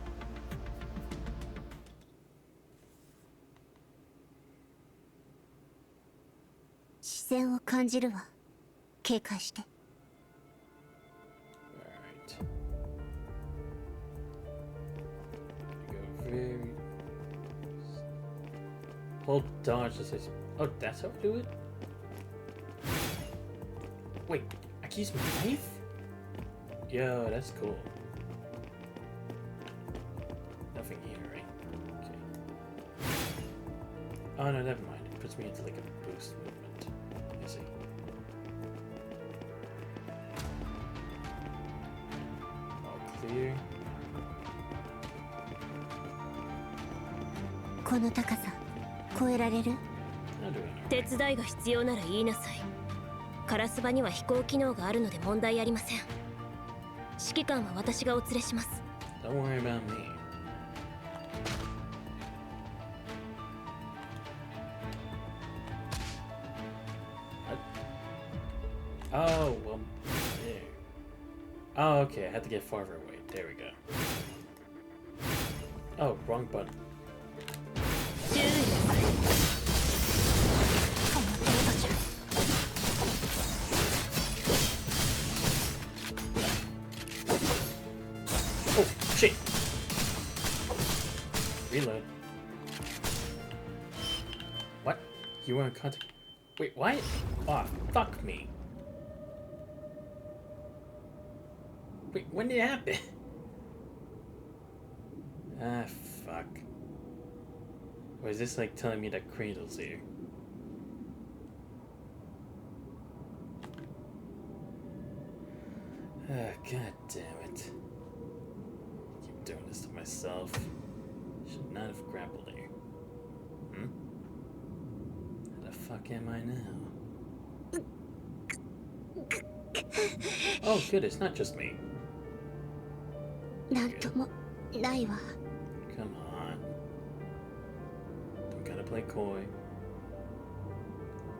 視線を感じるわ。警戒して。 Alright. Go very Hold dodge. Oh, that's how to do it? Wait, I can use my knife? Yo, that's cool. Nothing here, right? Okay. Oh no, never mind. It puts me into like a boost movement. I see. All clear. この高さ超えられる？ Not doing it. 手伝いが必要なら言いなさい。カラスバには飛行機能があるので問題ありません。指揮官は私がお連れします。 Don't worry about me. Oh, well, there. Oh, okay, I had to get farther away. There we go. Oh, wrong button. 注意なさい。この程度じゃ。 Oh, shit! Reload. What? You were in contact? Wait, what? Oh, fuck me. Wait, when did it happen? Ah, fuck. Or is this like telling me that Cradle's here? Ah, god damn it. Keep doing this to myself. Should not have grappled here. Hmm? How the fuck am I now? Oh, good, it's not just me. なんともないわ。 Come on. Don't gotta play coy.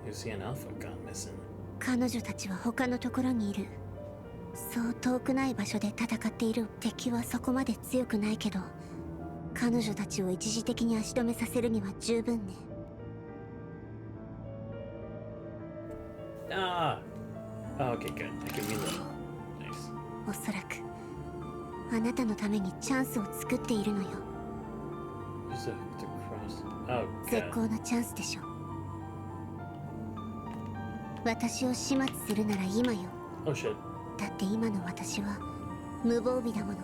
You see an alpha gone missing. 彼女たちは他のところにいる。そう遠くない場所で戦っている。敵はそこまで強くないけど、彼女たちを一時的に足止めさせるには十分ね。 Ah! Oh, okay, good. I can reload. Nice. おそらくあなたのためにチャンスを作っているのよ。 Use the hook to cross. Oh, 絶 god. 好のチャンスでしょ。私を始末するなら今よ。 Oh, shit. だって今の私は無防備だもの。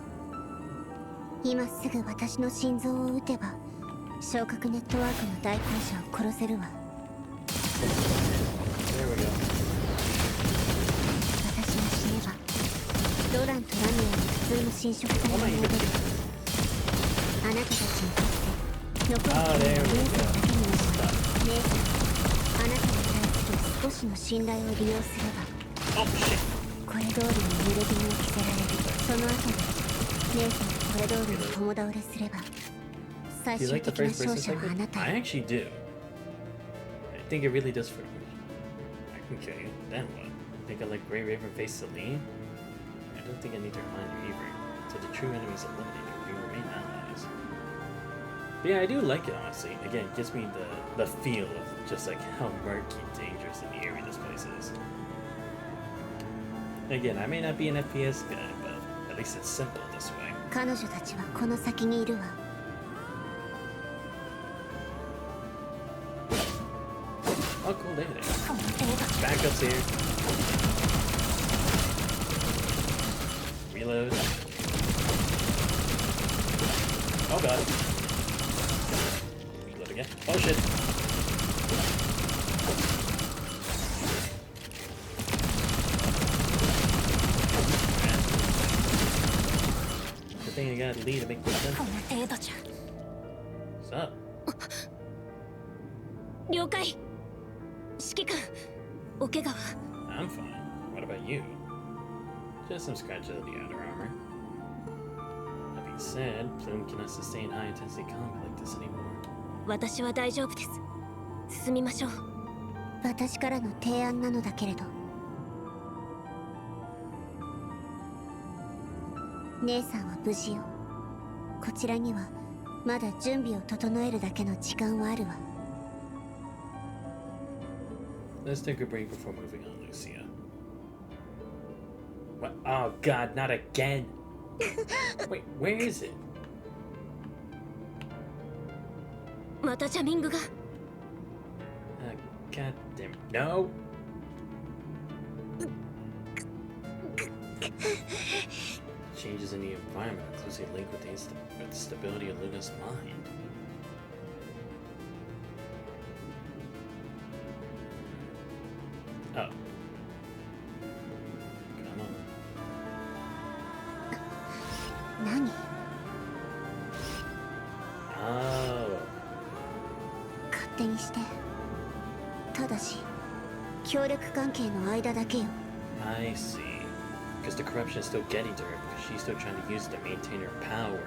今すぐ私の心臓を撃てば昇格ネットワークの代行者を殺せるわ。 There we go. 私が死ねばロランとラミアの普通の侵食体に戻る。あなたたちにとって残っている姉さんだけにも姉さん、あなたに対する少しの信頼を利用すれば Oh, shit. これ通りに濡れ衣を着せられる。その後に姉さんがこれ通りに共倒れすれば最 Do you 終 like the 的な first 勝 person 者はあな cycle? た I よ。 actually do. I think it really does for me. I can kill you. Then what? Think I let Grey Raven face Celine? I don't think I need to remind you either. So the true enemy is eliminated. We remain allies. But yeah, I do like it, honestly. Again, it gives me the feel of just like how murky, dangerous, and eerie this place is. Again, I may not be an FPS guy, but at least it's simple this way. 彼女たちはこの先にいるわ。 Oh, cool, there it is. この程度 Backup's here. Reload. Oh god. Reload again. Oh shit. Good thing I got a lead to make this こ done. んな程度じゃ。 What's up? 了解。指揮官、お怪我は？ I'm fine. What about you? Just some scratches of the outer armor. That being said, Plume cannot sustain high intensity combat like this anymore. 私は大丈夫です。進みましょう。私からの提案なのだけれど、姉さんは無事よ。こちらにはまだ準備を整えるだけの時間はあるわ。 Let's take a break before moving on, Lucia. What? Oh god, not again! Wait, where is it? またジャミングが。God damn. No! Changes in the environment are closely linked with the stability of Luna's mind. Oh. Come on. 何 Oh. 勝手にして。ただし、協力関係の間だけよ。 I see. Because the corruption is still getting to her, because she's still trying to use it to maintain her power.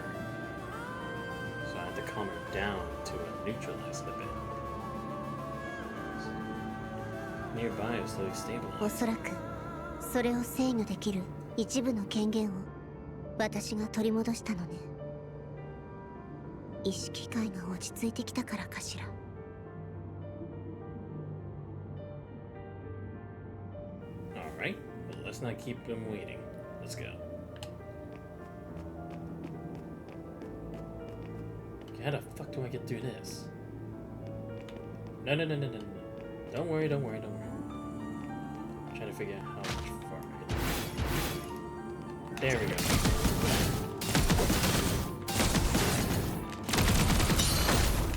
So I have to calm her down to neutralize it a bit. Nearby is slowly お stabilized. そらくそれを制御できる一部の権限を私が取り戻したのね。意識界が落ち着いてきたからかしら。Alright, well, let's not keep them waiting. Let's go. Okay, how the fuck do I get through this? No. Don't worry. I'm trying to figure out how much far I can. There we go.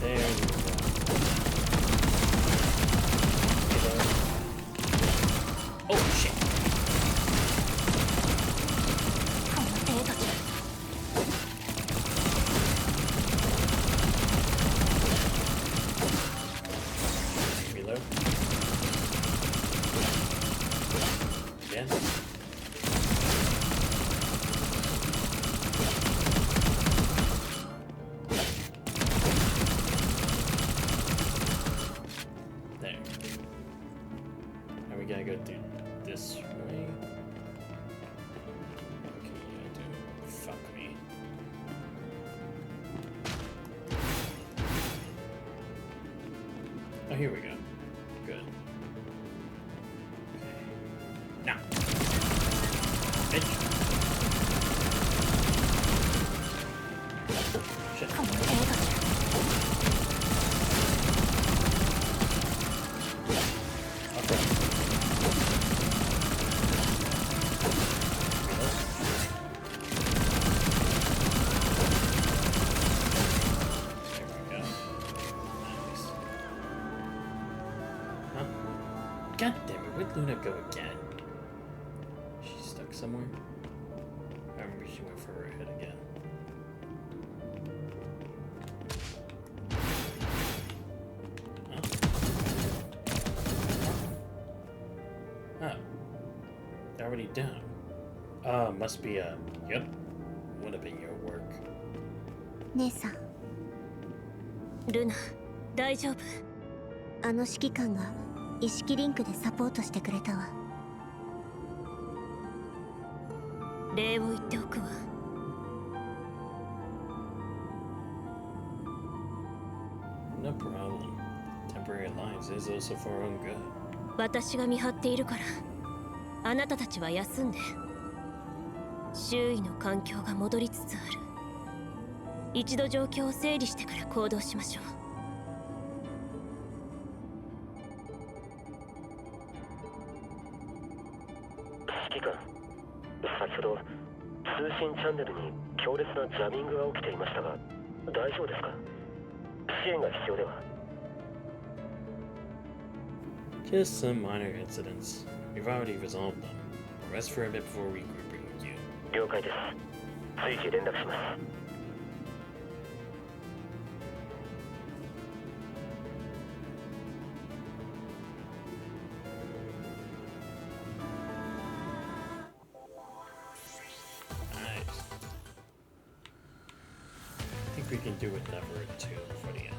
There we go. Oh shit! この程度じゃ。 Reload. Again. There. Now we gotta go through this way. Okay, yeah, dude. Fuck me. Oh, here we go. Good. Okay. Now. Bitch. Shit. この程度じゃ。 Okay. There we go. Nice. Huh? God damn it, where'd Luna go again? She's stuck somewhere? I remember she went for her head again. Huh? Oh. They're already down. Must be yep. Would have been your work. 姉さん、ルナ大丈夫？あの指揮官が意識リンクでサポートしてくれたわ。礼を言っておくわ。 No problem. Temporary alliance is also for our own good. 私が見張っているからあなたたちは休んで。周囲の環境が戻りつつある。一度状況を整理してから行動しましょう。指揮官、先ほど通信チャンネルに強烈なジャミングが起きていましたが大丈夫ですか？支援が必要では？ Just some minor incidents. We've already resolved them. Rest for a bit before regrouping with you. 了解です。随時連絡します。 Nice. I think we can do another two for the end.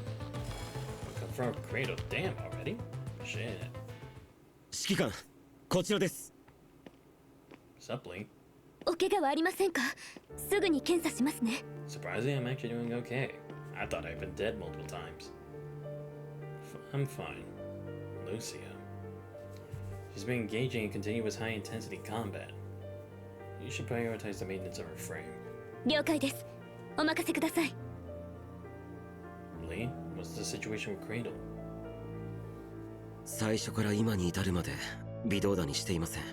Confirm Cradle. Damn, already? Shit. 指揮官こちらです。 What's up, Lee? お怪我はありませんか？すぐに検査しますね。 Surprisingly, I'm actually doing okay. I thought I'd been dead multiple times. I'm fine. Lucia. She's been engaging in continuous high-intensity combat. You should prioritize the maintenance of her frame. 了解です。お任せください。 Lee, what's the situation with Cradle? 最初から今に至るまで微動だにしていません。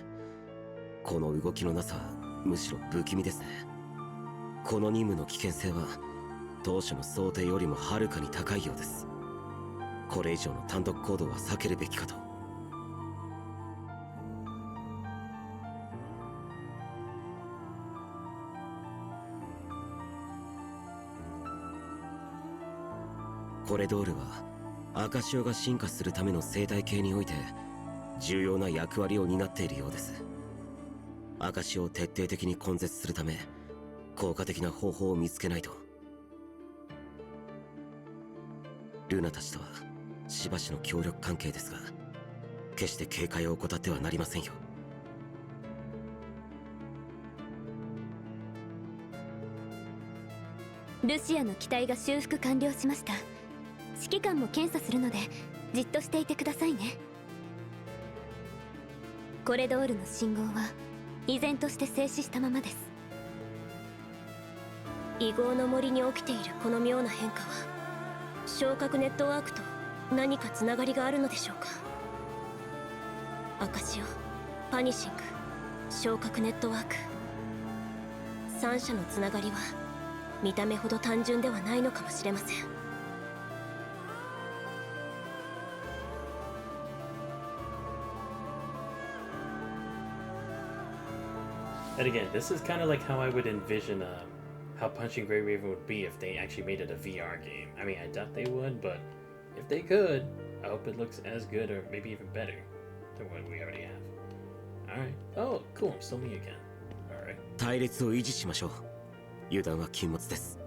この動きのなさはむしろ不気味ですね。この任務の危険性は当初の想定よりもはるかに高いようです。これ以上の単独行動は避けるべきかと。コレドールは赤潮が進化するための生態系において重要な役割を担っているようです。赤潮を徹底的に根絶するため効果的な方法を見つけないと。ルナたちとはしばしの協力関係ですが、決して警戒を怠ってはなりませんよ。ルシアの機体が修復完了しました。指揮官も検査するのでじっとしていてくださいね。コレドールの信号は依然として静止したままです。異郷の森に起きているこの妙な変化は昇格ネットワークと何かつながりがあるのでしょうか。赤潮、パニシング、昇格ネットワーク、三者のつながりは見た目ほど単純ではないのかもしれません。And again, this is kind of like how I would envision how Punching Grey Raven would be if they actually made it a VR game. I mean, I doubt they would, but if they could, I hope it looks as good or maybe even better than what we already have. Alright. Oh, cool. I'm still me again. Alright. 隊列を維持しましょう。油断は禁物です。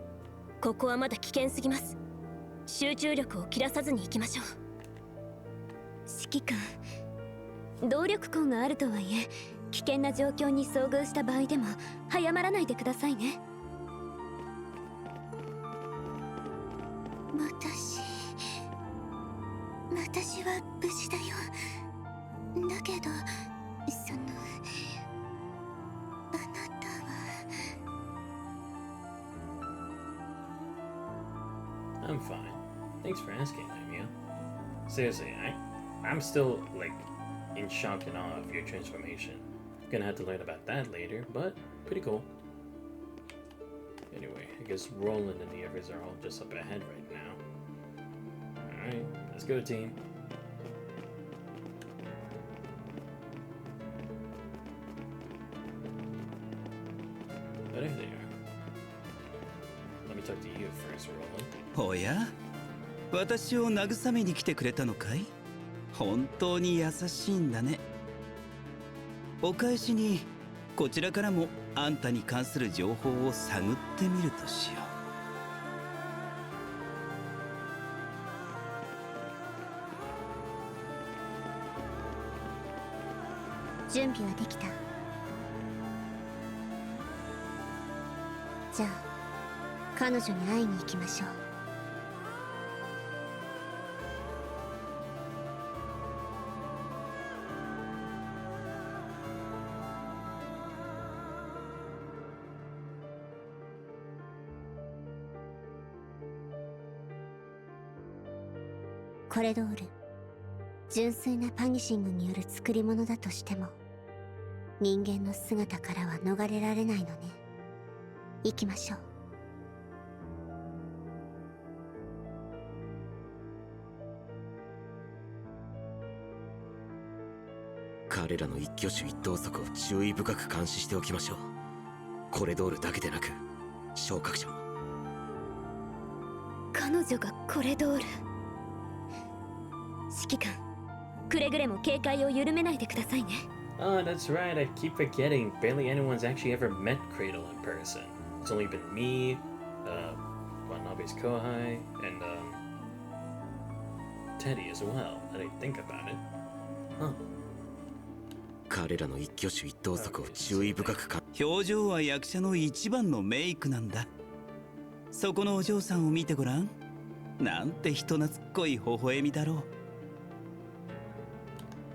ここはまだ危険すぎます。集中力を切らさずに行きましょう。指揮官、動力痕があるとはいえ危険な状況に遭遇した場合でも早まらないでくださいね。私は無事だよ。だけどあなたは。 I'm fine. Thanks for asking, Lamia. Seriously, I'm still, like, in shock and awe of your transformation. Gonna have to learn about that later, but pretty cool. Anyway, I guess Roland and the others are all just up ahead right now. Alright, let's go, team. Oh, there they are. Let me talk to you first, Roland. おや、私を慰めに来てくれたのかい？本当に優しいんだね。お返しにこちらからもあんたに関する情報を探ってみるとしよう。準備はできた。じゃあ彼女に会いに行きましょう。コレドール、純粋なパニシングによる作り物だとしても人間の姿からは逃れられないのね。行きましょう。彼らの一挙手一投足を注意深く監視しておきましょう。コレドールだけでなく昇格者も。彼女がコレドール。指揮官、くれぐれも警戒を緩めないでくださいね。Oh, that's right. I keep forgetting. Barely anyone's actually ever met Cradle in person. It's only been me, Wanabe's Kohai, and Teddy as well. That I think about it. Huh. 彼らの一挙手一投足を注意深く表情は役者の一番のメイクなんだ。そこのお嬢さんを見てごらん。なんて人懐っこい微笑みだろう。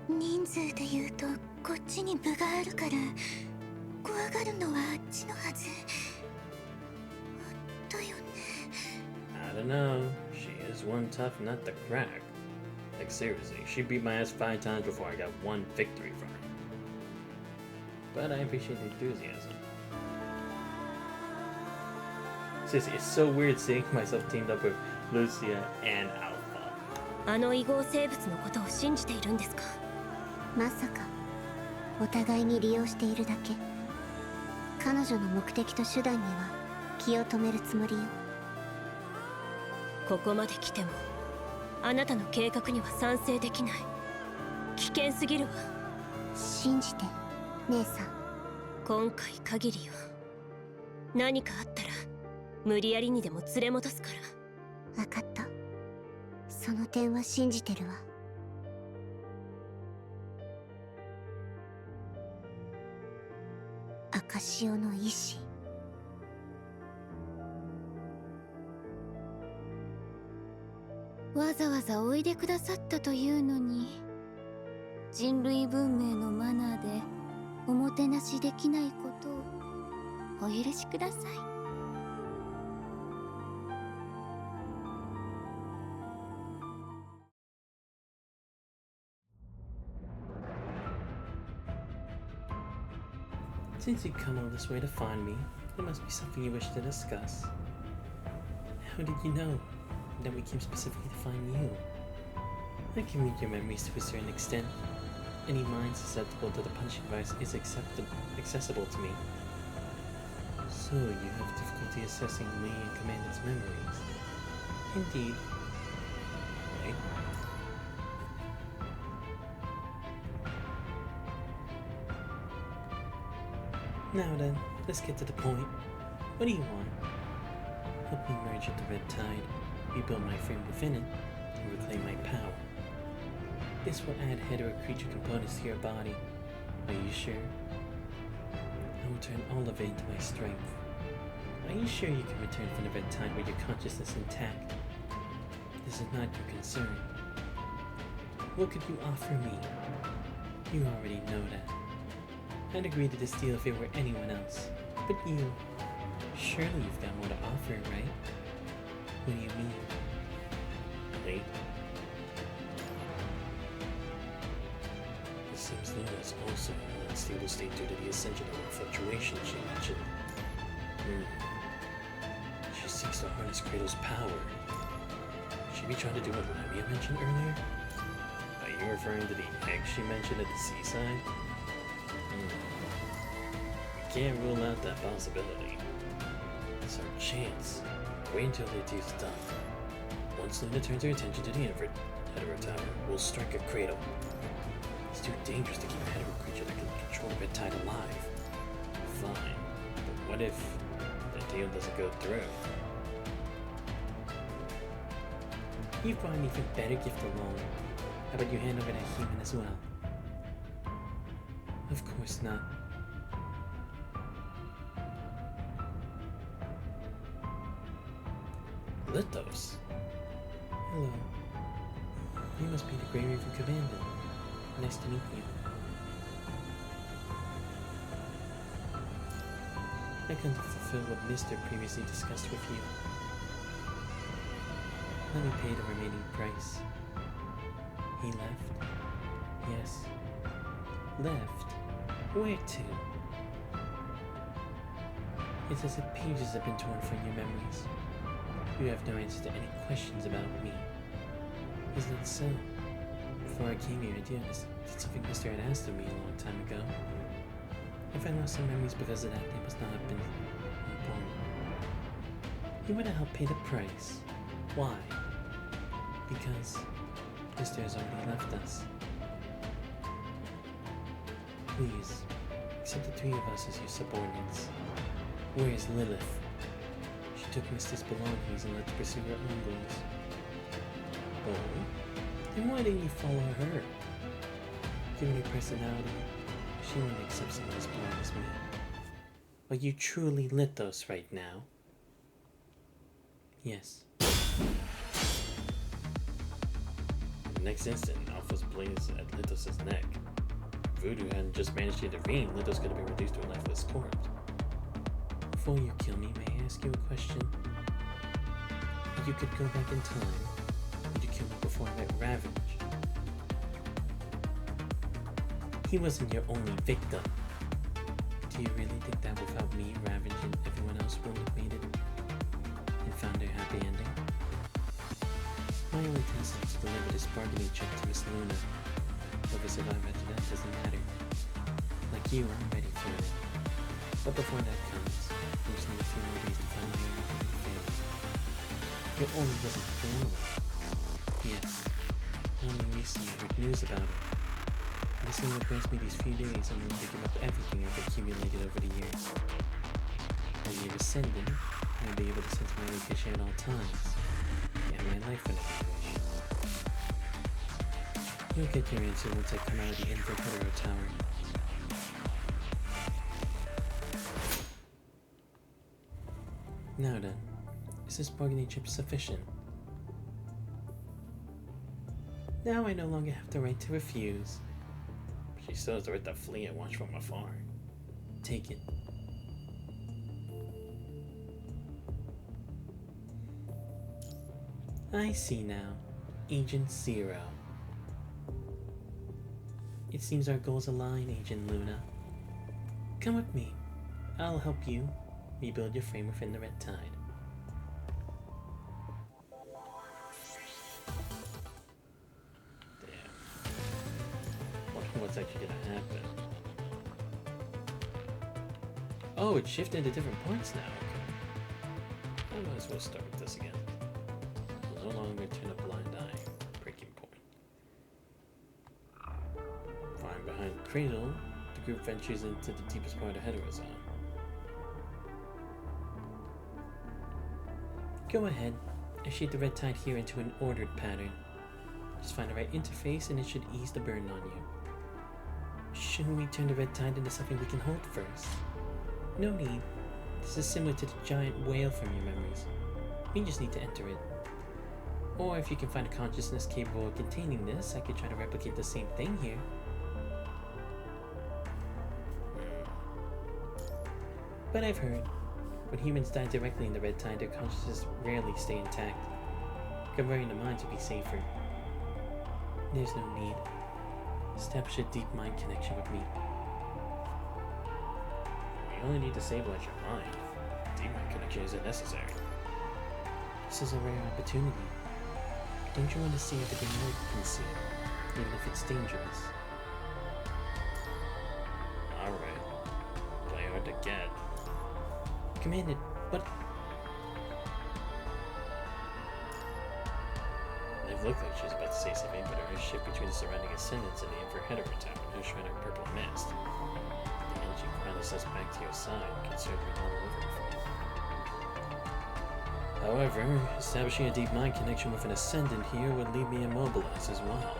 人数で言うとこっちに部があるから怖がるのはあっちのはずだよね。 I don't know. She is one tough nut to crack. Like seriously, she beat my ass 5 times before I got one victory from her. But I appreciate the enthusiasm. Seriously, it's so weird seeing myself teamed up with Lucia and Alpha. あの異合生物のことを信じているんですか？まさかお互いに利用しているだけ。彼女の目的と手段には気を止めるつもりよ。ここまで来てもあなたの計画には賛成できない。危険すぎるわ。信じて姉さん。今回限りよ。何かあったら無理やりにでも連れ戻すから。分かった。その点は信じてるわ。赤潮の意志。わざわざおいでくださったというのに、人類文明のマナーでおもてなしできないことをお許しください。Since you've come all this way to find me, there must be something you wish to discuss. How did you know that we came specifically to find you? I can read your memories to a certain extent. Any mind susceptible to the punching device is accessible to me. So you have difficulty assessing me and Commander's memories. Indeed. Wait. Now then, let's get to the point. What do you want? Help me merge with the red tide, rebuild my frame within it, and reclaim my power. This will add hetero creature components to your body. Are you sure? I will turn all of it into my strength. Are you sure you can return from the red tide with your consciousness intact? This is not your concern. What could you offer me? You already know that. I'd agree to this deal if it were anyone else. But you... Surely you've got more to offer, right? What do you mean? Wait. It seems Luna is also in an unstable state due to the Ascension and fluctuation she mentioned. She seeks to harness Kratos' power. Should we try to do what Lamia mentioned earlier? Are you referring to the egg she mentioned at the seaside? We can't rule out that possibility. It's our chance. Wait until they do stuff. Once Luna turns her attention to the hetero tower, we'll strike a cradle. It's too dangerous to keep a hetero creature that can control the red tide alive. Fine, but what if the deal doesn't go through? You've brought an even better gift along. How about you hand over that human as well? Of course not. Lithos? Hello. You must be the Grey Raven Commander. Nice to meet you. I come to fulfill what Mr. previously discussed with you. Let me pay the remaining price. He left? Yes. Left? Where to? It's as if pages have been torn from your memories. You have no answer to any questions about me. Is that so? Before I came here, I did something Mr. had asked of me a long time ago. If I lost some memories because of that, they must not have been important. You want to help pay the price. Why? Because Mr. has already left us. Please, accept the 3 of us as your subordinates. Where is Lilith? She took Mr.'s belongings and left to pursue her own goals. Oh? Then why didn't you follow her? Given her personality, she wouldn't accept someone as blind as me. Are you truly Lithos right now? Yes. The next instant, Alpha's blaze at Lithos' neck. If Voodoo hadn't just managed to intervene, Lithos could have been reduced to a lifeless corpse. Before you kill me, may I ask you a question? If you could go back in time, would you kill me before I met Ravage? he wasn't your only victim. Do you really think that without me ravaging everyone else wouldn't have made it and found a happy ending? My only task is to deliver this bargaining chip to Miss Luna. Whether I survive after that doesn't matter. Like you, I'm ready for it. But before that comes, I just need a few more days to find my own family. Your only wasn't family. Yes, only recently I heard news about it. This thing that grants me these few days, I'm willing to give up everything I've accumulated over the years. When you're ascending, I'll be able to sense my location at all times. And my life whenever I wish. You'll get your answer once I come out of the Hetero Tower. Now then, is this bargaining chip sufficient? Now I no longer have the right to refuse. She still has the right to flee and watch from afar. Take it. I see now. Agent Zero. It seems our goals align, Agent Luna. Come with me. I'll help you rebuild your frame within the Red Tide. What's actually gonna happen? Oh, it's shifted to different points now. Okay. I might as well start with this again. No longer turn a blind eye. Breaking point. Flying behind Cradle, the group ventures into the deepest part of Hetero Zone. Go ahead. I shape the Red Tide here into an ordered pattern. Just find the right interface and it should ease the burden on you. Shouldn't we turn the Red Tide into something we can hold first? No need. This is similar to the giant whale from your memories. We just need to enter it. Or if you can find a consciousness capable of containing this, I could try to replicate the same thing here. But I've heard, when humans die directly in the Red Tide, their consciousness rarely stay intact. Converting the mind to be safer. There's no need. Establish a deep mind connection with me. You only need to stabilize your mind. Deep mind connection isn't necessary. This is a rare opportunity. Don't you want to see everything more you can see, even if it's dangerous? Alright. Play hard to get. Commanded, but... It looked like she was about to say something, but her eyes shift between the surrounding ascendants and the Hetero Tower and her shrine of purple mist. The engine finally sets back to your side, considering all over the place. However, establishing a deep mind connection with an ascendant here would leave me immobilized as well.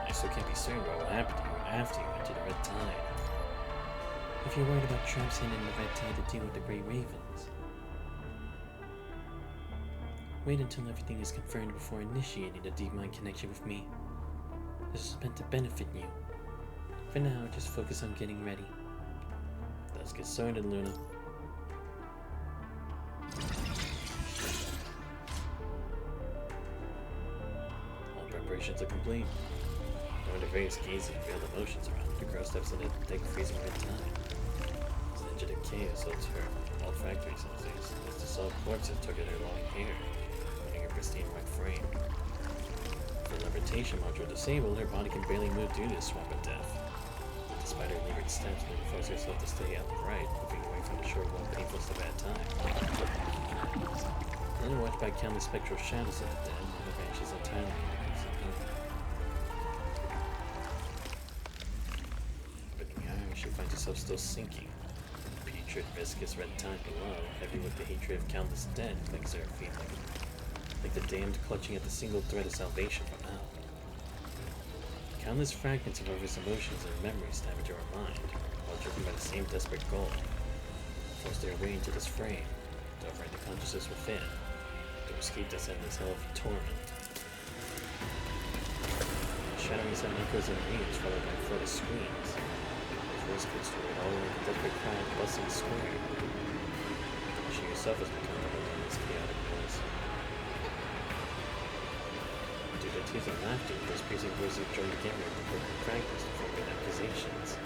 I still can't be certain what will happen to you after you enter the Red Tide. If you're worried about traps hidden in the Red Tide to deal with the Grey Ravens, wait until everything is confirmed before initiating a deep mind connection with me. This is meant to benefit you. For now, just focus on getting ready. Let's get started, Luna. All preparations are complete. Knowing the various gazes and veiled emotions around, the girl steps into the thick, freezing Red Tide. It's an engine decay assaults her olfactory senses as the solid corpses took at her long hair, leaving her pristine white frame. With the levitation module disabled, her body can barely move due to the swamp of death. Despite her labored steps, Luna forces herself to stay upright, moving away from the short, one painful step at a time. Then, watched by countless spectral shadows of the dead, Luna vanishes entirely into the crimson night. Opening her eyes, she finds herself still sinking. The putrid, viscous Red Tide below, heavy with the hatred of countless dead, clings to her feet like the damned clutching at the single thread of salvation from hell. Countless fragments of Orvis emotions and memories stab into her mind, all driven by the same desperate goal. Forced their way into this frame, to override the consciousness within, to escape this endless hell of torment. Shattering sound echoes and rage, followed by a flood of screams. Her voice cuts through it all like a desperate crowd bustling square. She herself has become overwhelmed in this chaotic noise. Due to tears and laughter, those piercing voices joined together with broken fragments to form with accusations.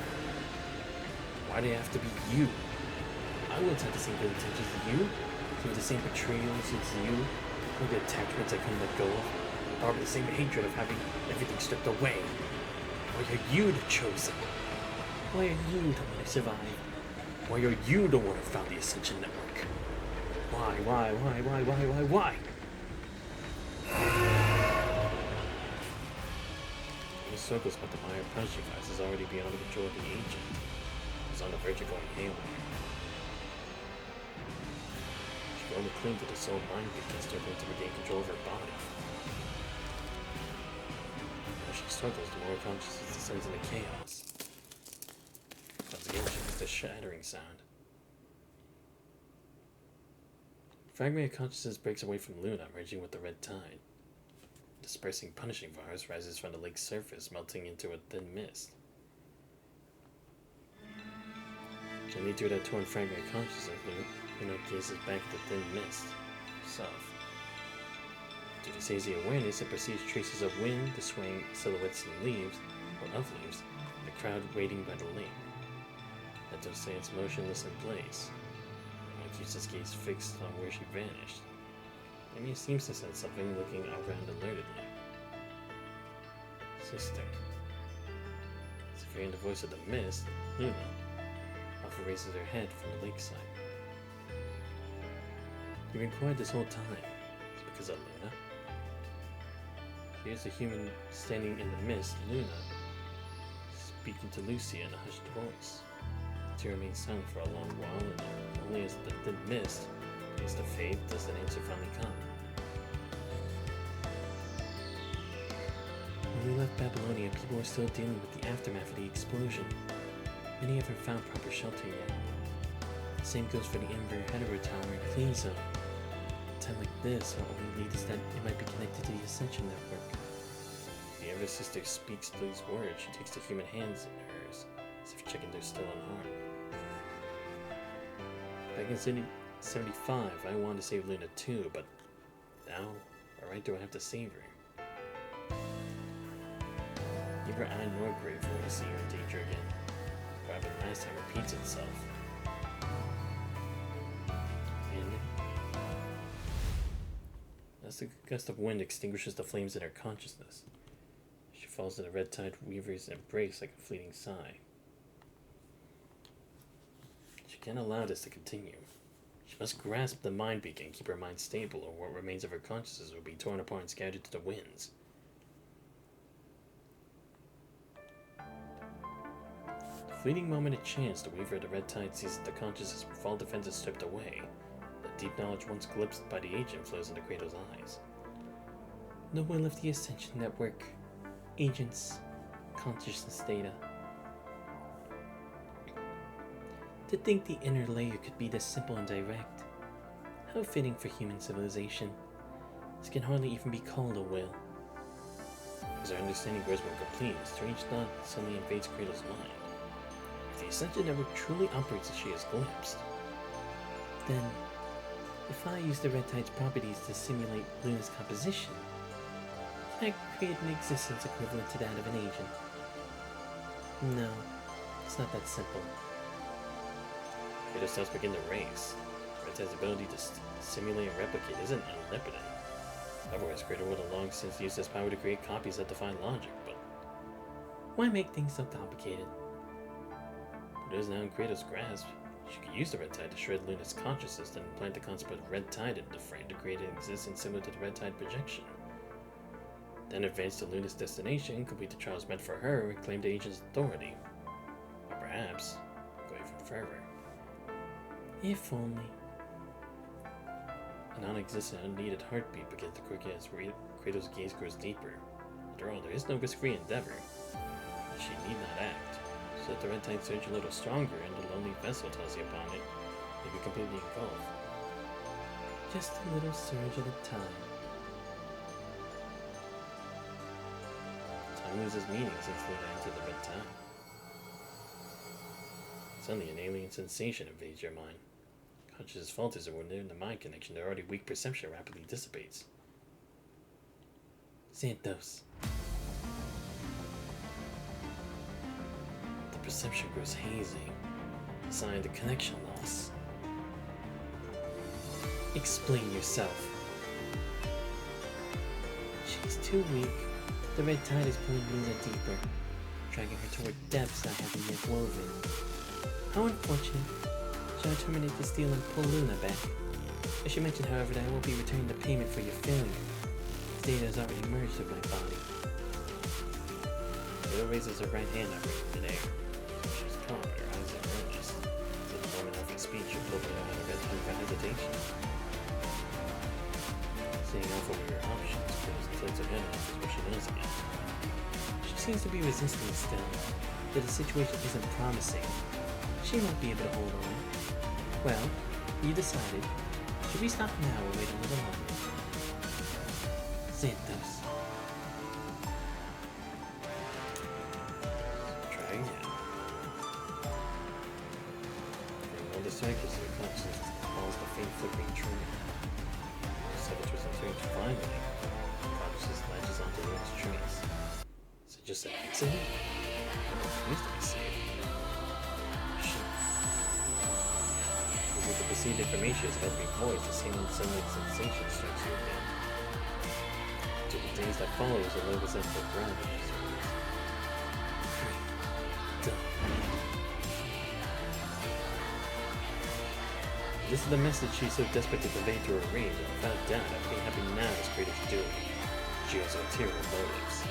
Why do they have to be you? I once had the same good intentions as you, with the same betrayals as you, with the attachments I couldn't let go of, or the same hatred of having everything stripped away. Why are you the chosen? Why are you the one who survived? Why are you the one who found the Ascension Network? Why? The circles about the Meyer punching class is already beyond the control of the agent. It's on the verge of going haywire. She can only cling to the soul mind because they're going to regain control of her body. As she struggles, the more consciousness descends into chaos. Once again, she makes a shattering sound. A fragment of consciousness breaks away from Luna, merging with the red tide. Dispersing punishing virus rises from the lake's surface, melting into a thin mist. Gently through that torn fragment of consciousness, Luna gazes back at the thin mist. South. Due to its hazy awareness, it perceives traces of wind, the swaying silhouettes of leaves, and the crowd waiting by the lake. That does say it's motionless in place. Luna keeps its gaze fixed on where she vanished. Amy seems to sense something, looking around alertedly. Sister. As if hearing the voice of the mist, Luna often raises her head from the lakeside. You've been quiet this whole time. It's because of Luna. She hears a human standing in the mist, Luna, speaking to Lucy in a hushed voice. The two remain silent for a long while, and only as the thin mist begins to fade does an answer finally come. When we left Babylonia, people were still dealing with the aftermath of the explosion. Many haven't found proper shelter yet. The same goes for the Ember Hetero Tower in Clean Zone. At a time like this, our only lead is that it might be connected to the Ascension Network. The Ember sister speaks those words. She takes the human hands in hers, as if checking they're still unharmed. Back in 75, I wanted to save Luna too, but now, alright, do I have to save her? Neither I nor grateful to see her in danger again. What happened last time repeats itself. And as the gust of wind extinguishes the flames in her consciousness, she falls in the red tide weaver's embrace like a fleeting sigh. She can't allow this to continue. She must grasp the mind beacon and keep her mind stable, or what remains of her consciousness will be torn apart and scattered to the winds. The fleeting moment of chance, the weaver of the red tide sees the consciousness with all defenses stripped away. The deep knowledge once glimpsed by the agent flows into Kratos' eyes. The will of the Ascension Network. Agents. Consciousness data. To think the inner layer could be this simple and direct. How fitting for human civilization. This can hardly even be called a will. As our understanding grows more complete, a strange thought suddenly invades Kratos' mind. If the Ascension Network truly operates as she has glimpsed, then if I use the Red Tide's properties to simulate Luna's composition, can I create an existence equivalent to that of an agent? No, it's not that simple. Kratos does begin the race. Red Tide's ability to simulate and replicate isn't omnipotent. Otherwise, Kratos would have long since used his power to create copies that defy logic, but why make things so complicated? It is now in Kratos' grasp. She could use the Red Tide to shred Luna's consciousness and implant the concept of Red Tide into the frame to create an existence similar to the Red Tide projection. Then advance to Luna's destination, complete the trials meant for her, and claim the agent's authority. Or perhaps, go even further. If only. A non-existent, unneeded heartbeat begins to quicken as Kratos' gaze grows deeper. After all, there is no risk-free endeavor. She need not act. So let the Red Tide surge a little stronger, and the lonely vessel tells you upon it, may be completely engulfed. Just a little surge at a time. Time loses meaning since Luna entered the Red Tide. Suddenly, an alien sensation invades your mind. Consciousness falters, and when in the mind connection, their already weak perception rapidly dissipates. Santos. The perception grows hazy, a sign of the connection loss. Explain yourself. She's too weak. The red tide is pulling Luna deeper, dragging her toward depths I haven't yet woven. How unfortunate. Shall I terminate this deal and pull Luna back? I should mention, however, that I won't be returning the payment for your failure. This data has already merged with my body. Widow raises her right hand up in midair. She's calm, but her eyes are earnest. To the moment of her speech, she pulled her out of red time without hesitation. Seeing off over her options, Rose tilts her head off as where she knows again. She seems to be resisting still, that the situation isn't promising. She might be able to hold on. Well, you decided. Should we stop now or wait a little longer? Santos. Try again. For another cycle, the conscience calls the faint flickering train. Seven twists and turns finally. Consciousness latches onto Luna's trace. Is it just an accident? It needs to be safe. With the perceived information is about to be voiced, the same unsettling sensation strikes you again. To the days that follows, a low resentful ground in his words. Done. This is the message she's so desperate to convey to her rage, and without doubt, I'd be happy now as Kratos doing. She has ulterior motives.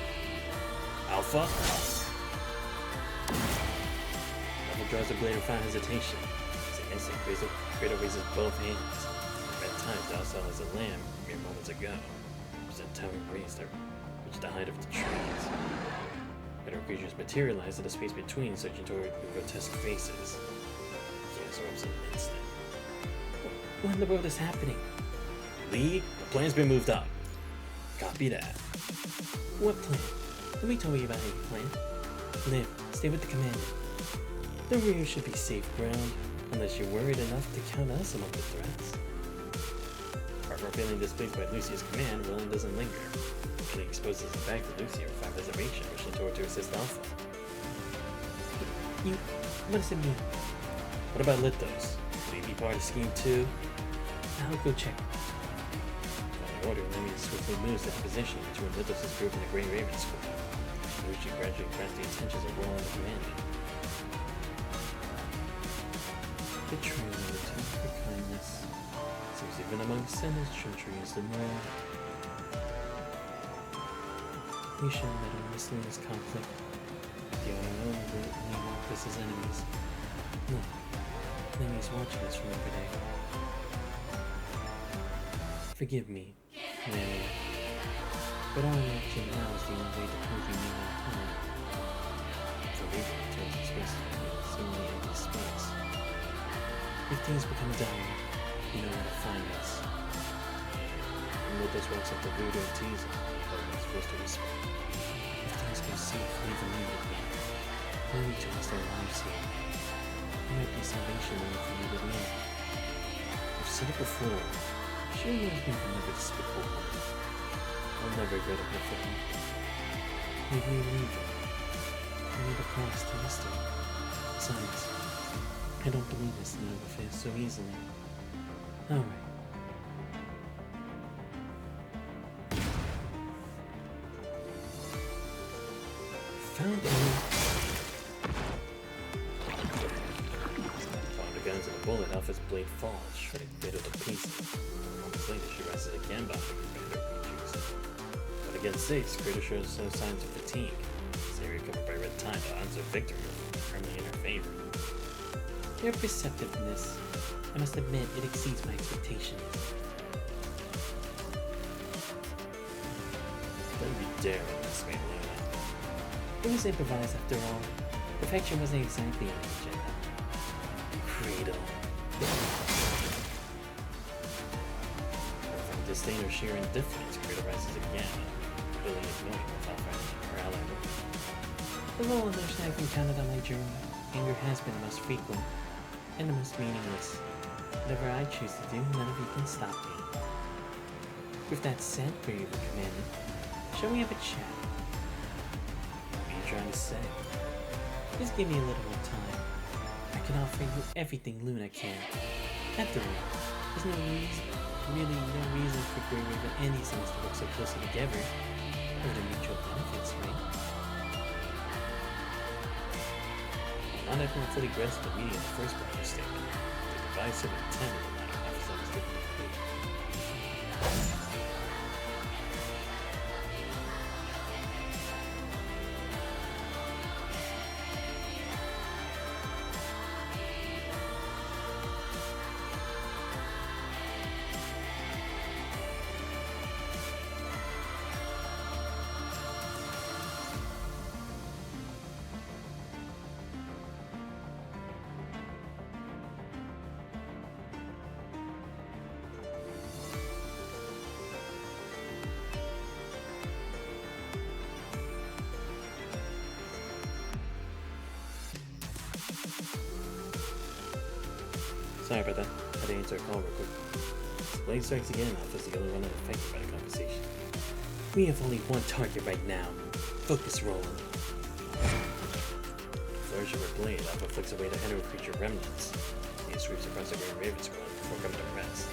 Alpha? Alpha draws a blade without hesitation. Instant, Kratos raises both hands. Red Tide, docile as a lamb mere moments ago, was a towering raised to reach the height of the trees. But our creatures materialized in the space between, searching toward the grotesque faces. Chaos erupts in an instant. What in the world is happening? Lee, the plan's been moved up. Copy that. What plan? Let me tell you about your plan. Liv, stay with the commander. The rear should be safe ground. Unless you're worried enough to count us among the threats. Apart from feeling displeased by Lucia's command, Roland doesn't linger. He exposes his back to Lucia without reservation, rushing toward to assist Alpha. What does it mean? What about Lithos? Will he be part of Scheme 2? I'll go check. On the order, Lemmy swiftly moves to the position between Lithos' group and the Grey Raven Squad. Lucia gradually grasps the intentions of Roland the commander. Betrayal and return for kindness. Seems even among sinners, treachery is the norm. We show that in miscellaneous conflict, the unknown will only mark us as enemies. Look, enemies watching us from over there. Forgive me, Mary, but all action now is the only way to prove you mean no harm. For Raven turns his face to me, seemingly empty space. If things become dire, you know where to find us. And Lithos walks up to Voodoo and tease him, but he's forced to whisper. If things go safe, leave immediately. No need to risk their lives here. There might be salvation waiting for you with me. I've said it before. Sure knows me from never despicable one. I'll never regret it for him. Leave me leaving. I need a promise to mystery. Besides, I don't believe this love affair so easily. Alright. Found the guns and the bullet, Alpha's blade falls, shredding Bitter to pieces. Moments later, she rises again behind her creatures. But against 6, Kratos shows no signs of fatigue. As they recover by Red Tide, the odds of victory are firmly in her favor. Your perceptiveness, I must admit, it exceeds my expectations. Don't be daring, Miss Luna. It was improvised after all. Perfection wasn't exactly on the agenda. Cradle. From disdain or sheer indifference, Cradle rises again, really ignoring without finding her ally. The role of those I've encountered on my journey, anger has been the most frequent and the most meaningless. Whatever I choose to do, none of you can stop me. With that said, Brave Commander, shall we have a chat? What are you trying to say? Just give me a little more time. I can offer you everything Luna can. After all, there's really no reason for Greyraven and these things to work so closely together. Or to mutual benefits, right? Not everyone fully grasped the meaning of the first part of your statement. The divisive intent of the line emphasizes different. Sorry about that. I had to answer a call real quick. Blade strikes again. Alpha is the only one unaffected by the conversation. We have only one target right now. Focus roll. Flourish of her blade, Alpha flicks away the hetero creature remnants. He sweeps across the Grey Raven squad before coming to rest.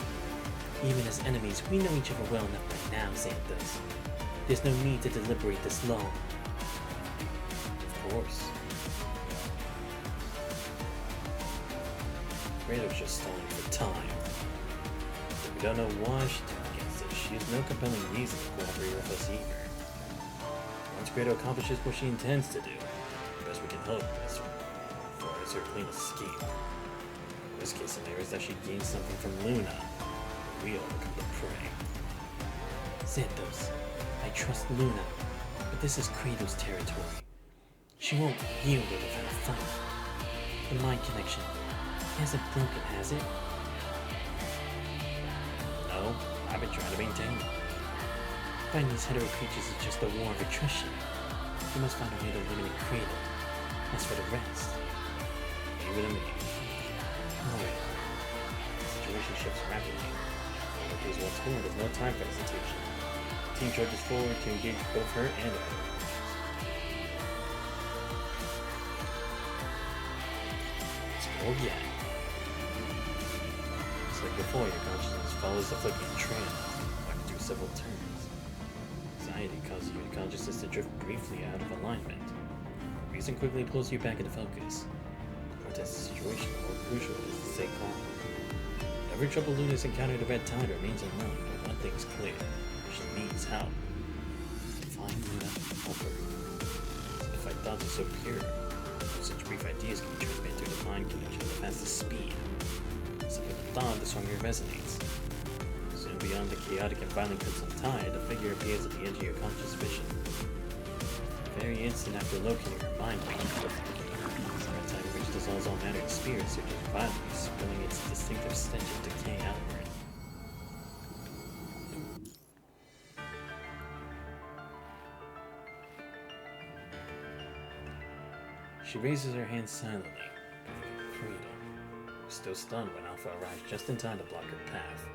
Even as enemies, we know each other well enough right now, Xanthos. There's no need to deliberate this long. Of course. Kratos just stalling for time. We don't know why she turned against us. She has no compelling reason to cooperate with us either. Once Kratos accomplishes what she intends to do, the best we can hope is her clean escape. Worst case scenario is that she gains something from Luna, and we all become the prey. Xanthos, I trust Luna, but this is Kratos' territory. She won't yield it without a fight. The mind connection hasn't broken, has it? No, I've been trying to maintain it. Fighting these hetero creatures is just a war of attrition. We must find a way to eliminate Kratos. As for the rest, leave it to me. Alright. The situation shifts rapidly. If there's once more, there's no time for hesitation. The team charges forward to engage both her and the hetero creatures. Let's go again. Like before, your consciousness follows the flickering trail, walking through several turns. Anxiety causes your consciousness to drift briefly out of alignment. Reason quickly pulls you back into focus. The more tense the situation, the more crucial it is to stay calm. Every trouble Luna's encountered at Red Tide remains unknown, but one thing's clear. She needs help. Find Luna and help her. Simplified thoughts are so pure. Such brief ideas can be transmitted through the mind connection at the fastest speed. Simply the thought, the stronger it resonates. Soon beyond the chaotic and violent crimson tide, a figure appears at the edge of your conscious vision. The very instant after locating her mind being flipped. Red Tide which dissolves all matter and spirit, surging violently, spilling its distinctive stench of decay outward. She raises her hand silently, freedom. Still stunned when Alpha arrives just in time to block her path.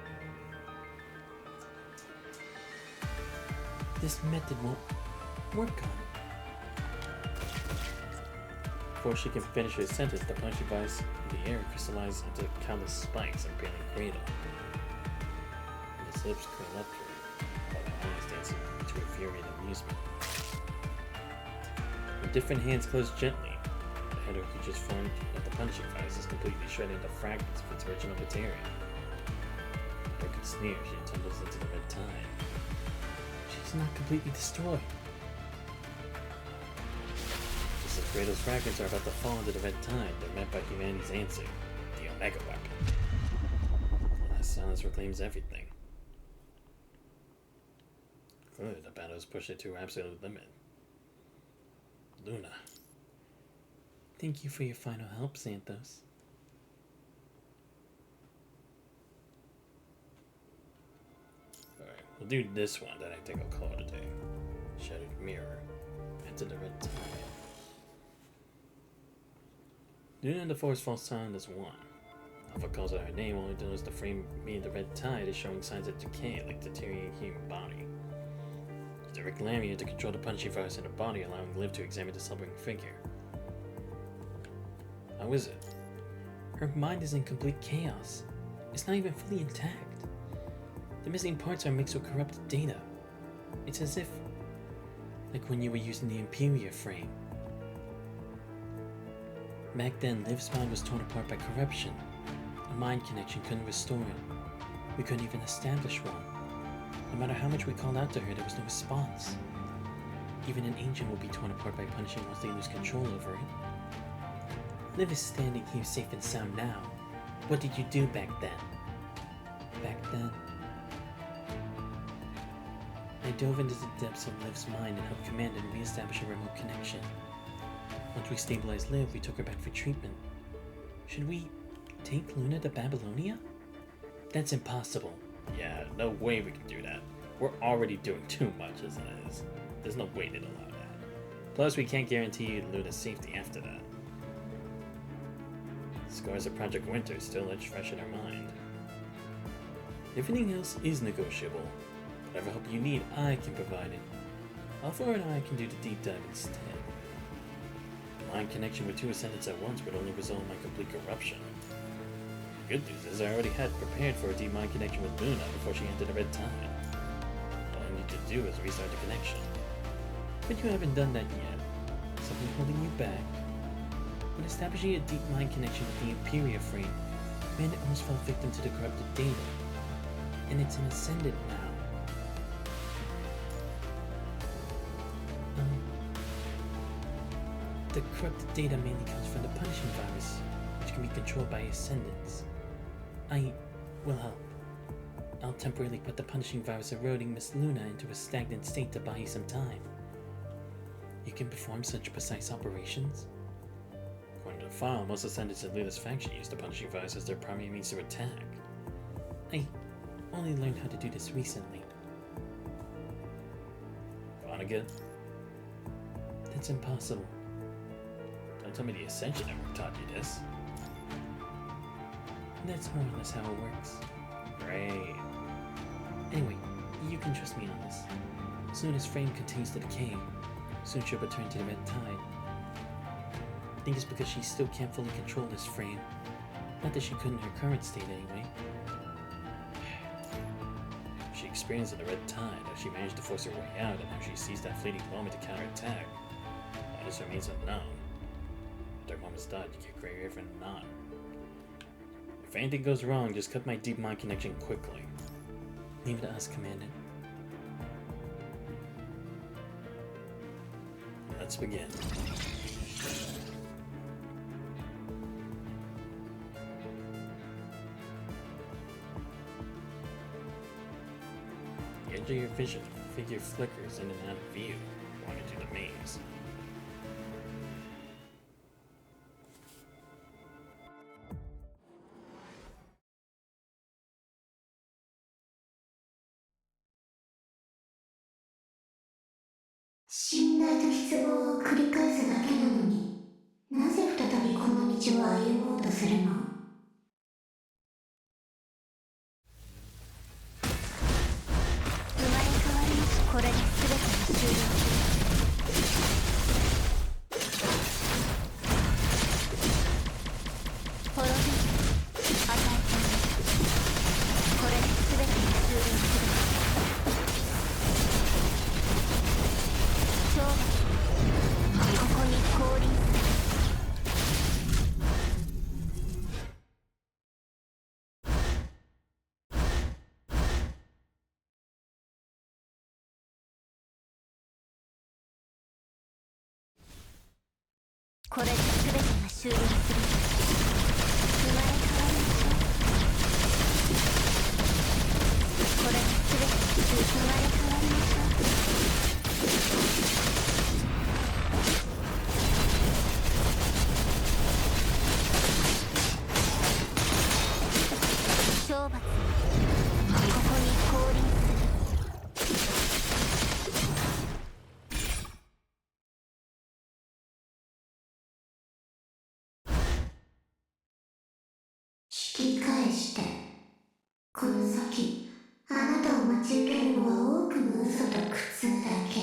This method won't work on it. Before she can finish her sentence, the punch device in the air crystallizes into countless spikes, impaling Cradle. And his lips curl up to her, while her eyes dance into infuriated amusement. Her different hands close gently. The hetero creature's form at the punching device is completely shredded into fragments of its original material. With a good sneer, she tumbles into the Red Tide. She's not completely destroyed. Just as Kratos' fragments are about to fall into the Red Tide, they're met by humanity's answer, the Omega Weapon. The last silence reclaims everything. Clearly, the battle is pushed it to her absolute limit. Luna. Thank you for your final help, Xanthos. Alright, we'll do this one that I think I'll call today. Shattered Mirror. Enter the Red Tide. Luna and the Force falls silent as one. Alpha calls out her name only to notice the frame made the Red Tide is showing signs of decay like the deteriorating human body. Direct Lamia to control the punishing virus in her body, allowing Liv to examine the slumbering figure. How is it? Her mind is in complete chaos. It's not even fully intact. The missing parts are mixed with corrupted data. It's as if, like when you were using the Imperia frame. Back then, Liv's mind was torn apart by corruption. A mind connection couldn't restore it. We couldn't even establish one. No matter how much we called out to her, there was no response. Even an ancient will be torn apart by punishing once they lose control over it. Liv is standing here safe and sound now. What did you do back then? Back then? I dove into the depths of Liv's mind and helped command and re-establish a remote connection. Once we stabilized Liv, we took her back for treatment. Should we take Luna to Babylonia? That's impossible. Yeah, no way we can do that. We're already doing too much as it is. There's no way they'd allow that. Plus, we can't guarantee Luna's safety after that. Scars of Project Winter still etched fresh in our mind. Everything else is negotiable. Whatever help you need, I can provide it. Alpha and I can do the deep dive instead. A mind connection with two ascendants at once would only result in my complete corruption. The good news is I already had prepared for a deep mind connection with Luna before she entered the red tide. All I need to do is restart the connection. But you haven't done that yet. Something holding you back. When establishing a deep mind connection with the Imperia frame, Bandit almost fell victim to the corrupted data. And it's an ascendant now. The corrupted data mainly comes from the punishing virus, which can be controlled by ascendants. I will help. I'll temporarily put the punishing virus eroding Miss Luna into a stagnant state to buy you some time. You can perform such precise operations? According to the file, most ascendants in Luna's faction use the punishing virus as their primary means to attack. I only learned how to do this recently. Vonnegut? That's impossible. Don't tell me the Ascension Network taught you this. That's more or less how it works. Great. Anyway, you can trust me on this. As soon as frame continues to decay, soon she'll return to the red tide. I think it's because she still can't fully control this frame. Not that she could in her current state anyway. She experienced in the red tide how she managed to force her way out and how she seized that fleeting moment to counterattack. All this remains unknown. After moments died, you get gray hair for none. If anything goes wrong, just cut my deep mind connection quickly. Leave it to us, Commandant. Let's begin. The edge of your vision, figure flickers in and out of view, walking through the maze.信頼と失望を繰り返すだけなのに、なぜ再びこの道を歩もうとするの？生まれ変わりなし、これで全てが終了する。滅び与えたの。これで全てが終了する。ここに降臨する。これで全てが終了する。生まれ変わりましょう。これで全てが生まれ変わりましょう。懲罰、ここに降臨する。引き返して、この先あなたを待ち受けるのは多くの嘘と苦痛だけ。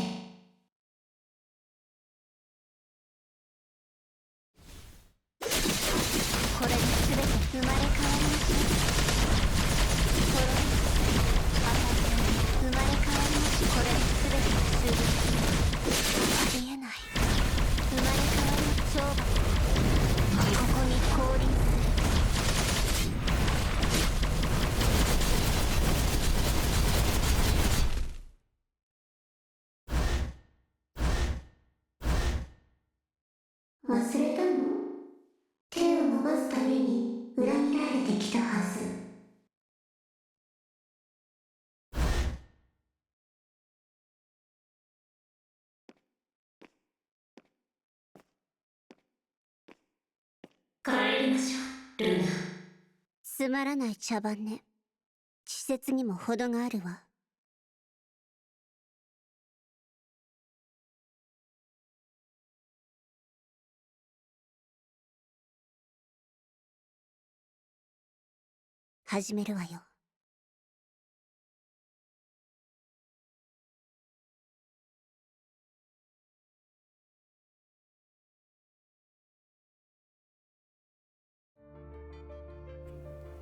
これで全て生まれ変わりましょう。滅びアサションに生まれ変わりましょう。これで全てが終了します。ありえない。生まれ変わりの懲罰。ここに降臨する。忘れたの？手を伸ばすたびに裏切られてきたはず。帰りましょう、ルナ。つまらない茶番ね。稚拙にも程があるわ。始めるわよ。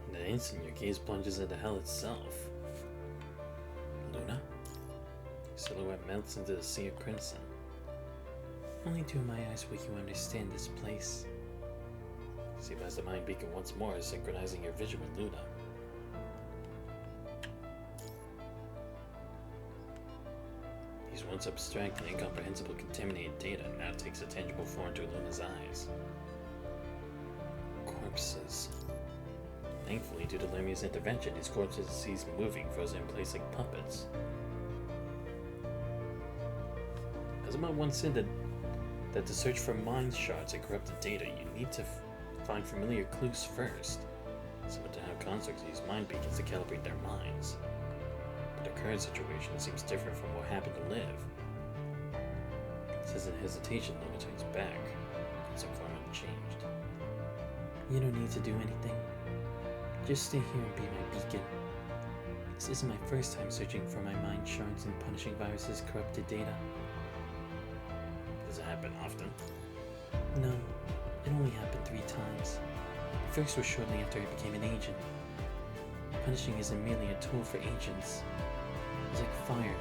In an instant, your gaze plunges into hell itself. Luna? Your silhouette melts into the sea of crimson. Only through my eyes will you understand this place. See as the mind beacon once more, synchronizing your vision with Luna. These once abstract and incomprehensible contaminated data now takes a tangible form to Luna's eyes. Corpses. Thankfully, due to Lamia's intervention, these corpses ceased moving, frozen in place like puppets. Azuma once said that to search for mind shards and corrupted data, you need to find familiar clues first, similar to how constructs use mind beacons to calibrate their minds. But the current situation seems different from what happened to Liv. Says in hesitation, Luna turns back, so far unchanged. You don't need to do anything. Just stay here and be my beacon. This isn't my first time searching for my mind shards and punishing viruses' corrupted data. Does it happen often? No, it only happened 3 times. The first was shortly after I became an agent. Punishing isn't merely a tool for agents. It's like fire.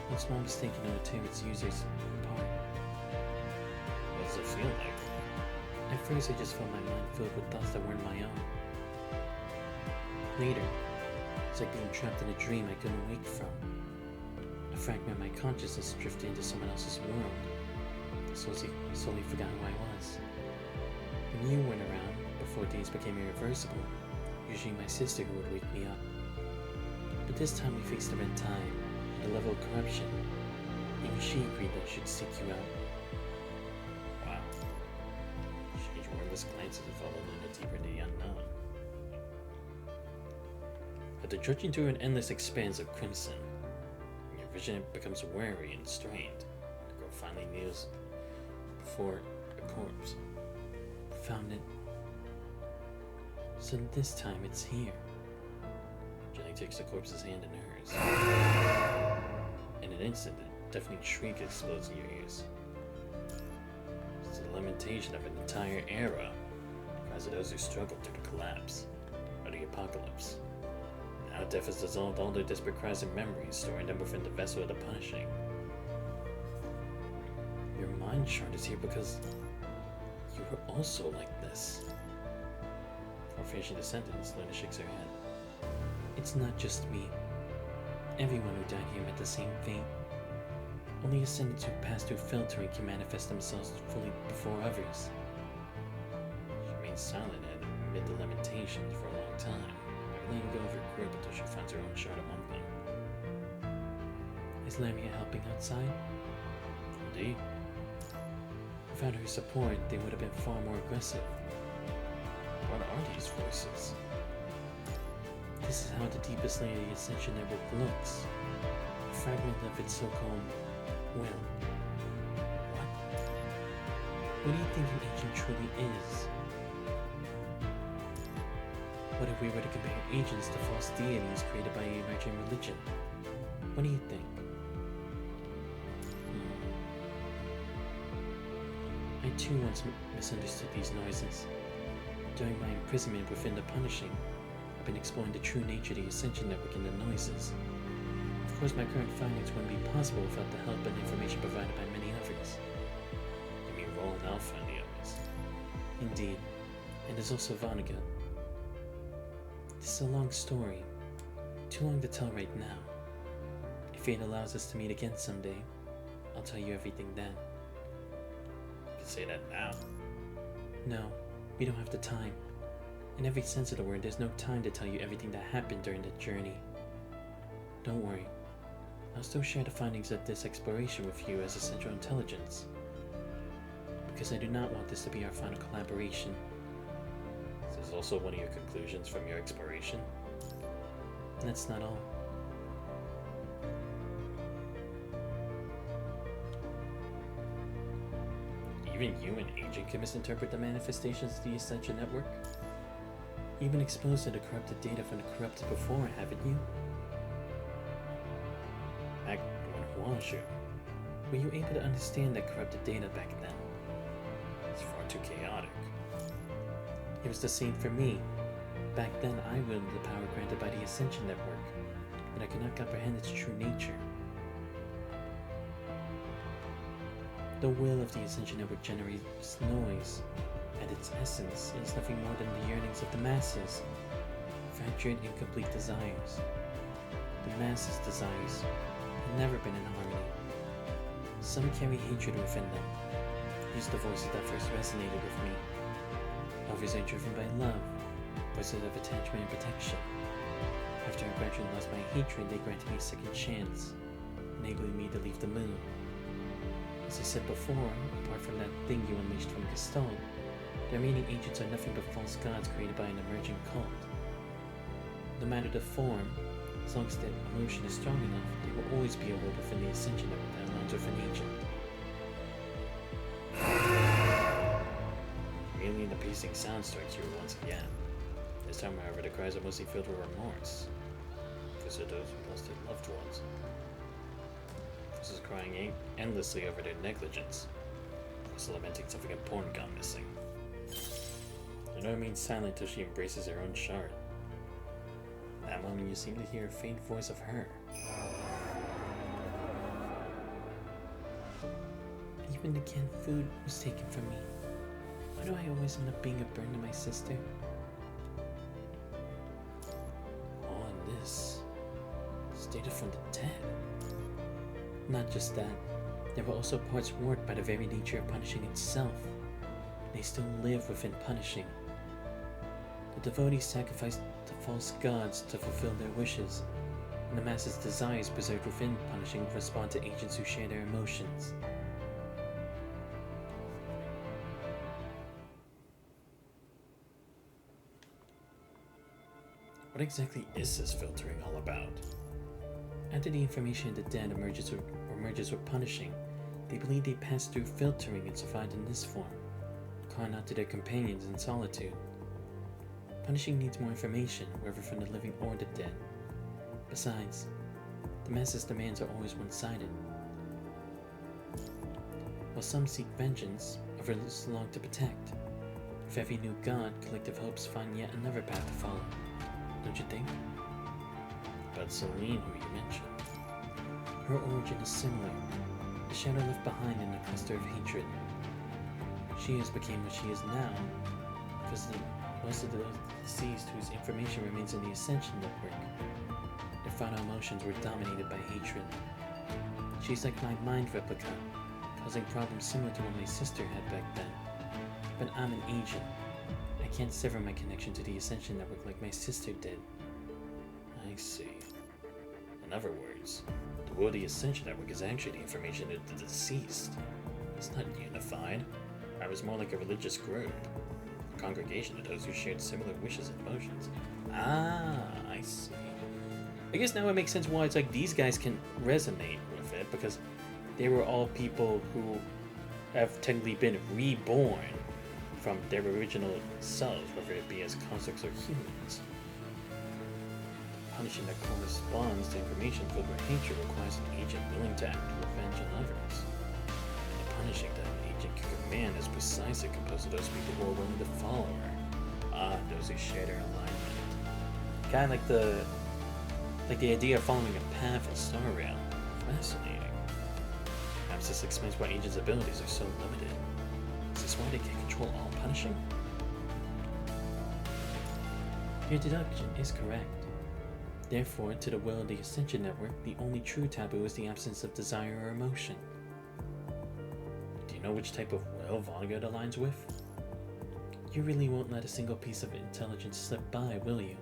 One small mistake can tear its users apart. What does it feel like? At first, I just felt my mind filled with thoughts that weren't my own. Later, it's like being trapped in a dream I couldn't wake from. A fragment of my consciousness drifted into someone else's world. I slowly forgot who I was. When you weren't around, before things became irreversible, usually my sister who would wake me up. But this time we faced a red tide, and a level of corruption. Even she agreed that I should seek you out. Wow. Change wordless glances and follow Luna deeper into the unknown. After trudging through an endless expanse of crimson, your vision becomes wary and strained. The girl finally kneels before a corpse. Found it. So this time it's here. Jenny takes the corpse's hand in hers. In an instant, a deafening shriek explodes in your ears. It's the lamentation of an entire era, the cries of those who struggled through the collapse, or the apocalypse. Now death has dissolved all their desperate cries and memories, storing them within the vessel of the punishing. Your mind shard is here because you were also like this. Before finishing the sentence, Luna shakes her head. It's not just me. Everyone who died here met the same fate. Only ascendants who pass through filtering can manifest themselves fully before others. She remains silent amid the lamentations for a long time, letting go of her group until she finds her own shard among them. Is Lamia helping outside? Indeed. Without her support, they would have been far more aggressive. What are these forces? This is how the deepest layer of the Ascension network looks. A fragment of its so-called will. What? What do you think an agent truly is? What if we were to compare agents to false deities created by an emerging religion? What do you think? I too once misunderstood these noises. During my imprisonment within the Punishing, I've been exploring the true nature of the Ascension Network and the noises. Of course, my current findings wouldn't be possible without the help and information provided by many others. You mean Roland Alpha and the others? Indeed. And there's also Vonnegut. This is a long story. Too long to tell right now. If fate allows us to meet again someday, I'll tell you everything then. You can say that now. No, we don't have the time. In every sense of the word, there's no time to tell you everything that happened during the journey. Don't worry. I'll still share the findings of this exploration with you as a Central Intelligence. Because I do not want this to be our final collaboration. Is this also one of your conclusions from your exploration? And that's not all. Even you, an agent, can misinterpret the manifestations of the Ascension Network? You've been exposed to the corrupted data from the corrupted before, haven't you? Back when it was you. Were you able to understand that corrupted data back then? It's far too chaotic. It was the same for me. Back then, I wielded the power granted by the Ascension Network, and I could not comprehend its true nature. The will of the Ascension Network generates noise. At its essence, it is nothing more than the yearnings of the masses, fractured, incomplete desires. The masses' desires have never been in harmony. Some carry hatred within them. These are the voices that first resonated with me. Others are driven by love, voices of attachment and protection. After I gradually lost my hatred, they granted me a second chance, enabling me to leave the moon. As I said before, apart from that thing you unleashed from Gestalt, the remaining agents are nothing but false gods created by an emerging cult. No matter the form, as long as the emotion is strong enough, there will always be a will within the Ascension Network that aligns with an agent. Alien appeasing sound strikes you once again. This time, however, the cries are mostly filled with remorse. Those are those who lost their loved ones. This is crying endlessly over their negligence. Also lamenting something important gone missing. She remains silent till she embraces her own shard. At that moment, you seem to hear a faint voice of her. Even the canned food was taken from me. Why do I always end up being a burden to my sister? All in this. Stated from the dead. Not just that, there were also parts warped by the very nature of Punishing itself. They still live within Punishing. The devotees sacrificed to false gods to fulfill their wishes, and the masses' desires preserved within Punishing respond to agents who share their emotions. What exactly is this filtering all about? After the information of the dead emerges with Punishing, they believe they passed through filtering and survived in this form, calling out to their companions in solitude. Punishing needs more information, whether from the living or the dead. Besides, the masses' demands are always one-sided. While some seek vengeance, others long to protect. With every new god, collective hopes find yet another path to follow. Don't you think? But Celine, who you mentioned. Her origin is similar, the shadow left behind in a cluster of hatred. She has become what she is now, because most of the deceased whose information remains in the Ascension Network, their final emotions were dominated by hatred. She's like my mind replica, causing problems similar to what my sister had back then. But I'm an agent. I can't sever my connection to the Ascension Network like my sister did. I see. In other words, the will of the Ascension Network is actually the information of the deceased. It's not unified. It was more like a religious group. A congregation of those who shared similar wishes and emotions. Ah, I see. I guess now it makes sense why it's like these guys can resonate with it, because they were all people who have technically been reborn from their original selves, whether it be as constructs or humans. Punishing that corresponds to information filled with hatred requires an agent willing to act revenge on others. The punishing that an agent can command is precisely composed of those people who are willing to follow her. Those who share their alignment. Kind of like the idea of following a path in Star Rail. Fascinating. Perhaps this explains why agents' abilities are so limited. Is this why they can't control all punishing? Your deduction is correct. Therefore, to the will of the Ascension Network, the only true taboo is the absence of desire or emotion. Do you know which type of will Vonnegut aligns with? You really won't let a single piece of intelligence slip by, will you?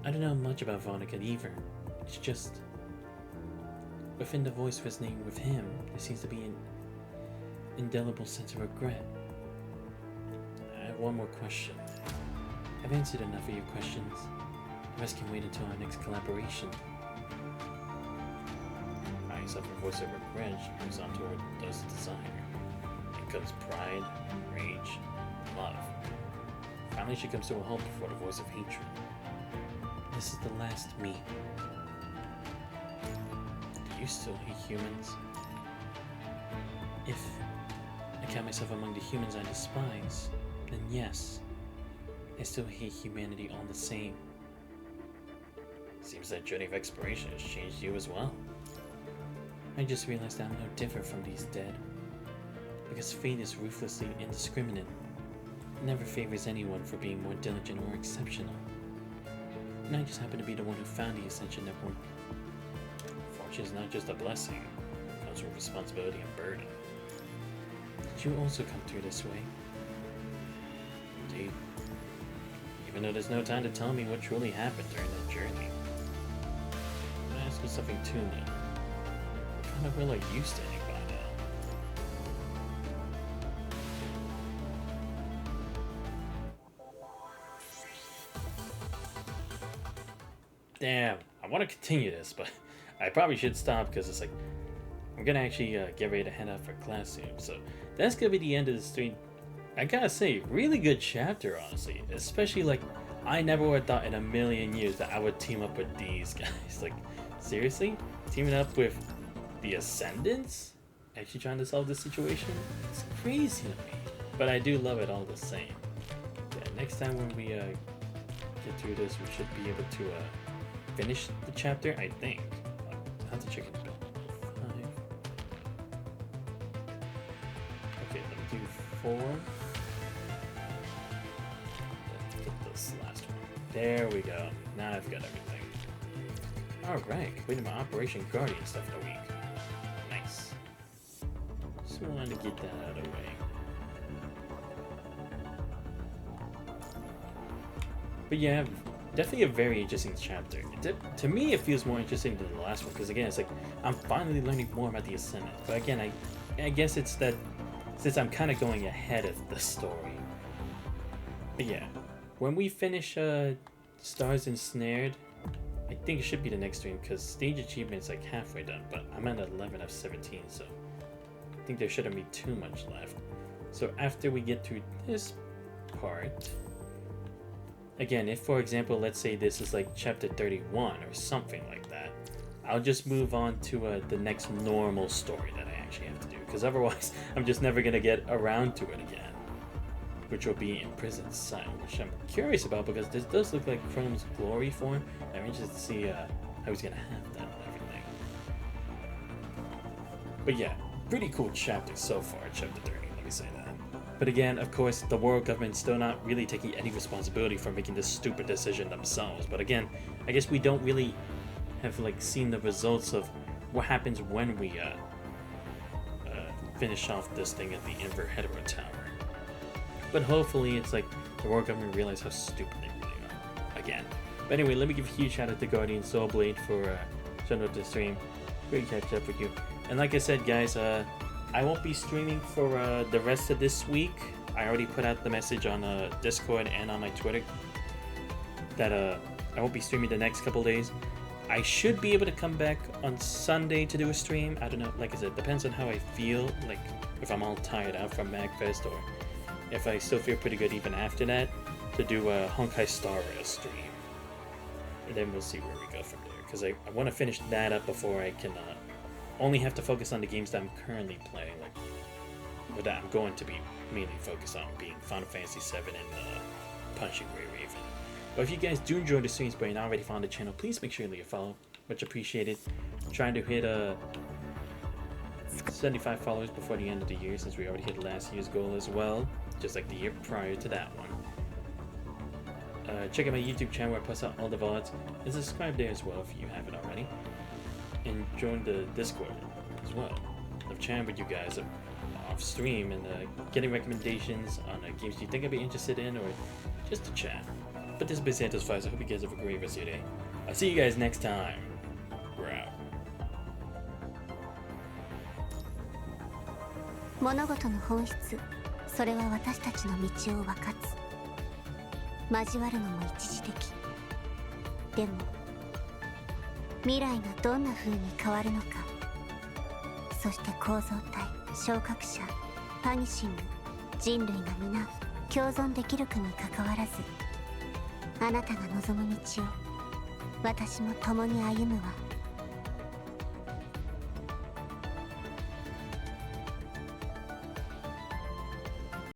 I don't know much about Vonnegut either. It's just... within the voice resonating with him, there seems to be an indelible sense of regret. I have one more question. I've answered enough of your questions. The rest can wait until our next collaboration. Find yourself a voice of regret, she moves on toward those desire. Then comes pride, rage, love. Finally she comes to a halt before the voice of hatred. This is the last me. Do you still hate humans? If I count myself among the humans I despise, then yes, I still hate humanity all the same. Seems that journey of exploration has changed you as well. I just realized I'm no different from these dead. Because fate is ruthlessly indiscriminate. It never favors anyone for being more diligent or exceptional. And I just happen to be the one who found the Ascension Network. Fortune is not just a blessing, it comes with responsibility and burden. Did you also come through this way? Indeed. Even though there's no time to tell me what truly happened during that journey. I'm gonna ask you something too, Nina. What kind of will are you standing by now? Damn, I want to continue this, but I probably should stop because it's like I'm gonna actually get ready to head out for class soon. So that's gonna be the end of the stream. I gotta say, really good chapter, honestly. Especially like, I never would have thought in a million years that I would team up with these guys. Like, seriously, teaming up with the Ascendants, actually trying to solve this situation. It's crazy to me, but I do love it all the same. Yeah, next time when we get through this, we should be able to finish the chapter, I think. I'll have to check it out. 5. Okay, let me do 4. Let's get this last one. There we go. Now I've got everything. Alright, completed my Operation Guardian stuff in a week. Nice. Just wanted to get that out of the way. But yeah, definitely a very interesting chapter. To me, it feels more interesting than the last one, because again, it's like, I'm finally learning more about the Ascendant. But again, I guess it's that, since I'm kind of going ahead of the story. But yeah, when we finish Stars Ensnared, I think it should be the next stream, because stage achievement's like halfway done, but I'm at 11 of 17, so I think there shouldn't be too much left. So after we get through this part, again, if for example, let's say this is like chapter 31 or something like that, I'll just move on to the next normal story that I actually have to do, because otherwise I'm just never going to get around to it again, which will be Imprisoned Sun, which I'm curious about because this does look like Chrome's glory form. I'm interested to see how he's going to have that and everything. But yeah, pretty cool chapter so far, chapter 30, let me say that. But again, of course, the world government's still not really taking any responsibility for making this stupid decision themselves. But again, I guess we don't really have like seen the results of what happens when we finish off this thing at the Inver Hetero Tower. But hopefully it's like the world government realize how stupid they really are. Again. But anyway, let me give a huge shout out to Guardian Soulblade for showing up to the stream. Great to catch up with you. And like I said, guys, I won't be streaming for the rest of this week. I already put out the message on Discord and on my Twitter that I won't be streaming the next couple days. I should be able to come back on Sunday to do a stream. I don't know, like I said, depends on how I feel, like if I'm all tired out from MagFest or if I still feel pretty good even after that, to do a Honkai Star Rail stream. And then we'll see where we go from there. Because I want to finish that up before I can only have to focus on the games that I'm currently playing. Like, or that I'm going to be mainly focused on, being Final Fantasy VII and Punching Ray Raven. But if you guys do enjoy the streams but you're not already following the channel, please make sure you leave a follow. Much appreciated. I'm trying to hit 75 followers before the end of the year, since we already hit last year's goal as well, just like the year prior to that one. Check out my YouTube channel where I post out all the VODs, and subscribe there as well if you haven't already. And join the Discord as well. I've chatted with you guys off stream and getting recommendations on games you think I'd be interested in, or just to chat. But this has been Santos Files. I hope you guys have a great rest of your day. I'll see you guys next time. We're out. 物事の本質、それは私たちの道を分かつ。交わるのも一時的。でも未来がどんな風に変わるのか、そして構造体、昇格者、パニシング、人類が皆共存できるかにかかわらず、あなたが望む道を私も共に歩むわ。